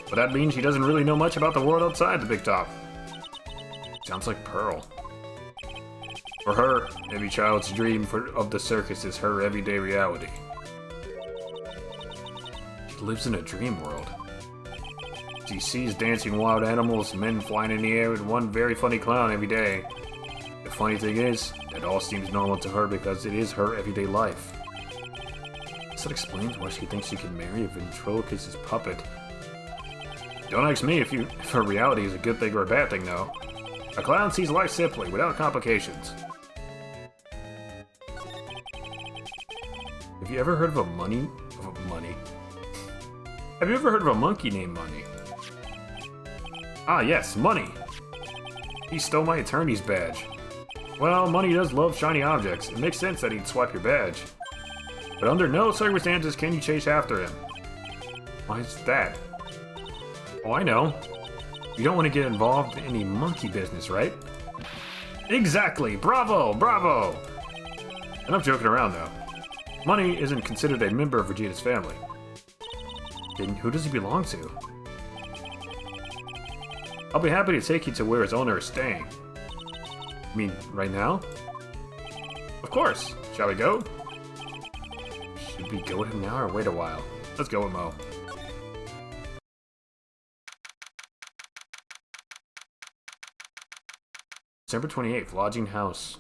But that means she doesn't really know much about the world outside the big top. Sounds like Pearl. For her, every child's dream of the circus is her everyday reality. She lives in a dream world. She sees dancing wild animals, men flying in the air, and one very funny clown every day. The funny thing is, it all seems normal to her because it is her everyday life. That explains why she thinks she can marry a ventriloquist's puppet. Don't ask me if her reality is a good thing or a bad thing, though. A clown sees life simply, without complications. Have you ever heard of a Have you ever heard of a monkey named Money? Ah, yes, Money. He stole my attorney's badge. Well, Money does love shiny objects. It makes sense that he'd swipe your badge. But under no circumstances can you chase after him. Why is that? Oh, I know. You don't want to get involved in any monkey business, right? Exactly! Bravo! Bravo! Enough joking around, though. Money isn't considered a member of Regina's family. Then who does he belong to? I'll be happy to take you to where his owner is staying. You mean, right now? Of course! Shall we go? Should we go with him now or wait a while? Let's go with Mo. December 28th, lodging house.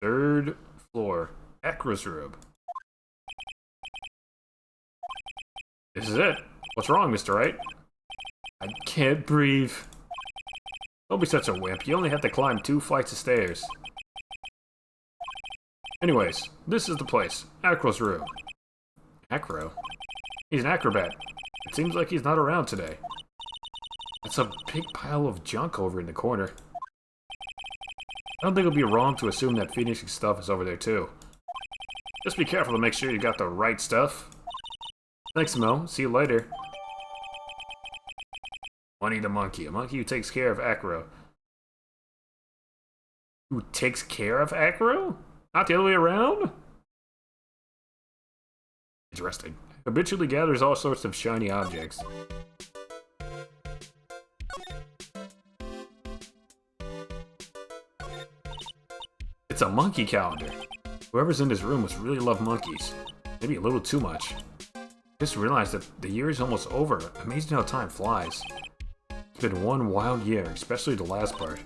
3rd floor. Ekra's room. This is it. What's wrong, Mr. Wright? I can't breathe. Don't be such a wimp. You only have to climb 2 flights of stairs. Anyways, this is the place. Acro's room. Acro? He's an acrobat. It seems like he's not around today. That's a big pile of junk over in the corner. I don't think it'll be wrong to assume that Phoenix's stuff is over there too. Just be careful to make sure you got the right stuff. Thanks, Mo. See you later. Money the monkey. A monkey who takes care of Acro. Who takes care of Acro? Not the other way around? Interesting. Habitually gathers all sorts of shiny objects. It's a monkey calendar. Whoever's in this room must really love monkeys. Maybe a little too much. Just realized that the year is almost over. Amazing how time flies. It's been one wild year, especially the last part.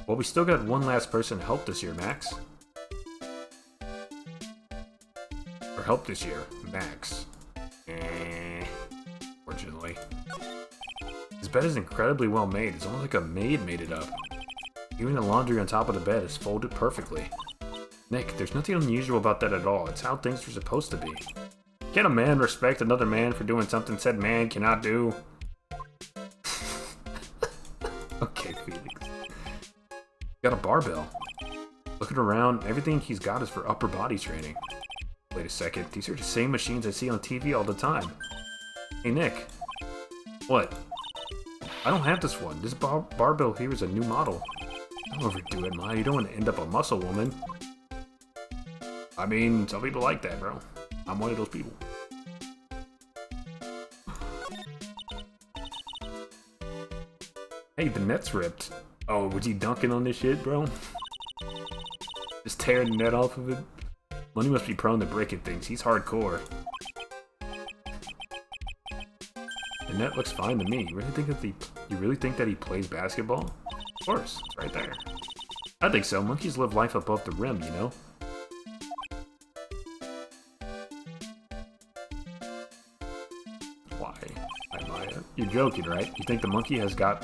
Well, we still got one last person to help this year, Max. Or help this year, Max. Fortunately. This bed is incredibly well made. It's almost like a maid made it up. Even the laundry on top of the bed is folded perfectly. Nick, there's nothing unusual about that at all. It's how things are supposed to be. Can a man respect another man for doing something said man cannot do? Okay, Phoenix. Got a barbell. Looking around, everything he's got is for upper body training. Wait a second, these are the same machines I see on TV all the time. Hey, Nick. What? I don't have this one. This barbell here is a new model. Don't overdo it, Ma. You don't want to end up a muscle woman. I mean, some people like that, bro. I'm one of those people. Hey, the net's ripped. Oh, was he dunking on this shit, bro? Just tearing the net off of it? Money must be prone to breaking things. He's hardcore. The net looks fine to me. You really think that he plays basketball? Of course, it's right there. I think so. Monkeys live life above the rim, you know? Why? You're joking, right? You think the monkey has got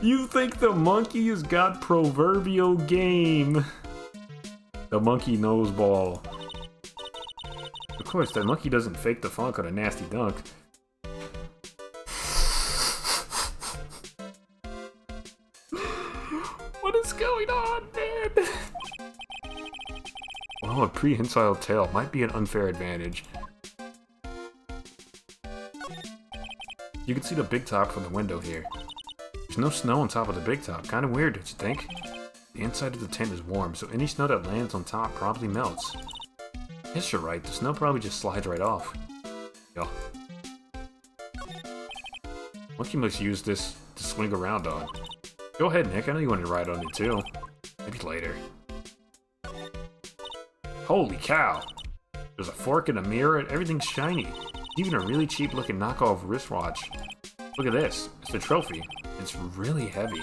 You think the monkey has got proverbial game? The monkey knows ball. Of course, that monkey doesn't fake the funk on a nasty dunk. What What is going on, man? Well, a prehensile tail might be an unfair advantage. You can see the big top from the window here. There's no snow on top of the big top. Kind of weird, don't you think? The inside of the tent is warm, so any snow that lands on top probably melts. Yes, you're right. The snow probably just slides right off. Yo. Monkey must use this to swing around on. Go ahead, Nick. I know you want to ride on it too. Maybe later. Holy cow! There's a fork and a mirror and everything's shiny. Even a really cheap looking knockoff wristwatch. Look at this. It's the trophy. It's really heavy.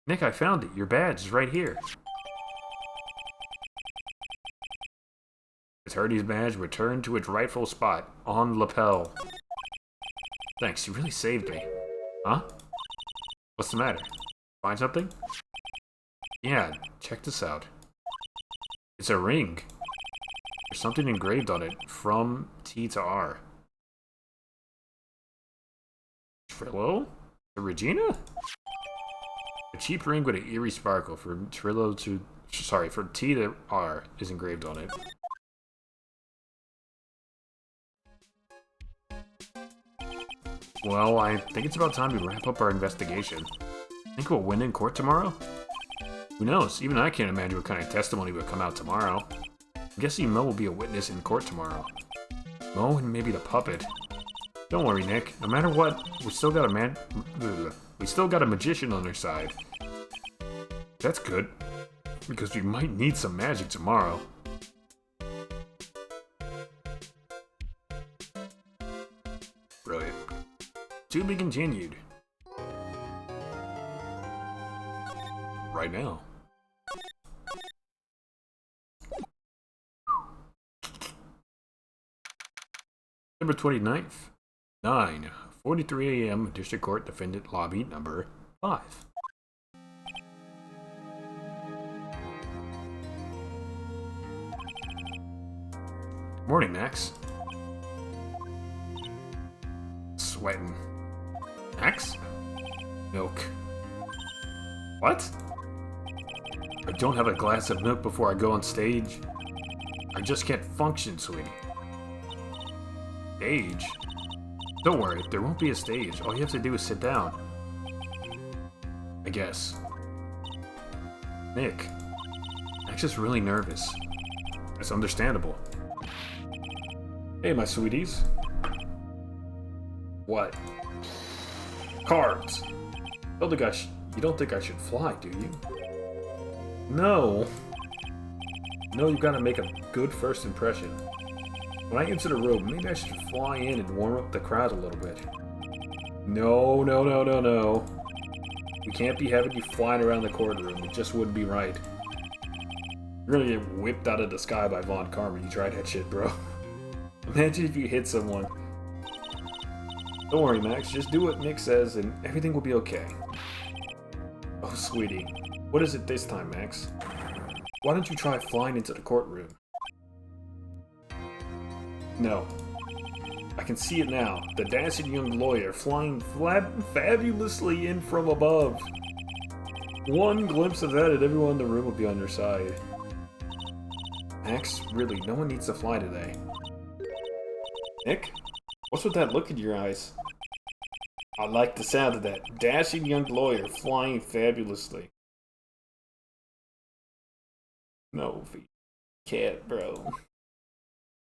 Nick, I found it. Your badge is right here. Attorney's badge returned to its rightful spot on lapel. Thanks, you really saved me. Huh? What's the matter? Find something? Yeah, check this out. It's a ring. There's something engraved on it. From T to R. Trillo? To Regina? A cheap ring with an eerie sparkle for Trillo to... Sorry, for T to R is engraved on it. Well, I think it's about time we wrap up our investigation. Think we'll win in court tomorrow? Who knows? Even I can't imagine what kind of testimony will come out tomorrow. I'm guessing Mo will be a witness in court tomorrow. Mo and maybe the puppet. Don't worry, Nick. No matter what, we still got a magician on our side. That's good, because we might need some magic tomorrow. Brilliant. To be continued. Right now. September 29th, 9:43 a.m. District Court Defendant Lobby number 5. Morning, Max. Sweating. Max? Milk. What? I don't have a glass of milk before I go on stage. I just can't function, sweetie. Stage? Don't worry, there won't be a stage. All you have to do is sit down. I guess. Nick. Max is really nervous. That's understandable. Hey, my sweeties. What? Cards! You don't think I should fly, do you? No. No, you gotta make a good first impression. When I enter the room, maybe I should fly in and warm up the crowd a little bit. No, no, no, no, no. We can't be having you flying around the courtroom. It just wouldn't be right. You're gonna get whipped out of the sky by Von Karma. You tried that shit, bro. Imagine if you hit someone. Don't worry, Max. Just do what Nick says and everything will be okay. Oh, sweetie. What is it this time, Max? Why don't you try flying into the courtroom? No. I can see it now. The dashing young lawyer flying fabulously in from above. One glimpse of that and everyone in the room will be on your side. Max, really, no one needs to fly today. Nick? What's with that look in your eyes? I like the sound of that. Dashing young lawyer flying fabulously. No, can't, bro.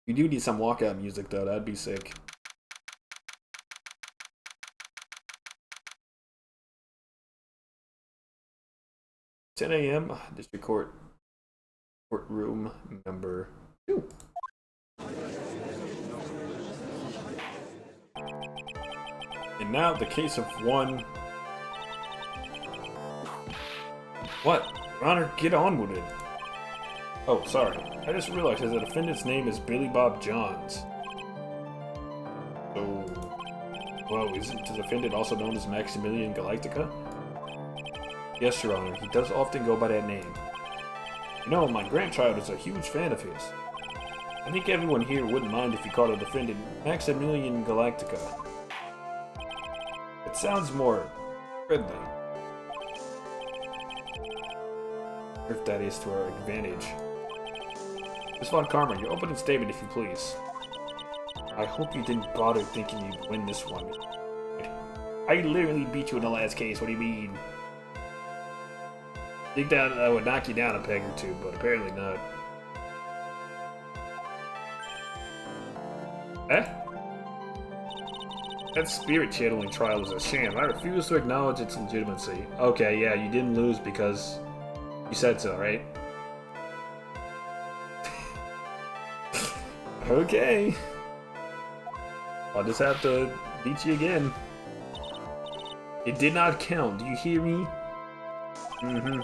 You do need some walkout music, though. That'd be sick. "10 a.m. District Courtroom number 2. And now the case of one... What? Your Honor, get on with it. Oh, sorry. I just realized that the defendant's name is Billy Bob Johns. So... Well, isn't the defendant also known as Maximilian Galactica? Yes, Your Honor. He does often go by that name. You know, my grandchild is a huge fan of his. I think everyone here wouldn't mind if you called the defendant Maximilian Galactica. It sounds more friendly. if that is to our advantage. Miss Von Karma, your opening statement, if you please. I hope you didn't bother thinking you'd win this one. I literally beat you in the last case, what do you mean? Think that I would knock you down a peg or two, but apparently not. Eh? That spirit channeling trial was a sham. I refuse to acknowledge its legitimacy. Okay, yeah, you didn't lose because you said so, right? Okay. I'll just have to beat you again. It did not count, do you hear me?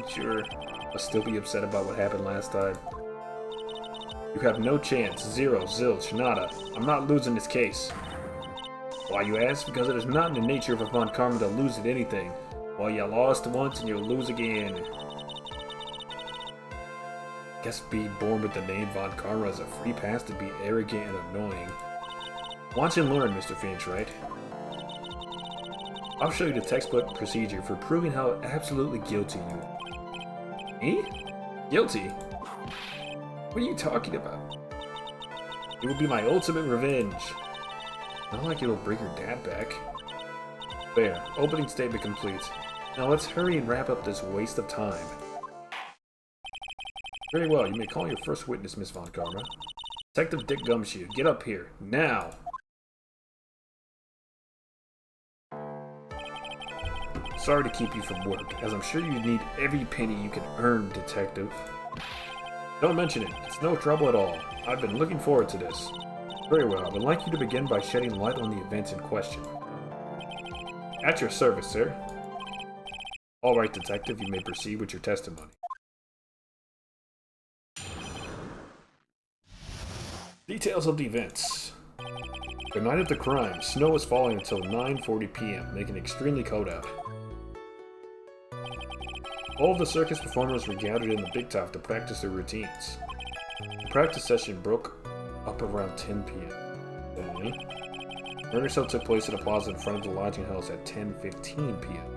Sure. I'll still be upset about what happened last time. You have no chance. Zero, zilch, nada. I'm not losing this case. Why, you ask? Because it is not in the nature of a Von Karma to lose at anything. Well, you lost once and you'll lose again. Guess being born with the name Von Karma is a free pass to be arrogant and annoying. Watch and learn, Mr. Finch, right? I'll show you the textbook procedure for proving how absolutely guilty you are. Me? Guilty? What are you talking about? It will be my ultimate revenge. Not like it'll bring your dad back. There, opening statement complete. Now let's hurry and wrap up this waste of time. Very well, you may call your first witness, Miss Von Karma. Detective Dick Gumshoe, get up here, now! Sorry to keep you from work, as I'm sure you need every penny you can earn, Detective. Don't mention it, it's no trouble at all. I've been looking forward to this. Very well, I would like you to begin by shedding light on the events in question. At your service, sir. All right, Detective, you may proceed with your testimony. Details of the events. The night of the crime, snow was falling until 9:40 p.m., making it extremely cold out. All of the circus performers were gathered in the Big Top to practice their routines. The practice session broke up around 10 p.m. Okay. Murder cell took place at a plaza in front of the lodging house at 10:15 p.m.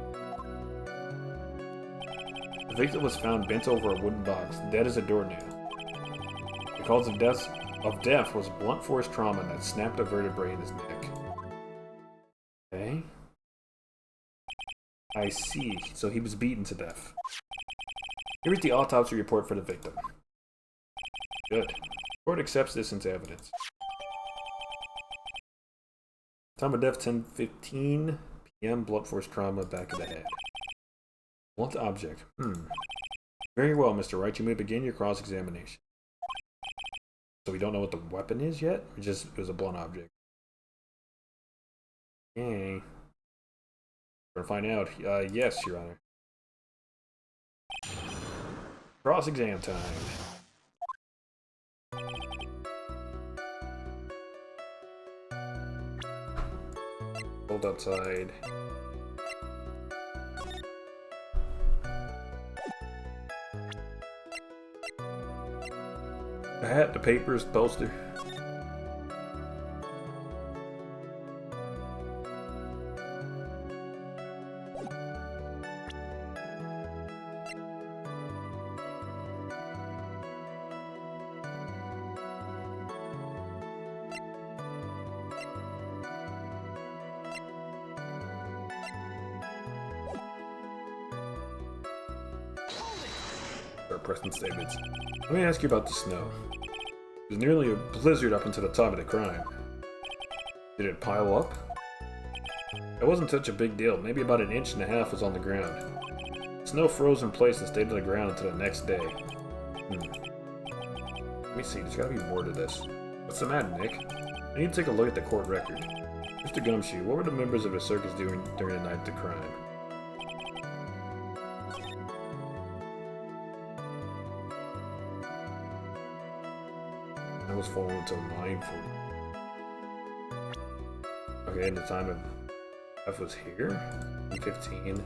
The victim was found bent over a wooden box, dead as a doornail. The cause of death was blunt force trauma that snapped a vertebrae in his neck. Okay. I see. So he was beaten to death. Here is the autopsy report for the victim. Good. Court accepts this into evidence. Time of death 10:15 p.m. Blunt force trauma, back of the head. Blunt object. Very well, Mr. Wright. You may begin your cross-examination. So we don't know what the weapon is yet? Or just it was a blunt object? Okay. We're gonna find out. Yes, Your Honor. Cross-exam time. Hold outside. The hat, the papers, the poster. Preston statements. Let me ask you about the snow. It was nearly a blizzard up until the time of the crime. Did it pile up? It wasn't such a big deal. Maybe about 1.5 inches was on the ground. Snow froze in place and stayed on the ground until the next day. Let me see. There's gotta be more to this. What's the matter, Nick? I need to take a look at the court record. Mr. Gumshoe, what were the members of the circus doing during the night of the crime? Was falling until 9:40. Okay, and the time of F was here? 15.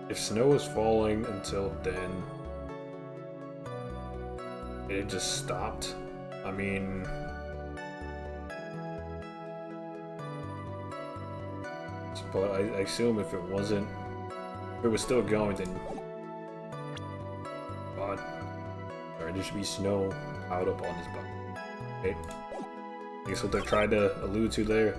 If snow was falling until then, it just stopped. I mean, but I assume if it wasn't, if it was still going, then God, sorry, there should be snow piled up on this button. Okay, I guess what they're trying to allude to there.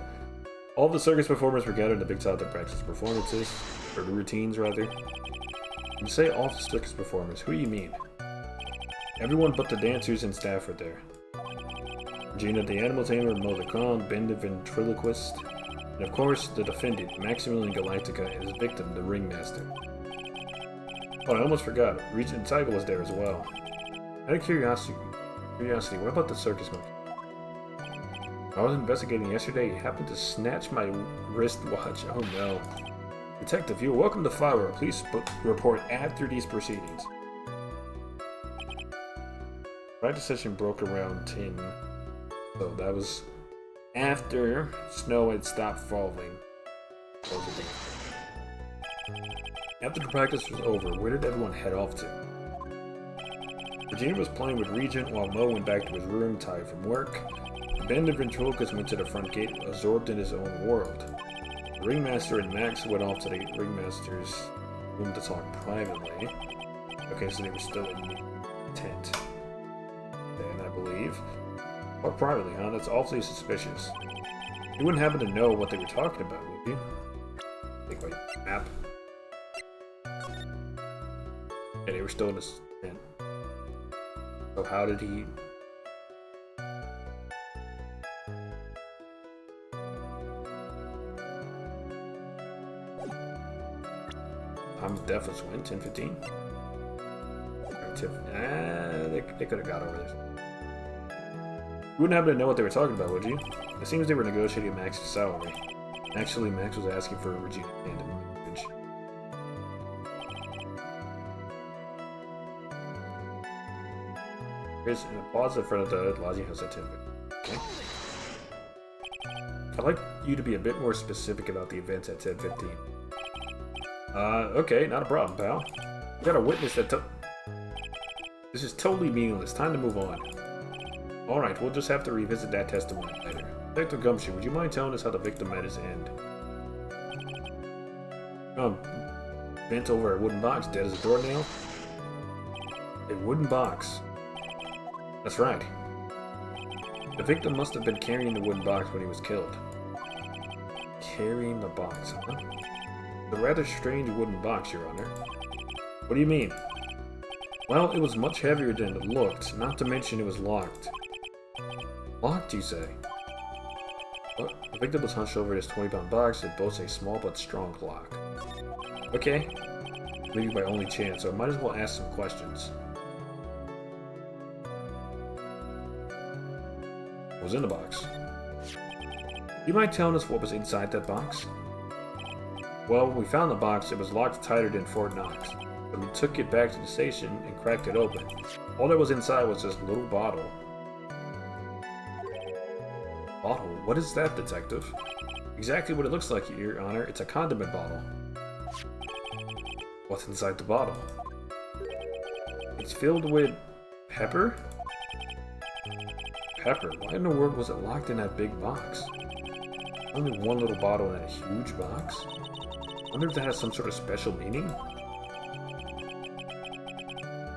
All the circus performers were gathered in the big top to practice performances, or routines rather. When you say all the circus performers, who do you mean? Everyone but the dancers and staff were there. Regina the animal tamer, Mo the clown, Ben the ventriloquist, and of course the defendant, Maximilian Galactica, and his victim, the ringmaster. Oh, I almost forgot, Regent Tiger was there as well. Out of curiosity, what about the circus monkey? I was investigating yesterday, he happened to snatch my wristwatch. Oh no. Detective, you're welcome to Flower. Please report after these proceedings. Practice session broke around 10. So that was after snow had stopped falling. After the practice was over, where did everyone head off to? Virginia was playing with Regent while Mo went back to his room tired from work. Ben the ventriloquist went to the front gate, absorbed in his own world. The ringmaster and Max went off to the ringmaster's room to talk privately. Okay, so they were still in the tent. Then I believe. Talk privately, huh? That's awfully suspicious. You wouldn't happen to know what they were talking about, would you? Take my map. Yeah, they were still in this tent. So how did he... Time of death was when? 10:15? They could have got over this. You wouldn't happen to know what they were talking about, would you? It seems they were negotiating Max's salary. Actually, Max was asking for Regina's hand in marriage. Here's an applause in front of the lodging house at 10:15. Okay. I'd like you to be a bit more specific about the events at 10:15. Okay, not a problem, pal. We got a witness that This is totally meaningless. Time to move on. Alright, we'll just have to revisit that testimony later. Detective Gumshoe, would you mind telling us how the victim met his end? Bent over a wooden box, dead as a doornail? A wooden box? That's right. The victim must have been carrying the wooden box when he was killed. Carrying the box, huh? A rather strange wooden box, Your Honor. What do you mean? Well, it was much heavier than it looked, not to mention it was locked. Locked, you say? Well, the victim was hunched over this 20-pound box that boasts a small but strong lock. Okay. Maybe my only chance, so I might as well ask some questions. What was in the box? Do you mind telling us what was inside that box? Well, when we found the box, it was locked tighter than Fort Knox. So we took it back to the station and cracked it open. All that was inside was this little bottle. Bottle? What is that, Detective? Exactly what it looks like, Your Honor. It's a condiment bottle. What's inside the bottle? It's filled with... pepper? Pepper? Why in the world was it locked in that big box? Only one little bottle in a huge box? I wonder if that has some sort of special meaning?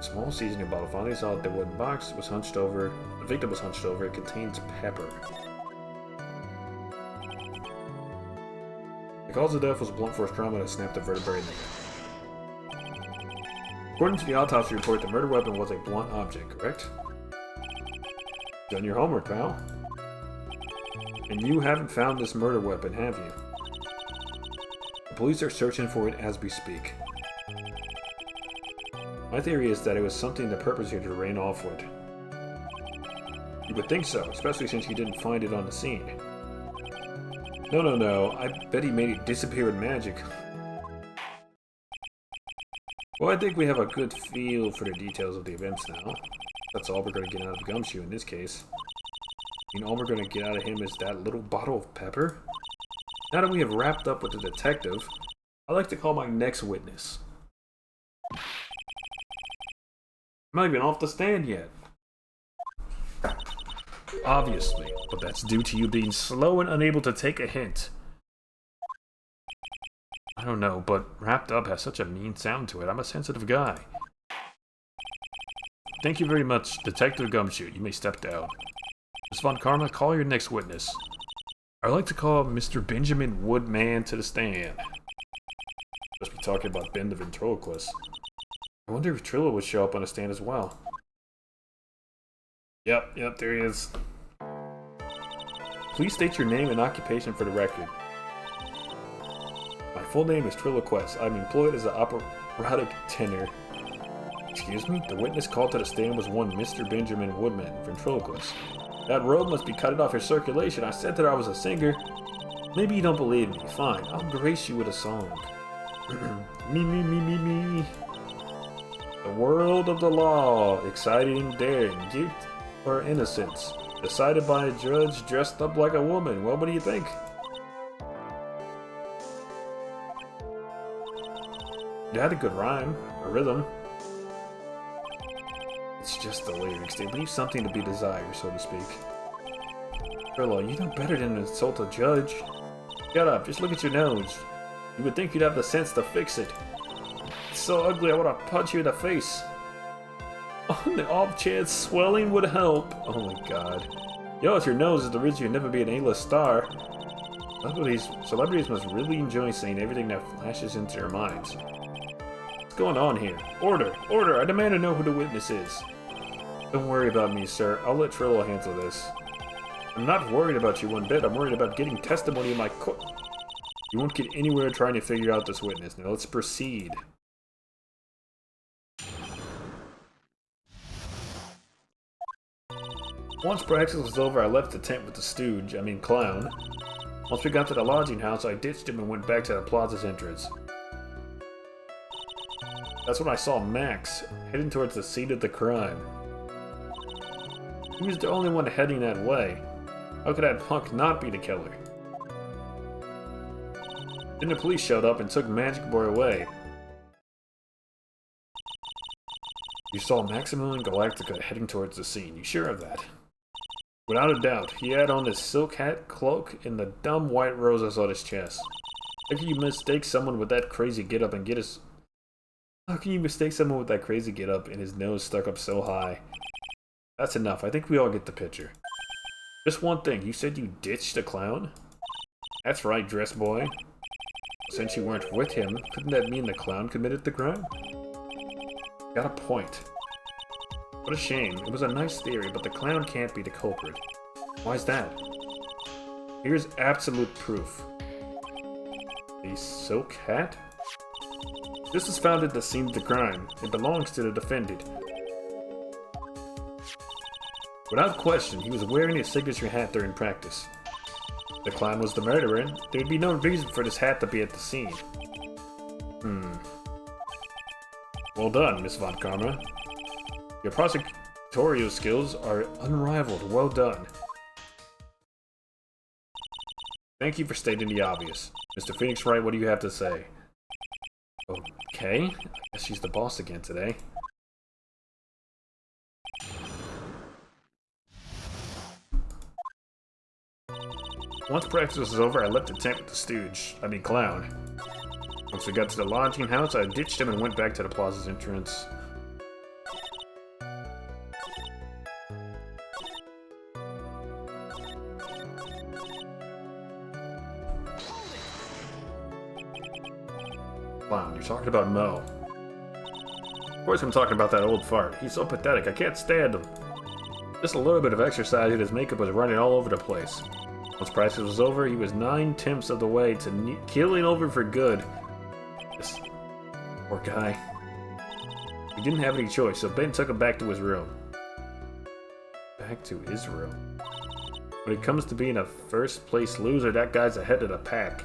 Small seasoning bottle finally saw that the wooden box was hunched over. The victim was hunched over. It contains pepper. The cause of death was blunt force trauma that snapped the vertebrae in the neck. According to the autopsy report, the murder weapon was a blunt object, correct? Done your homework, pal. And you haven't found this murder weapon, have you? The police are searching for it as we speak. My theory is that it was something the perpetrator ran off with. You would think so, especially since you didn't find it on the scene. No. I bet he made it disappear with magic. Well, I think we have a good feel for the details of the events now. That's all we're going to get out of Gumshoe in this case. You know, all we're going to get out of him is that little bottle of pepper? Now that we have wrapped up with the detective, I'd like to call my next witness. I'm not even off the stand yet. Obviously, but that's due to you being slow and unable to take a hint. I don't know, but wrapped up has such a mean sound to it. I'm a sensitive guy. Thank you very much, Detective Gumshoe. You may step down. Miss Von Karma, call your next witness. I'd like to call Mr. Benjamin Woodman to the stand. Must be talking about Ben the ventriloquist. I wonder if Trillo would show up on the stand as well. Yep, there he is. Please state your name and occupation for the record. My full name is Trillo Quest. I'm employed as an operatic tenor. Excuse me? The witness called to the stand was one Mr. Benjamin Woodman, ventriloquist. That robe must be cutting off your circulation. I said that I was a singer. Maybe you don't believe me. Fine, I'll grace you with a song. Me. The world of the law. Exciting, daring, guilt, or innocence. Decided by a judge dressed up like a woman. Well, what do you think? You had a good rhyme, a rhythm. It's just the lyrics. They leave something to be desired, so to speak. Trillo, you know better than to insult a judge. Shut up, just look at your nose. You would think you'd have the sense to fix it. It's so ugly I want to punch you in the face. On the off chance swelling would help. Oh my god. Yo, if your nose is the reason you'll never be an A-list star. Celebrities must really enjoy saying everything that flashes into their minds. What's going on here? Order! Order! I demand to know who the witness is. Don't worry about me, sir. I'll let Trillo handle this. I'm not worried about you one bit. I'm worried about getting testimony in my court. You won't get anywhere trying to figure out this witness. Now let's proceed. Once practice was over, I left the tent with the clown. Once we got to the lodging house, I ditched him and went back to the plaza's entrance. That's when I saw Max, heading towards the scene of the crime. He was the only one heading that way. How could that punk not be the killer? Then the police showed up and took Magic Boy away. You saw Maximilian Galactica heading towards the scene. You sure of that? Without a doubt. He had on his silk hat, cloak, and the dumb white roses on his chest. How can you mistake someone with that crazy get-up and get his... How can you mistake someone with that crazy get-up and his nose stuck up so high? That's enough. I think we all get the picture. Just one thing. You said you ditched the clown? That's right, dress boy. Since you weren't with him, couldn't that mean the clown committed the crime? Got a point. What a shame. It was a nice theory, but the clown can't be the culprit. Why's that? Here's absolute proof. A silk hat? This was found at the scene of the crime. It belongs to the defendant. Without question, he was wearing his signature hat during practice. If the clown was the murderer, there'd be no reason for this hat to be at the scene. Well done, Miss Von Karma. Your prosecutorial skills are unrivaled. Well done. Thank you for stating the obvious. Mr. Phoenix Wright, what do you have to say? Okay, I guess she's the boss again today. Once practice was over, I left the tent with the clown. Once we got to the lodging house, I ditched him and went back to the plaza's entrance. Clown, you're talking about Mo. Of course I'm talking about that old fart. He's so pathetic, I can't stand him. Just a little bit of exercise and his makeup was running all over the place. Once practice was over, he was 9/10 of the way to keeling over for good. This poor guy. He didn't have any choice, so Ben took him back to his room. Back to his room? When it comes to being a first-place loser, that guy's ahead of the pack.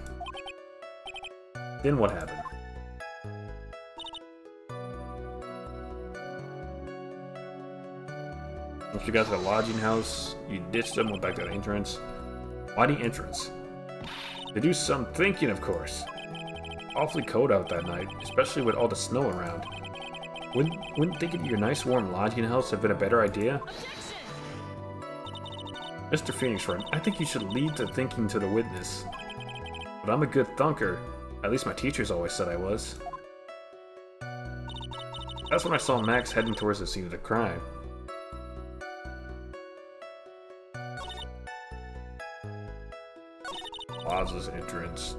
Then what happened? Once you got to the lodging house, you ditched them, went back to the entrance. Why the entrance? To do some thinking, of course. Awfully cold out that night, especially with all the snow around. Wouldn't thinking your nice warm lodging house have been a better idea? Mr. Phoenix Wright, I think you should leave the thinking to the witness. But I'm a good thunker. At least my teachers always said I was. That's when I saw Max heading towards the scene of the crime. Plaza's entrance.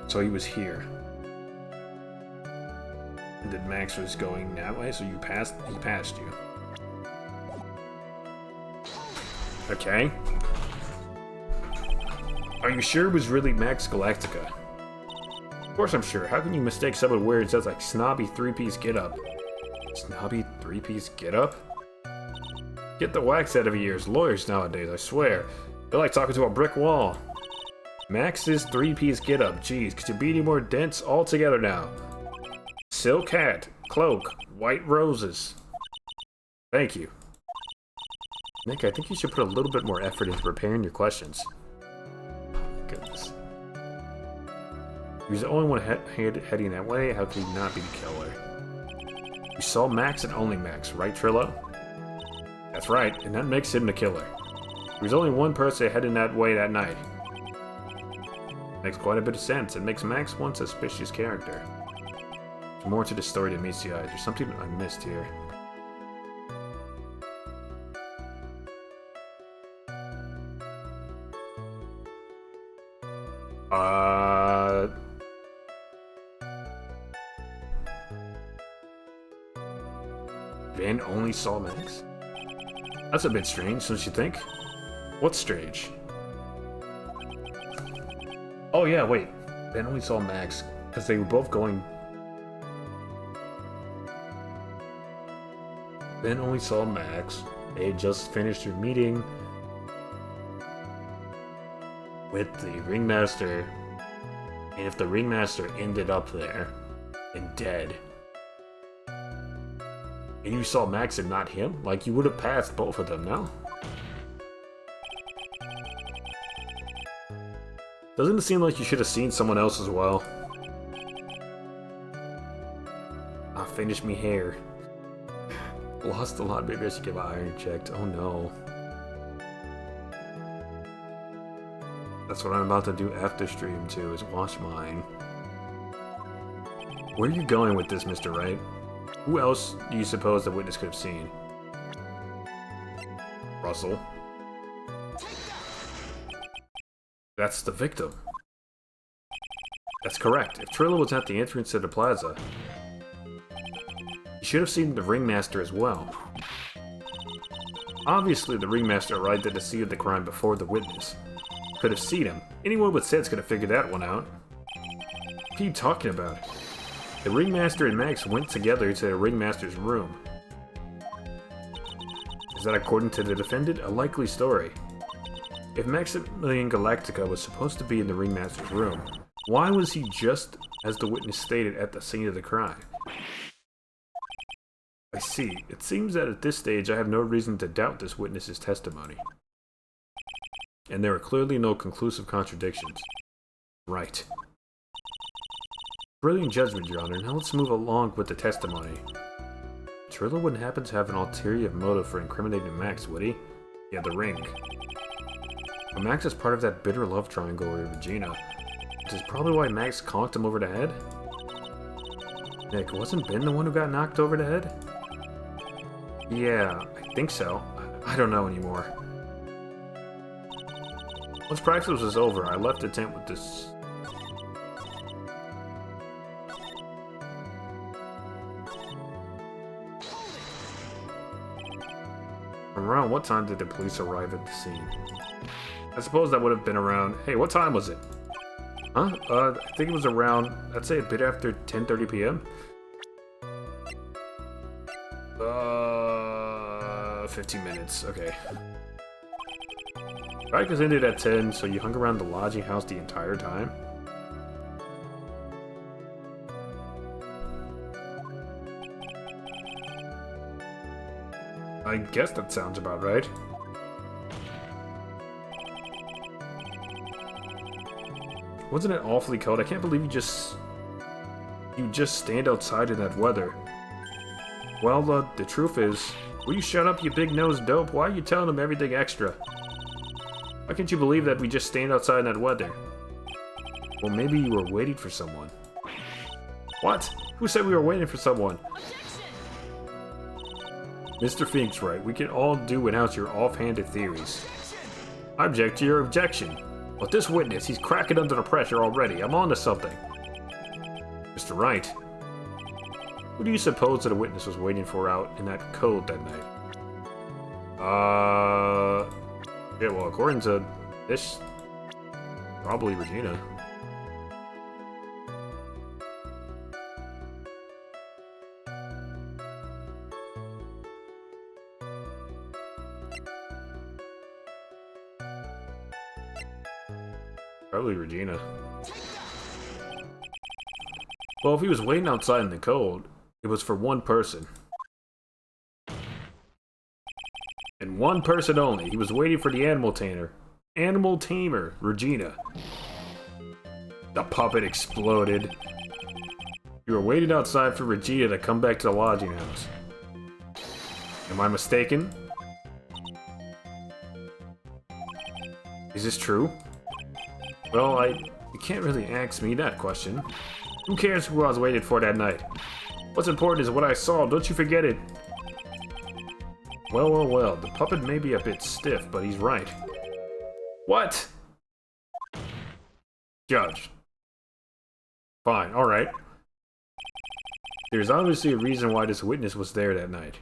So he was here. And then Max was going that way, so he passed you. Okay. Are you sure it was really Max Galactica? Of course I'm sure. How can you mistake someone wearing stuff like snobby three-piece get-up? Snobby three-piece get-up? Get the wax out of your ears. Lawyers nowadays, I swear. They're like talking to a brick wall. Max's three-piece get-up. Jeez, could you be any more dense altogether now? Silk hat, cloak, white roses. Thank you. Nick, I think you should put a little bit more effort into preparing your questions. Goodness. He was the only one heading that way. How could he not be the killer? You saw Max and only Max, right, Trillo? That's right, and that makes him the killer. There was only one person heading that way that night. Makes quite a bit of sense. It makes Max one suspicious character. There's more to the story than meets the eye. There's something I missed here. Ben only saw Max? That's a bit strange, don't you think? What's strange? Oh yeah, wait. Ben only saw Max because they were both going... Ben only saw Max. They had just finished their meeting with the ringmaster, and if the ringmaster ended up there and dead, and you saw Max and not him, like you would have passed both of them, no? Doesn't it seem like you should have seen someone else as well? I finished me hair. Lost a lot, maybe I should get my iron checked. Oh no. That's what I'm about to do after stream too, is wash mine. Where are you going with this, Mr. Wright? Who else do you suppose the witness could have seen? Russell. That's the victim. That's correct. If Trillo was at the entrance to the plaza, he should have seen the ringmaster as well. Obviously, the ringmaster arrived at the scene of the crime before the witness. Could have seen him. Anyone with sense could have figured that one out. What are you talking about? The ringmaster and Max went together to the ringmaster's room. Is that according to the defendant? A likely story. If Maximilian Galactica was supposed to be in the ringmaster's room, why was he just, as the witness stated, at the scene of the crime? I see. It seems that at this stage I have no reason to doubt this witness's testimony. And there are clearly no conclusive contradictions. Right. Brilliant judgment, Your Honor. Now let's move along with the testimony. Trillo wouldn't happen to have an ulterior motive for incriminating Max, would he? Yeah, the ring. But Max is part of that bitter love triangle with Regina, which is probably why Max conked him over the head? Nick, wasn't Ben the one who got knocked over the head? Yeah, I think so. I don't know anymore. Once practice was over, I left the tent with this... Around what time did the police arrive at the scene? I suppose that would have been around... Hey, what time was it? Huh? I think it was around, I'd say a bit after 10:30 p.m. 15 minutes, okay. Practice ended at 10, so you hung around the lodging house the entire time? I guess that sounds about right. Wasn't it awfully cold? I can't believe you just stand outside in that weather. Well, the truth is, will you shut up, you big-nosed dope? Why are you telling them everything extra? Why can't you believe that we just stand outside in that weather? Well, maybe you were waiting for someone. What? Who said we were waiting for someone? Mr. Fink's right. We can all do without your offhanded theories. I object to your objection. But this witness, he's cracking under the pressure already. I'm on to something. Mr. Wright. Who do you suppose that a witness was waiting for out in that code that night? Yeah, well, according to this, probably Regina. Probably Regina. Well, if he was waiting outside in the cold, it was for one person. And one person only. He was waiting for the animal tamer, Regina. The puppet exploded. You were waiting outside for Regina to come back to the lodging house. Am I mistaken? Is this true? Well, you can't really ask me that question. Who cares who I was waiting for that night? What's important is what I saw, don't you forget it. Well, well, well, the puppet may be a bit stiff, but he's right. What? Judge. Fine, alright. There's obviously a reason why this witness was there that night.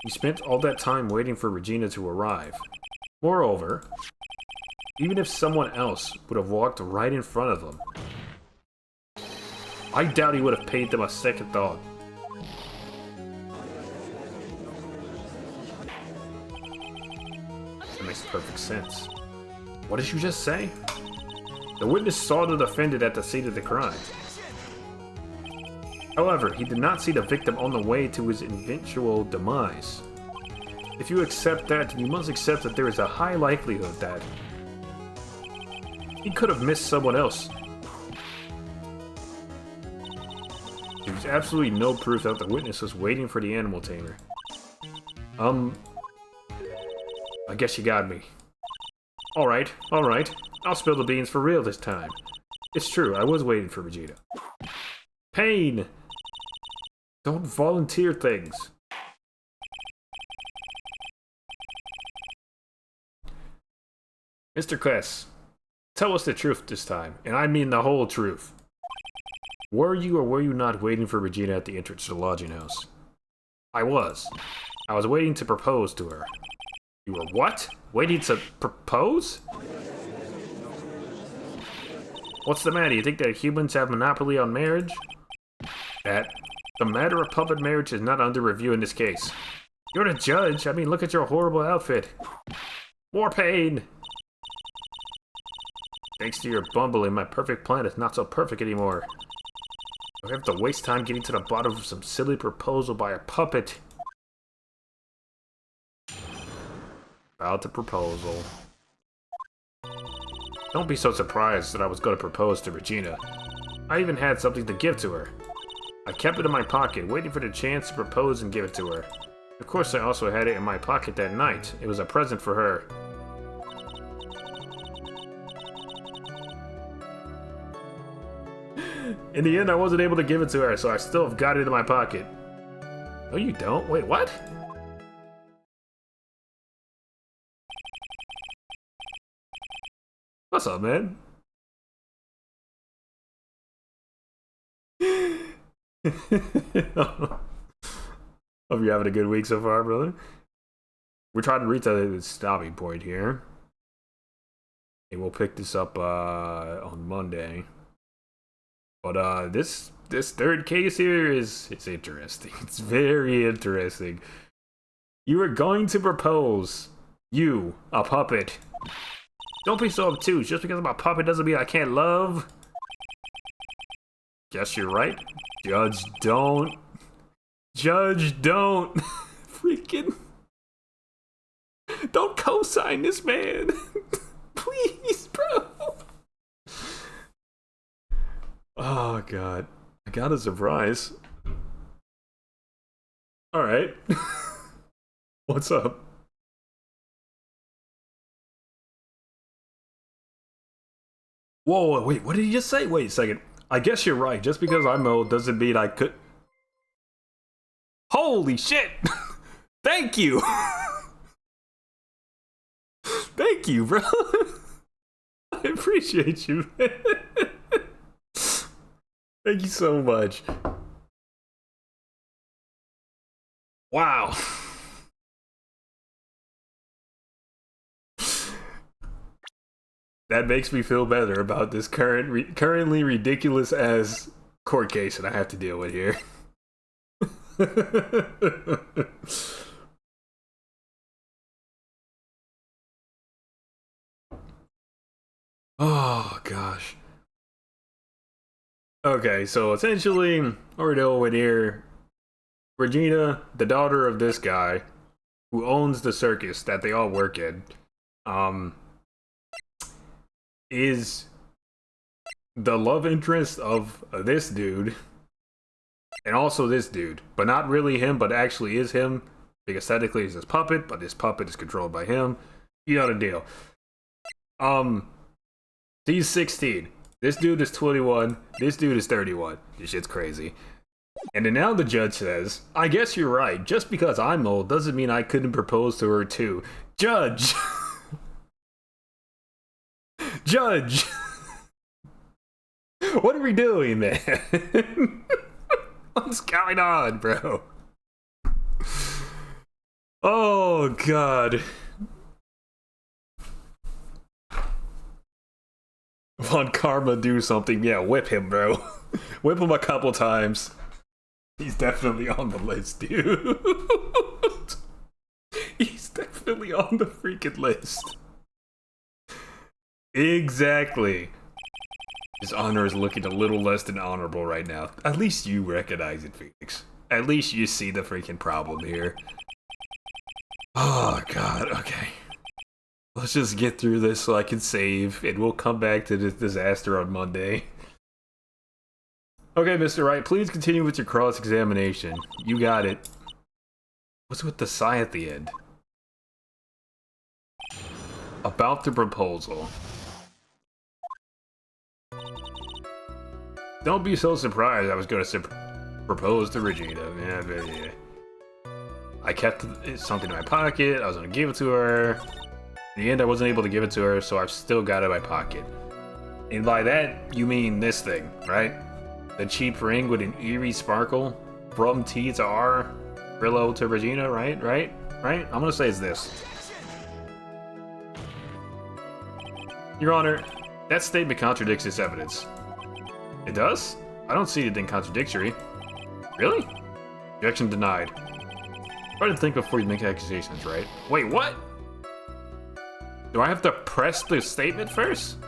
He spent all that time waiting for Regina to arrive. Moreover, even if someone else would have walked right in front of him, I doubt he would have paid them a second thought. That makes perfect sense. What did you just say? The witness saw the defendant at the scene of the crime. However, he did not see the victim on the way to his eventual demise. If you accept that, you must accept that there is a high likelihood that he could have missed someone else. There's absolutely no proof that the witness was waiting for the animal tamer. I guess you got me. Alright. I'll spill the beans for real this time. It's true, I was waiting for Regina. Pain! Don't volunteer things. Mr. Kless, tell us the truth this time, and I mean the whole truth. Were you or were you not waiting for Regina at the entrance to the lodging house? I was. I was waiting to propose to her. You were what? Waiting to propose? What's the matter? You think that humans have monopoly on marriage? That the matter of puppet marriage is not under review in this case. You're the judge. I mean, look at your horrible outfit. More pain! Thanks to your bumbling, my perfect plan is not so perfect anymore. I have to waste time getting to the bottom of some silly proposal by a puppet. About the proposal. Don't be so surprised that I was going to propose to Regina. I even had something to give to her. I kept it in my pocket, waiting for the chance to propose and give it to her. Of course, I also had it in my pocket that night. It was a present for her. In the end, I wasn't able to give it to her, so I still have got it in my pocket. No, you don't? Wait, what? What's up, man? Hope you're having a good week so far, brother. We're trying to reach the stopping point here. And we'll pick this up on Monday. But this third case here it's interesting. It's very interesting. You are going to propose. You, a puppet. Don't be so obtuse. Just because I'm a puppet doesn't mean I can't love. Guess you're right. Judge, don't. Judge, don't. Freaking. Don't co-sign this man. Please, bro. Oh, God. I got a surprise. Alright. What's up? Whoa, wait, what did he just say? Wait a second. I guess you're right. Just because I'm old doesn't mean I could. Holy shit! Thank you! Thank you, bro. I appreciate you, man. Thank you so much. Wow. That makes me feel better about this currently ridiculous as court case that I have to deal with here. Oh gosh. Okay, so essentially, what we're dealing with here, Regina, the daughter of this guy, who owns the circus that they all work in, is the love interest of this dude, and also this dude, but not really him, but actually is him, because technically he's his puppet, but this puppet is controlled by him. You know the deal. He's 16. This dude is 21. This dude is 31. This shit's crazy. And then now the judge says, I guess you're right. Just because I'm old doesn't mean I couldn't propose to her too. Judge! Judge! What are we doing, man? What's going on, bro? Oh, God. On Karma do something, yeah, whip him, bro. Whip him a couple times. He's definitely on the list, dude. He's definitely on the freaking list. Exactly. His honor is looking a little less than honorable right now. At least you recognize it, Phoenix. At least you see the freaking problem here. Oh, God, okay. Let's just get through this so I can save, and we'll come back to this disaster on Monday. Okay, Mr. Wright, please continue with your cross-examination. You got it. What's with the sigh at the end? About the proposal. Don't be so surprised I was going to propose to Regina. Yeah. I kept something in my pocket, I was going to give it to her. In the end, I wasn't able to give it to her, so I've still got it in my pocket. And by that, you mean this thing, right? The cheap ring with an eerie sparkle from T to R, Brillo to Regina, right? I'm gonna say it's this. Your Honor, that statement contradicts this evidence. It does? I don't see anything contradictory. Really? Objection denied. Try to think before you make accusations, right? Wait, what? Do I have to press the statement first?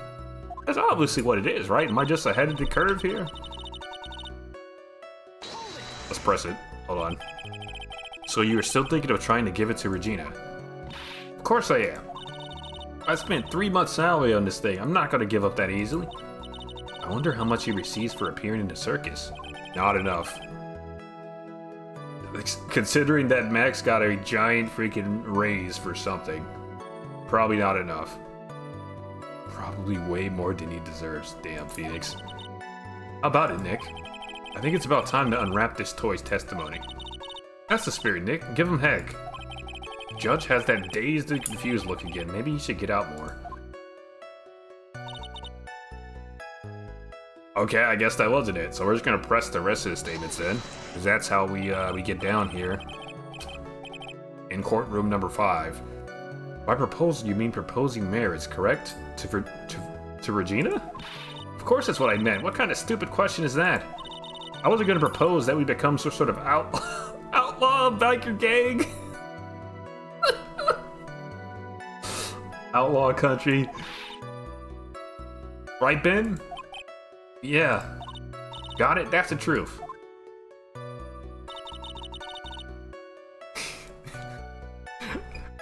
That's obviously what it is, right? Am I just ahead of the curve here? Let's press it. Hold on. So you're still thinking of trying to give it to Regina? Of course I am. I spent 3 months' salary on this thing. I'm not gonna give up that easily. I wonder how much he receives for appearing in the circus. Not enough. Considering that Max got a giant freaking raise for something. Probably not enough. Probably way more than he deserves. Damn, Phoenix. How about it, Nick? I think it's about time to unwrap this toy's testimony. That's the spirit, Nick. Give him heck. Judge has that dazed and confused look again. Maybe he should get out more. Okay, I guess that wasn't it. So we're just gonna press the rest of the statements then, because that's how we get down here in courtroom number 5. By proposal, you mean proposing marriage, correct? To Regina? Of course that's what I meant. What kind of stupid question is that? I wasn't gonna propose that we become some sort of outlaw biker gang. Outlaw country. Right, Ben? Yeah. Got it? That's the truth.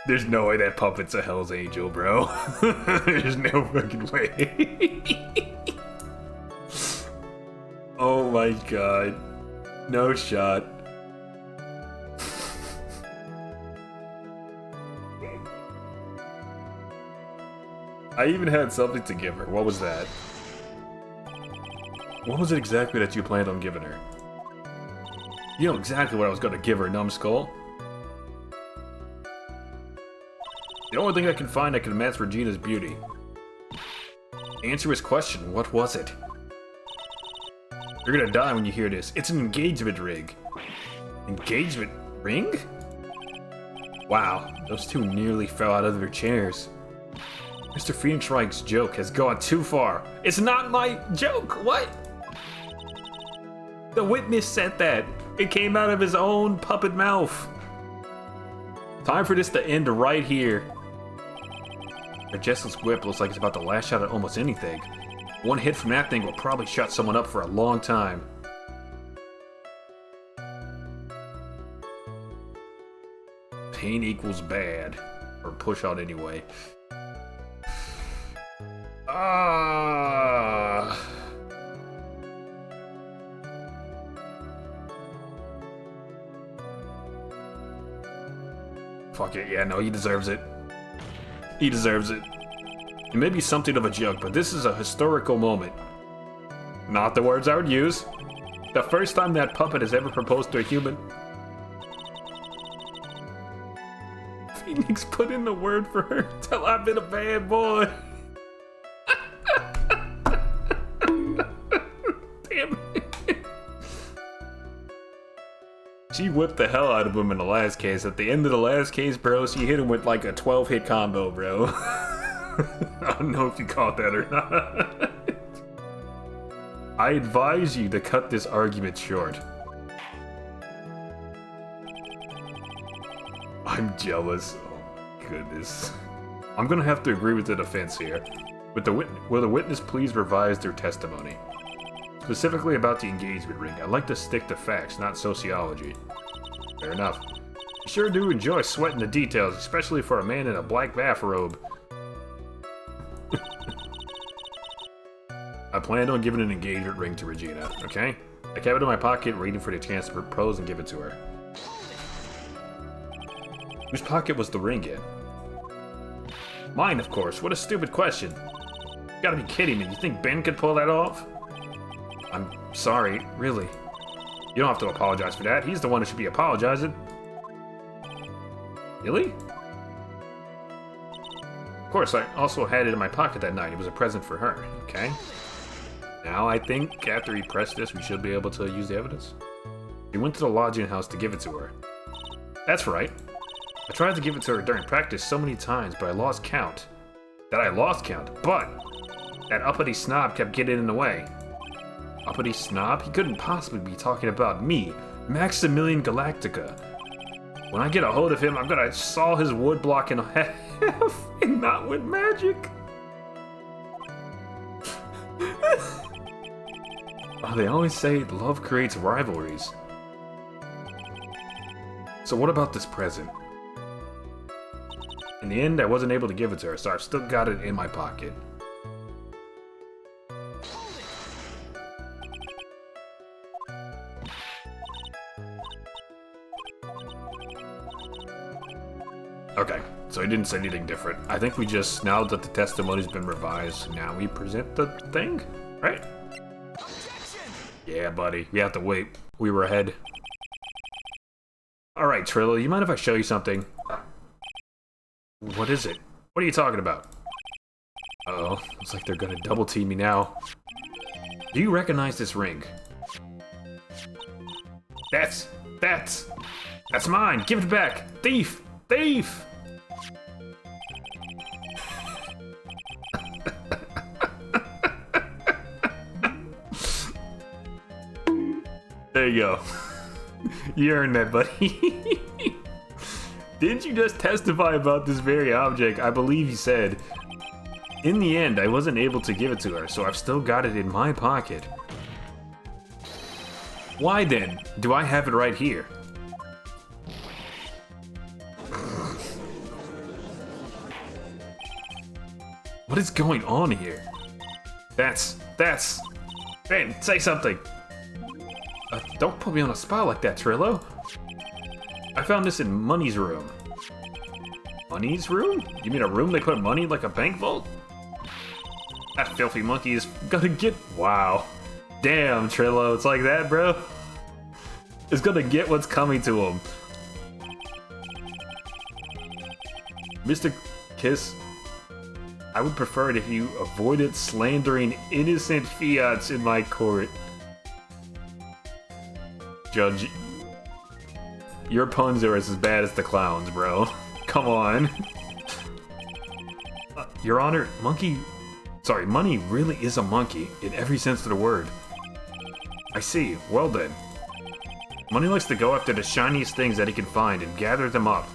There's no way that puppet's a Hell's Angel, bro. There's no fucking way. Oh my god. No shot. I even had something to give her. What was that? What was it exactly that you planned on giving her? You know exactly what I was going to give her, numbskull. The only thing I can find that can match Regina's beauty. Answer his question, what was it? You're gonna die when you hear this. It's an engagement ring. Engagement ring? Wow, those two nearly fell out of their chairs. Mr. Phoenix-Wright's joke has gone too far. It's not my joke, what? The witness said that. It came out of his own puppet mouth. Time for this to end right here. Jessel's whip looks like it's about to lash out at almost anything. One hit from that thing will probably shut someone up for a long time. Pain equals bad. Or push out anyway. Fuck it, yeah, no, he deserves it. He deserves it. It may be something of a joke, but this is a historical moment. Not the words I would use. The first time that puppet has ever proposed to a human. Phoenix put in the word for her. Tell I've been a bad boy. Damn it. She whipped the hell out of him in the last case. At the end of the last case, bro, she hit him with like a 12-hit combo, bro. I don't know if you caught that or not. I advise you to cut this argument short. I'm jealous. Oh, goodness. I'm gonna have to agree with the defense here. Will the witness please revise their testimony? Specifically about the engagement ring. I'd like to stick to facts, not sociology. Fair enough. I sure do enjoy sweating the details, especially for a man in a black bathrobe. I planned on giving an engagement ring to Regina, okay? I kept it in my pocket, waiting for the chance to propose and give it to her. Whose pocket was the ring in? Mine, of course. What a stupid question. You gotta be kidding me. You think Ben could pull that off? I'm sorry, really. You don't have to apologize for that. He's the one who should be apologizing. Really? Of course, I also had it in my pocket that night. It was a present for her, okay? Now, I think after he pressed this, we should be able to use the evidence. He went to the lodging house to give it to her. That's right. I tried to give it to her during practice so many times, but I lost count. But that uppity snob kept getting in the way. Uppity snob? He couldn't possibly be talking about me, Maximilian Galactica. When I get a hold of him, I'm gonna saw his woodblock in half, and not with magic. Oh, they always say love creates rivalries. So what about this present? In the end, I wasn't able to give it to her, so I've still got it in my pocket. Okay, so he didn't say anything different. I think we just, now that the testimony's been revised, now we present the thing, right? Yeah, buddy, we have to wait. We were ahead. Alright, Trillo, you mind if I show you something? What is it? What are you talking about? Uh-oh, looks like they're gonna double team me now. Do you recognize this ring? That's mine! Give it back! Thief! Thief! There you go. You earned that, buddy. Didn't you just testify about this very object? I believe you said. In the end, I wasn't able to give it to her, so I've still got it in my pocket. Why then? Do I have it right here? What is going on here? That's... Ben, say something! Don't put me on a spot like that, Trillo. I found this in Money's room. Money's room? You mean a room they put money in, like a bank vault? That filthy monkey is gonna get... Wow. Damn, Trillo, it's like that, bro. It's gonna get what's coming to him. Mr. Kiss, I would prefer it if you avoided slandering innocent fiats in my court. Judge, your puns are as bad as the clowns, bro. Come on. Your Honor, money really is a monkey in every sense of the word. I see. Well then. Money likes to go after the shiniest things that he can find and gather them up.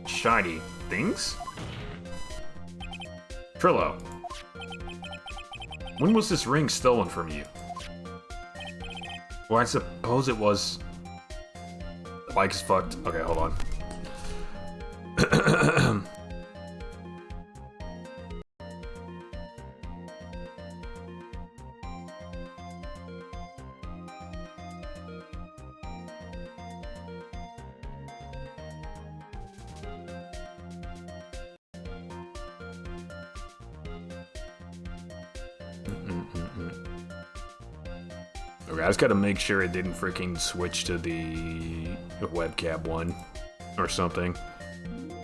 Shiny things? Trillo, when was this ring stolen from you? Well, I suppose it was... The mic is fucked. Okay, hold on. Okay, I just gotta make sure it didn't freaking switch to the webcam one or something.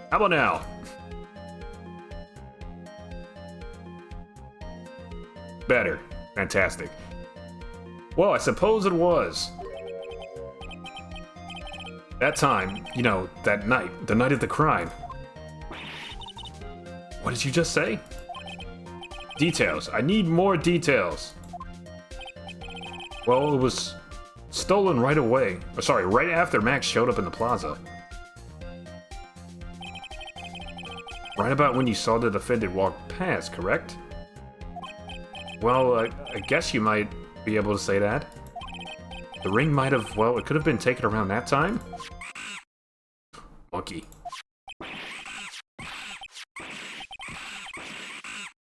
How about now? Better. Fantastic. Well, I suppose it was. That time, you know, that night, the night of the crime. What did you just say? Details. I need more details. Well, it was stolen right away. Oh, sorry, right after Max showed up in the plaza. Right about when you saw the defendant walk past, correct? Well, I guess you might be able to say that. The ring might have, well, it could have been taken around that time? Monkey.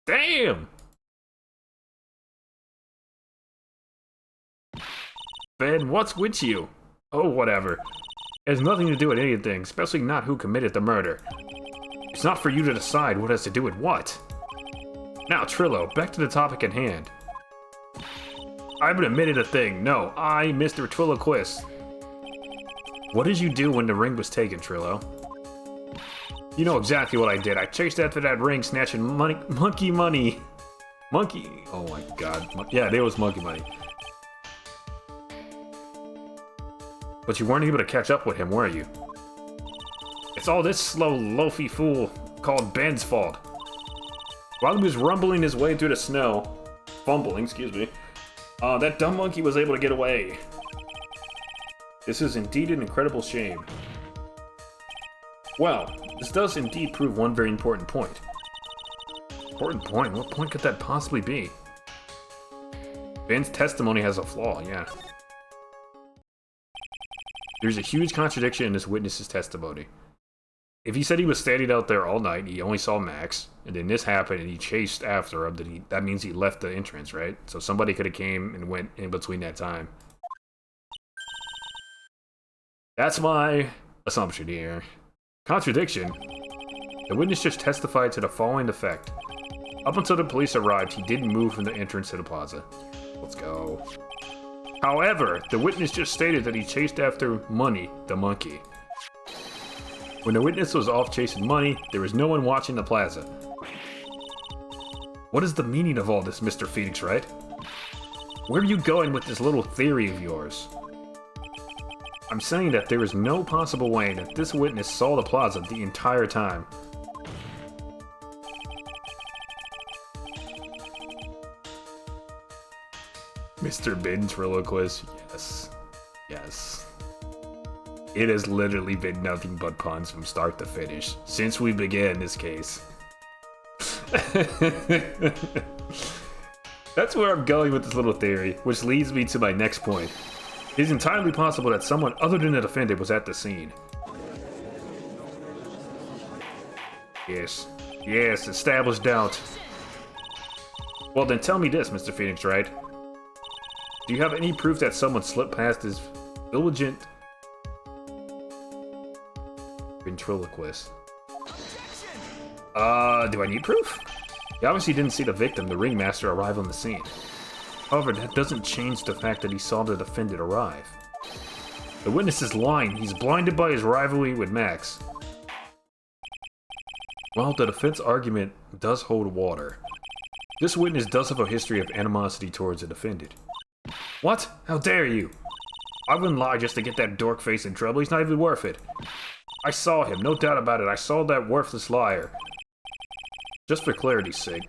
Damn! Ben, what's with you? Oh, whatever. It has nothing to do with anything, especially not who committed the murder. It's not for you to decide what has to do with what. Now, Trillo, back to the topic at hand. I haven't admitted a thing. No, I, Mr. Trilloquist. What did you do when the ring was taken, Trillo? You know exactly what I did. I chased after that ring, snatching monkey money. Monkey... Oh my god. Yeah, there was monkey money. But you weren't able to catch up with him, were you? It's all this slow, loafy fool called Ben's fault. While he was rumbling his way through the snow, fumbling, excuse me, that dumb monkey was able to get away. This is indeed an incredible shame. Well, this does indeed prove one very important point. Important point? What point could that possibly be? Ben's testimony has a flaw, yeah. There's a huge contradiction in this witness's testimony. If he said he was standing out there all night and he only saw Max, and then this happened and he chased after him, then that means he left the entrance, right? So somebody could have came and went in between that time. That's my assumption here. Contradiction? The witness just testified to the following effect. Up until the police arrived, he didn't move from the entrance to the plaza. Let's go. However, the witness just stated that he chased after Money, the monkey. When the witness was off chasing Money, there was no one watching the plaza. What is the meaning of all this, Mr. Phoenix Wright? Where are you going with this little theory of yours? I'm saying that there is no possible way that this witness saw the plaza the entire time. Mr. Ventriloquist, yes. Yes. It has literally been nothing but puns from start to finish, since we began this case. That's where I'm going with this little theory, which leads me to my next point. It is entirely possible that someone other than the defendant was at the scene. Yes. Yes, established doubt. Well then tell me this, Mr. Phoenix Wright. Do you have any proof that someone slipped past his vigilant ventriloquist? Do I need proof? He obviously didn't see the victim, the ringmaster, arrive on the scene. However, that doesn't change the fact that he saw the defendant arrive. The witness is lying. He's blinded by his rivalry with Max. Well, the defense argument does hold water. This witness does have a history of animosity towards the defendant. What? How dare you? I wouldn't lie just to get that dork face in trouble. He's not even worth it. I saw him, no doubt about it. I saw that worthless liar. Just for clarity's sake,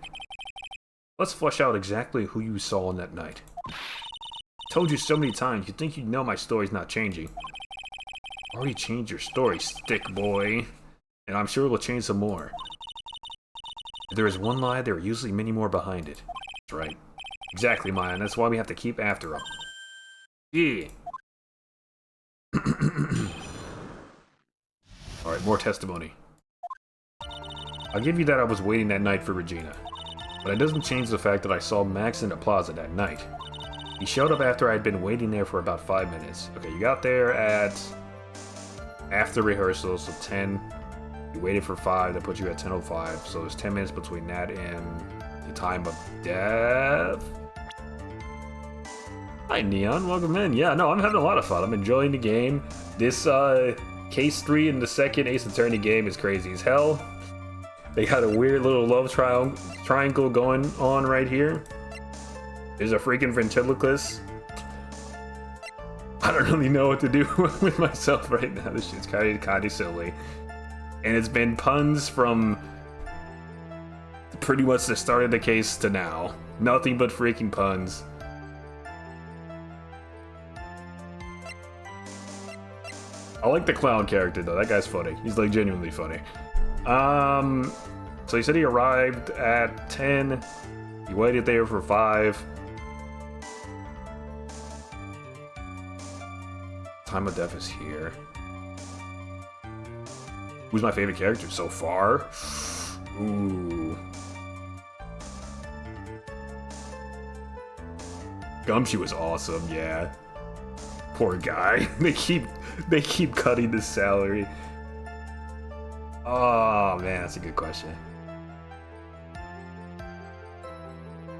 let's flesh out exactly who you saw on that night. Told you so many times, you think you know my story's not changing. Already changed your story, stick boy. And I'm sure it will change some more. If there is one lie, there are usually many more behind it. That's right. Exactly, Maya, and that's why we have to keep after him. Yeah. Alright, more testimony. I'll give you that I was waiting that night for Regina. But it doesn't change the fact that I saw Max in the plaza that night. He showed up after I'd been waiting there for about 5 minutes. Okay, you got there at... after rehearsal, so 10. You waited for 5, that puts you at 10:05. So there's 10 minutes between that and the time of death. Hi, Neon. Welcome in. Yeah, no, I'm having a lot of fun. I'm enjoying the game. This, Case 3 in the second Ace Attorney game is crazy as hell. They got a weird little love triangle going on right here. There's a freaking ventriloquist. I don't really know what to do with myself right now. This shit's kind of silly. And it's been puns from pretty much the start of the case to now. Nothing but freaking puns. I like the clown character though. That guy's funny. He's like genuinely funny. So he said he arrived at 10. He waited there for 5. Time of death is here. Who's my favorite character so far? Ooh. Gumshoe was awesome, yeah. Poor guy. They keep cutting his salary. Oh man, that's a good question.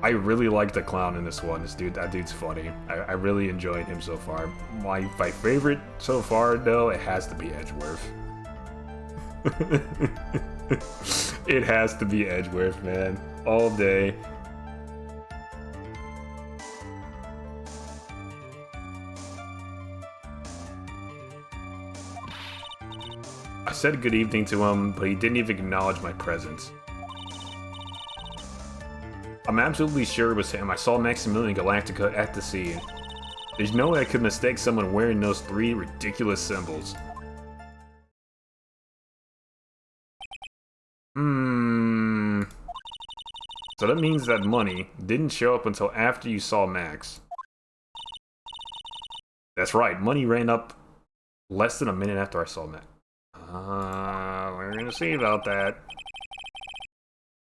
I really like the clown in this one. That dude's funny. I really enjoyed him so far. My favorite so far, though, it has to be Edgeworth. It has to be Edgeworth, man. All day. I said good evening to him, but he didn't even acknowledge my presence. I'm absolutely sure it was him. I saw Maximilian Galactica at the scene. There's no way I could mistake someone wearing those 3 ridiculous symbols. So that means that money didn't show up until after you saw Max. That's right, money ran up less than a minute after I saw Max. We're gonna see about that.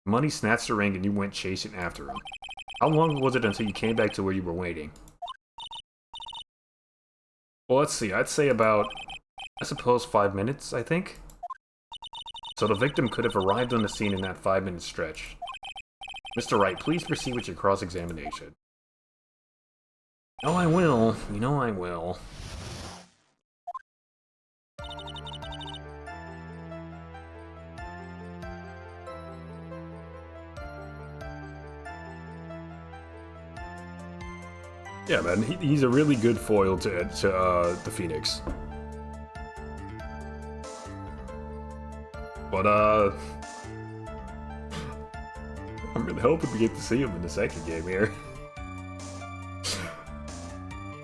Money snatched the ring and you went chasing after him. How long was it until you came back to where you were waiting? Well, let's see. I'd say about, I suppose, 5 minutes, I think. So the victim could have arrived on the scene in that 5-minute stretch. Mr. Wright, please proceed with your cross-examination. Oh, I will. You know I will. Yeah, man, he's a really good foil to the Phoenix. But, I'm really hoping we get to see him in the second game here.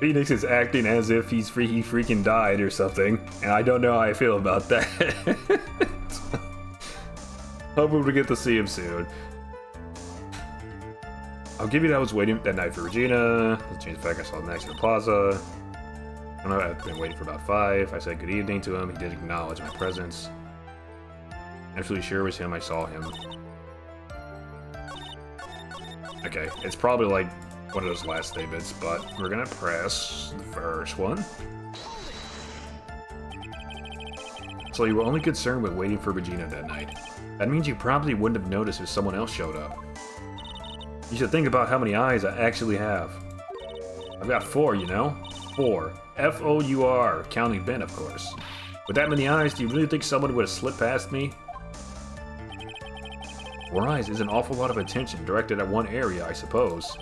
Phoenix is acting as if he freaking died or something, and I don't know how I feel about that. Hoping we get to see him soon. I'll give you that I was waiting that night for Regina. Let's change the fact I saw Max in the plaza. I know I've been waiting for about 5. I said good evening to him. He did acknowledge my presence. I'm absolutely sure it was him. I saw him. Okay, it's probably like one of those last statements, but we're gonna press the first one. So you were only concerned with waiting for Regina that night. That means you probably wouldn't have noticed if someone else showed up. You should think about how many eyes I actually have. I've got 4, you know? 4. F-O-U-R, counting Ben, of course. With that many eyes, do you really think someone would have slipped past me? 4 eyes is an awful lot of attention directed at one area, I suppose.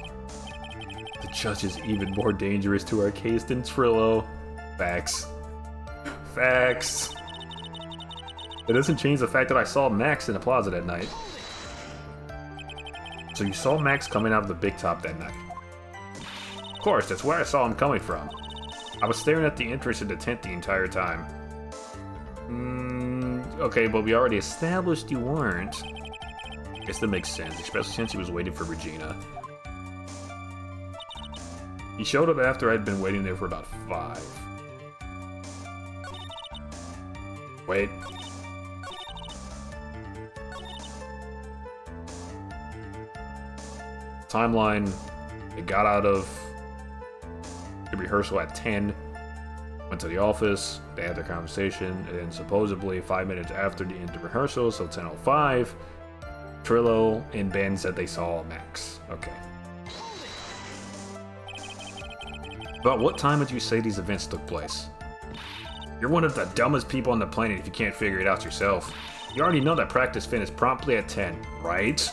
The judge is even more dangerous to our case than Trillo. Facts. Facts. It doesn't change the fact that I saw Max in the plaza that night. So you saw Max coming out of the big top that night? Of course, that's where I saw him coming from. I was staring at the entrance of the tent the entire time. Okay, but we already established you weren't. Guess that makes sense, especially since he was waiting for Regina. He showed up after I'd been waiting there for about 5. Wait. Timeline, they got out of the rehearsal at 10, went to the office, they had their conversation, and then supposedly 5 minutes after the end of rehearsal, so 10:05, Trillo and Ben said they saw Max. Okay. About what time would you say these events took place? You're one of the dumbest people on the planet if you can't figure it out yourself. You already know that practice finished promptly at 10, right?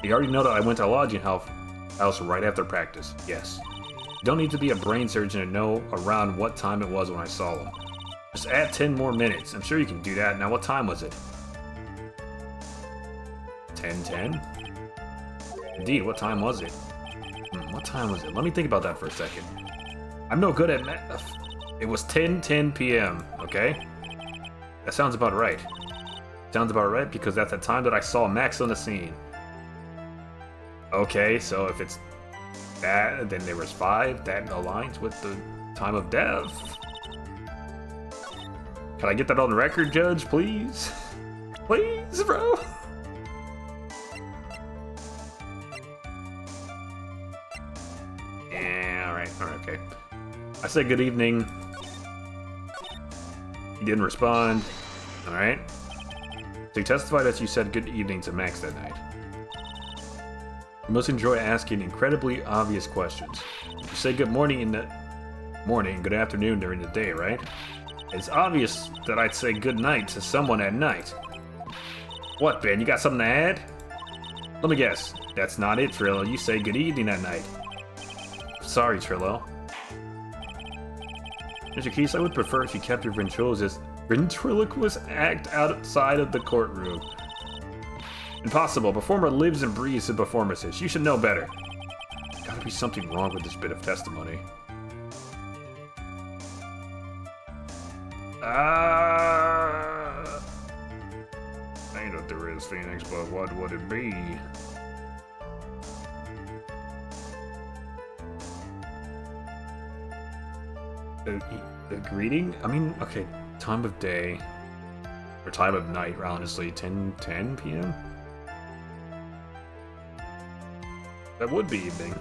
You already know that I went to lodging house right after practice. Yes. You don't need to be a brain surgeon to know around what time it was when I saw him. Just add 10 more minutes. I'm sure you can do that. Now, what time was it? 10:10? Indeed, what time was it? What time was it? Let me think about that for a second. I'm no good at math. It was 10:10 p.m., okay? That sounds about right. Sounds about right because that's the time that I saw Max on the scene. Okay, so if it's that, then there was 5. That aligns with the time of death. Can I get that on the record, Judge, please? Please, bro? Yeah, alright, okay. I said good evening. He didn't respond. Alright. So you testified that you said good evening to Max that night. You must enjoy asking incredibly obvious questions. You say good morning in the morning, good afternoon during the day, right? It's obvious that I'd say good night to someone at night. What, Ben, you got something to add? Let me guess. That's not it, Trillo. You say good evening at night. Sorry, Trillo. Mr. Keys, I would prefer if you kept your ventriloquist act outside of the courtroom. Impossible. A performer lives and breathes in performances. You should know better. Gotta be something wrong with this bit of testimony. Ain't what there is, Phoenix, but what would it be? The greeting? I mean, okay, time of day, or time of night, honestly, 10 p.m.? That would be evening.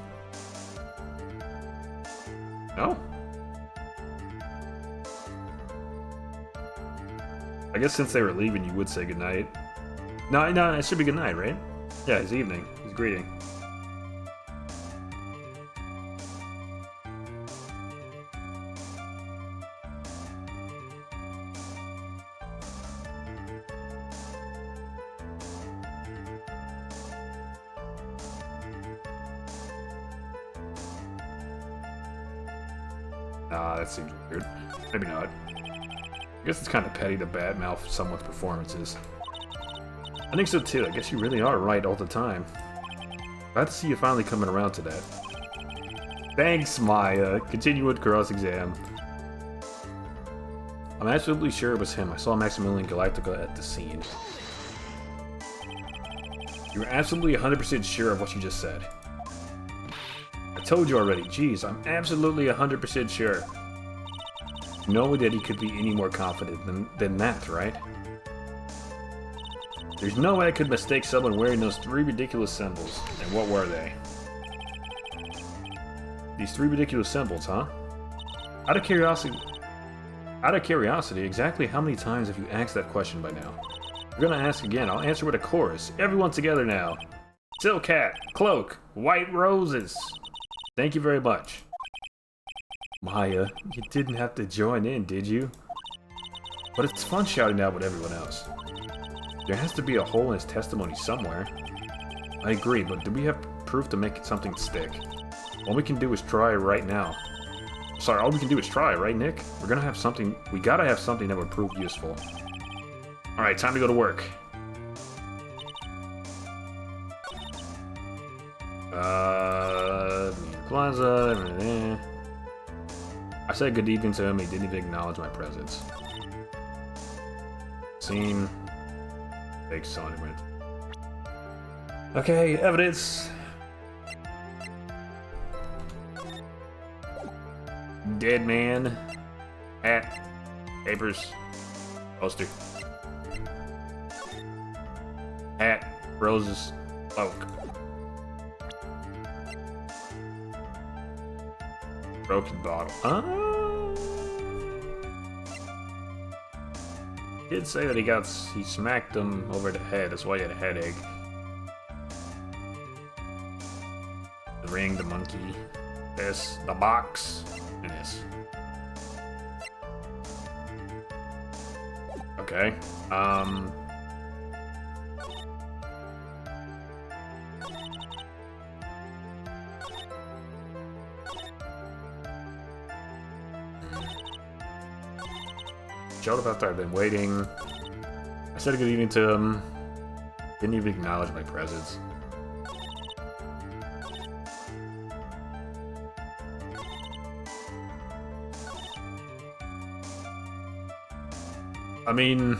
No? I guess since they were leaving, you would say goodnight. No, it should be goodnight, right? Yeah, it's evening. It's greeting. That seems weird. Maybe not. I guess it's kind of petty to badmouth someone's performances. I think so too. I guess you really are right all the time. Glad to see you finally coming around to that. Thanks, Maya. Continue with cross-exam. I'm absolutely sure it was him. I saw Maximilian Galactica at the scene. You're absolutely 100% sure of what you just said. I told you already. Jeez, I'm absolutely 100% sure. No way that he could be any more confident than that, right? There's no way I could mistake someone wearing those 3 ridiculous symbols. And what were they? These 3 ridiculous symbols, huh? Out of curiosity, exactly how many times have you asked that question by now? We're gonna ask again. I'll answer with a chorus. Everyone together now. silk hat, cloak, white roses. Thank you very much. Maya, you didn't have to join in, did you? But it's fun shouting out with everyone else. There has to be a hole in his testimony somewhere. I agree, but do we have proof to make something stick? All we can do is try right now. Sorry, all we can do is try, right, Nick? We're gonna have something. We gotta have something that would prove useful. Alright, time to go to work. Plaza. I said good evening to him, he didn't even acknowledge my presence. Scene. Fake sentiment. Okay, evidence. Dead man. Hat. Papers. Poster. Hat. Roses. Cloak. Broken bottle. Did say that he smacked him over the head. That's why he had a headache. The ring, the monkey, this, the box, and this. Okay. Showed up after I've been waiting. I said good evening to him. Didn't even acknowledge my presence. I mean...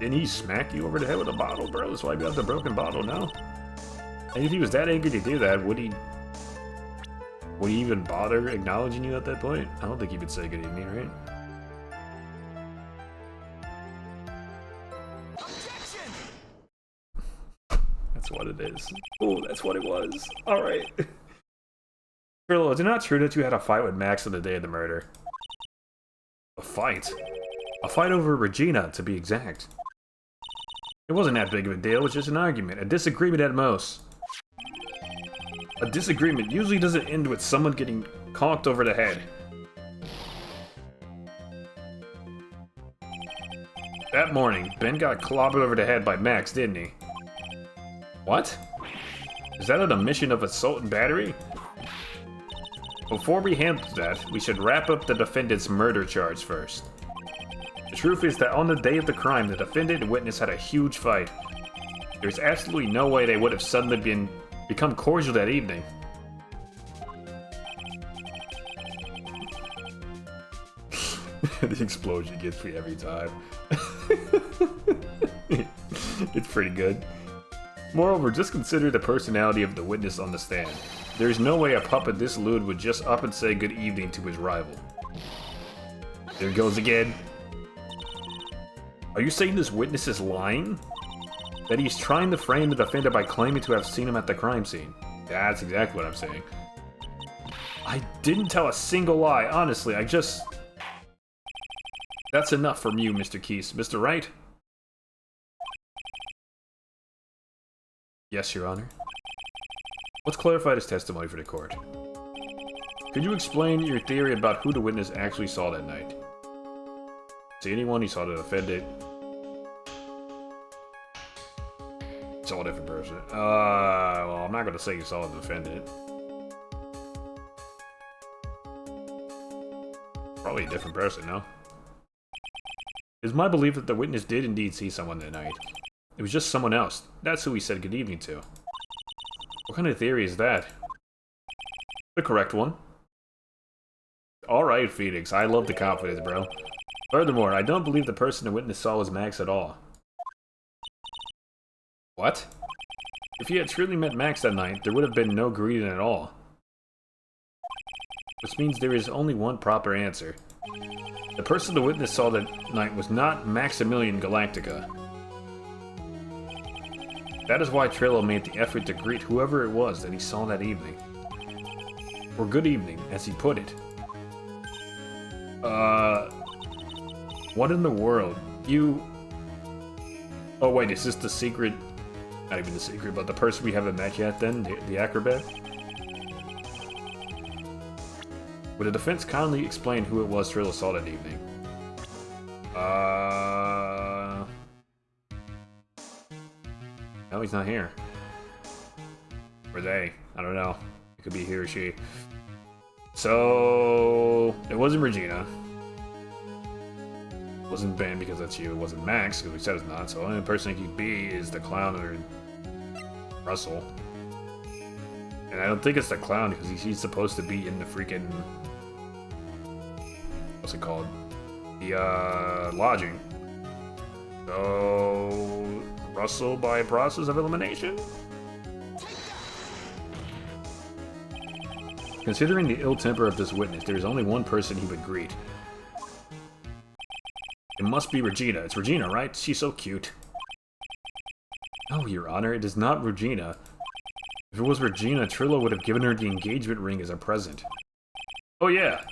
Didn't he smack you over the head with a bottle, bro? That's why you got the broken bottle, no? And if he was that angry to do that, would he even bother acknowledging you at that point? I don't think he would say good evening, right? Objection! That's what it is. Oh, that's what it was. Alright. Grillo, is it not true that you had a fight with Max on the day of the murder? A fight? A fight over Regina, to be exact. It wasn't that big of a deal, it was just an argument. A disagreement at most. A disagreement usually doesn't end with someone getting conked over the head. That morning, Ben got clobbered over the head by Max, didn't he? What? Is that an admission of assault and battery? Before we handle that, we should wrap up the defendant's murder charge first. The truth is that on the day of the crime, the defendant and witness had a huge fight. There's absolutely no way they would have suddenly become cordial that evening. The explosion gets me every time. It's pretty good. Moreover, just consider the personality of the witness on the stand. There is no way a puppet this lewd would just up and say good evening to his rival. There it goes again. Are you saying this witness is lying? That he's trying to frame the defendant by claiming to have seen him at the crime scene? That's exactly what I'm saying. I didn't tell a single lie, honestly, I just... That's enough from you, Mr. Keese. Mr. Wright? Yes, Your Honor. Let's clarify this testimony for the court. Could you explain your theory about who the witness actually saw that night? See anyone? He saw the defendant. Saw a different person. Well, I'm not gonna say you saw the defendant. Probably a different person, no? It's my belief that the witness did indeed see someone that night. It was just someone else. That's who he said good evening to. What kind of theory is that? The correct one. Alright, Phoenix. I love the confidence, bro. Furthermore, I don't believe the person the witness saw was Max at all. What? If he had truly met Max that night, there would have been no greeting at all. Which means there is only one proper answer. The person the witness saw that night was not Maximilian Galactica. That is why Trillo made the effort to greet whoever it was that he saw that evening. Or good evening, as he put it. What in the world? You... Oh wait, is this the secret? Not even the secret, but the person we haven't met yet then? The acrobat? Would the defense kindly explain who it was Trilla saw that evening? No, he's not here. Or they. I don't know. It could be he or she. So... It wasn't Regina. It wasn't Ben because that's you. It wasn't Max because we said it's not. So the only person it could be is the clown or Russell. And I don't think it's the clown because he's supposed to be in the freaking... What's it called? The lodging. So... Russell by process of elimination? Considering the ill temper of this witness, there is only one person he would greet. It must be Regina. It's Regina, right? She's so cute. No, Your Honor, it is not Regina. If it was Regina, Trilla would have given her the engagement ring as a present. Oh yeah,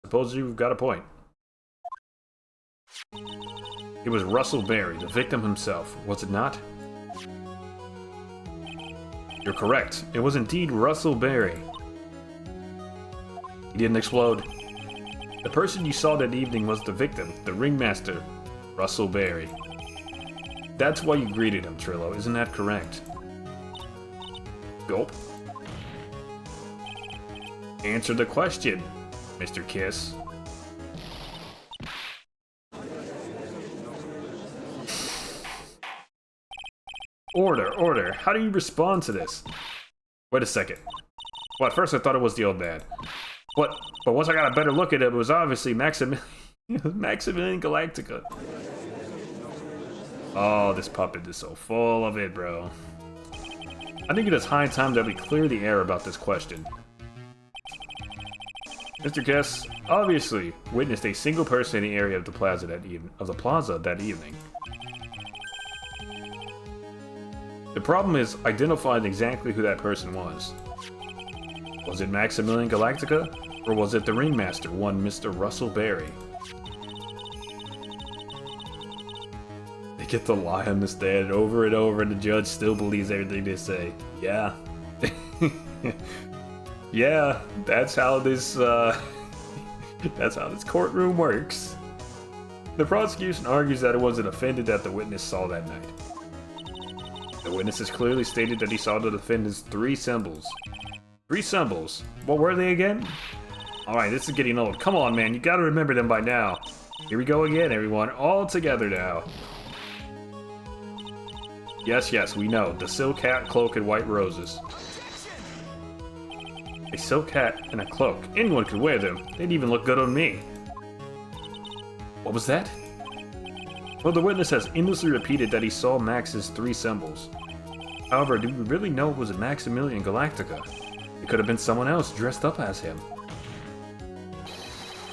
suppose you've got a point. It was Russell Berry, the victim himself, was it not? You're correct. It was indeed Russell Berry. He didn't explode. The person you saw that evening was the victim, the ringmaster, Russell Berry. That's why you greeted him, Trillo, isn't that correct? Gulp. Answer the question, Mr. Kiss. Order. How do you respond to this? Wait a second. Well, at first I thought it was the old man. But once I got a better look at it, it was obviously Maximilian Galactica. Oh, this puppet is so full of it, bro. I think it is high time that we clear the air about this question. Mr. Guest obviously witnessed a single person in the area of the plaza that evening. The problem is identifying exactly who that person was. Was it Maximilian Galactica, or was it the ringmaster, one Mr. Russell Berry? They get to lie on the stand over and over, and the judge still believes everything they say. Yeah. Yeah, that's how this courtroom works. The prosecution argues that it was a defendant that the witness saw that night. The witness has clearly stated that he saw the defendant's 3 symbols. 3 symbols? What were they again? Alright, this is getting old. Come on, man, you gotta remember them by now. Here we go again, everyone. All together now. Yes, we know. The silk hat, cloak, and white roses. A silk hat and a cloak. Anyone could wear them. They'd even look good on me. What was that? Well, the witness has endlessly repeated that he saw Max's 3 symbols. However, do we really know it was Maximilian Galactica? It could have been someone else dressed up as him.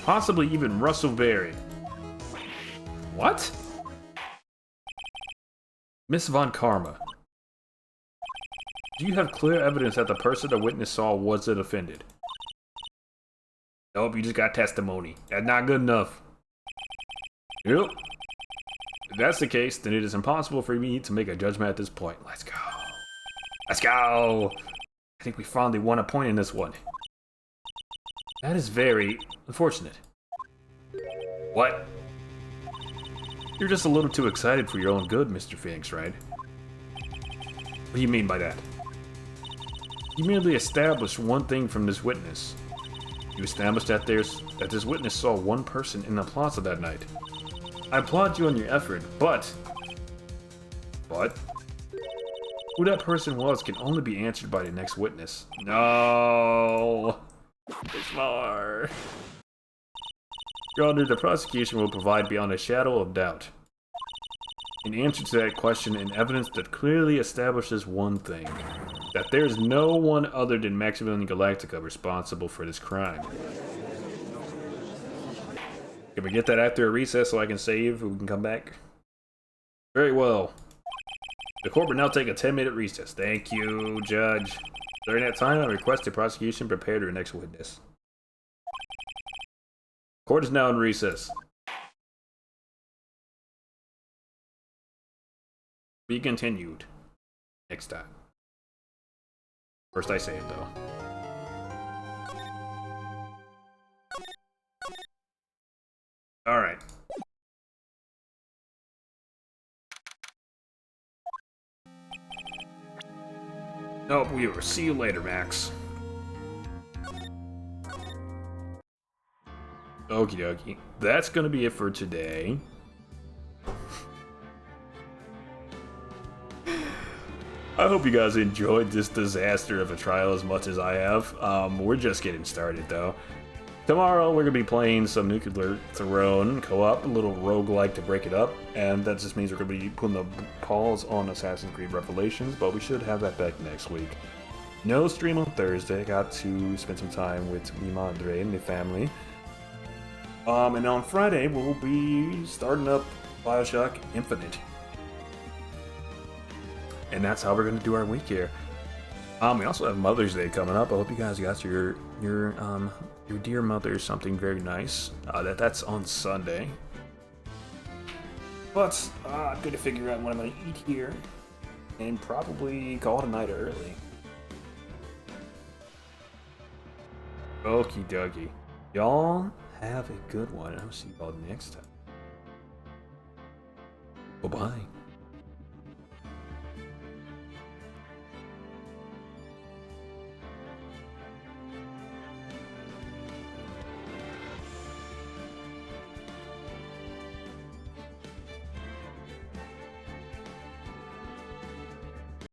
Possibly even Russell Berry. What? Miss Von Karma. Do you have clear evidence that the person the witness saw was the defendant? Nope, you just got testimony. That's not good enough. Yep. If that's the case, then it is impossible for me to make a judgment at this point. Let's go. Let's go! I think we finally won a point in this one. That is very unfortunate. What? You're just a little too excited for your own good, Mr. Phoenix, right? What do you mean by that? You merely established one thing from this witness. You established that this witness saw one person in the plaza that night. I applaud you on your effort, but... Who that person was can only be answered by the next witness. No! There's more. Your Honor, the prosecution will provide beyond a shadow of doubt an answer to that question and evidence that clearly establishes one thing. That there is no one other than Maximilian Galactica responsible for this crime. Can we get that after a recess so I can save and we can come back? Very well. The court will now take a 10-minute recess. Thank you, Judge. During that time, I request the prosecution prepare their next witness. Court is now in recess. Be continued next time. First I say it though. Alright. Nope, we will see you later, Max. Okie dokie. That's gonna be it for today. I hope you guys enjoyed this disaster of a trial as much as I have. We're just getting started though. Tomorrow we're going to be playing some Nuclear Throne co-op, a little roguelike to break it up, and that just means we're going to be putting a pause on Assassin's Creed Revelations, but we should have that back next week. No stream on Thursday, got to spend some time with mi madre and the family. And on Friday we'll be starting up Bioshock Infinite. And that's how we're going to do our week here. We also have Mother's Day coming up. I hope you guys got your dear mother something very nice. That's on Sunday. But I'm going to figure out what I'm going to eat here and probably call it a night early. Okie dokie. Y'all have a good one. I'll see y'all next time. Bye-bye.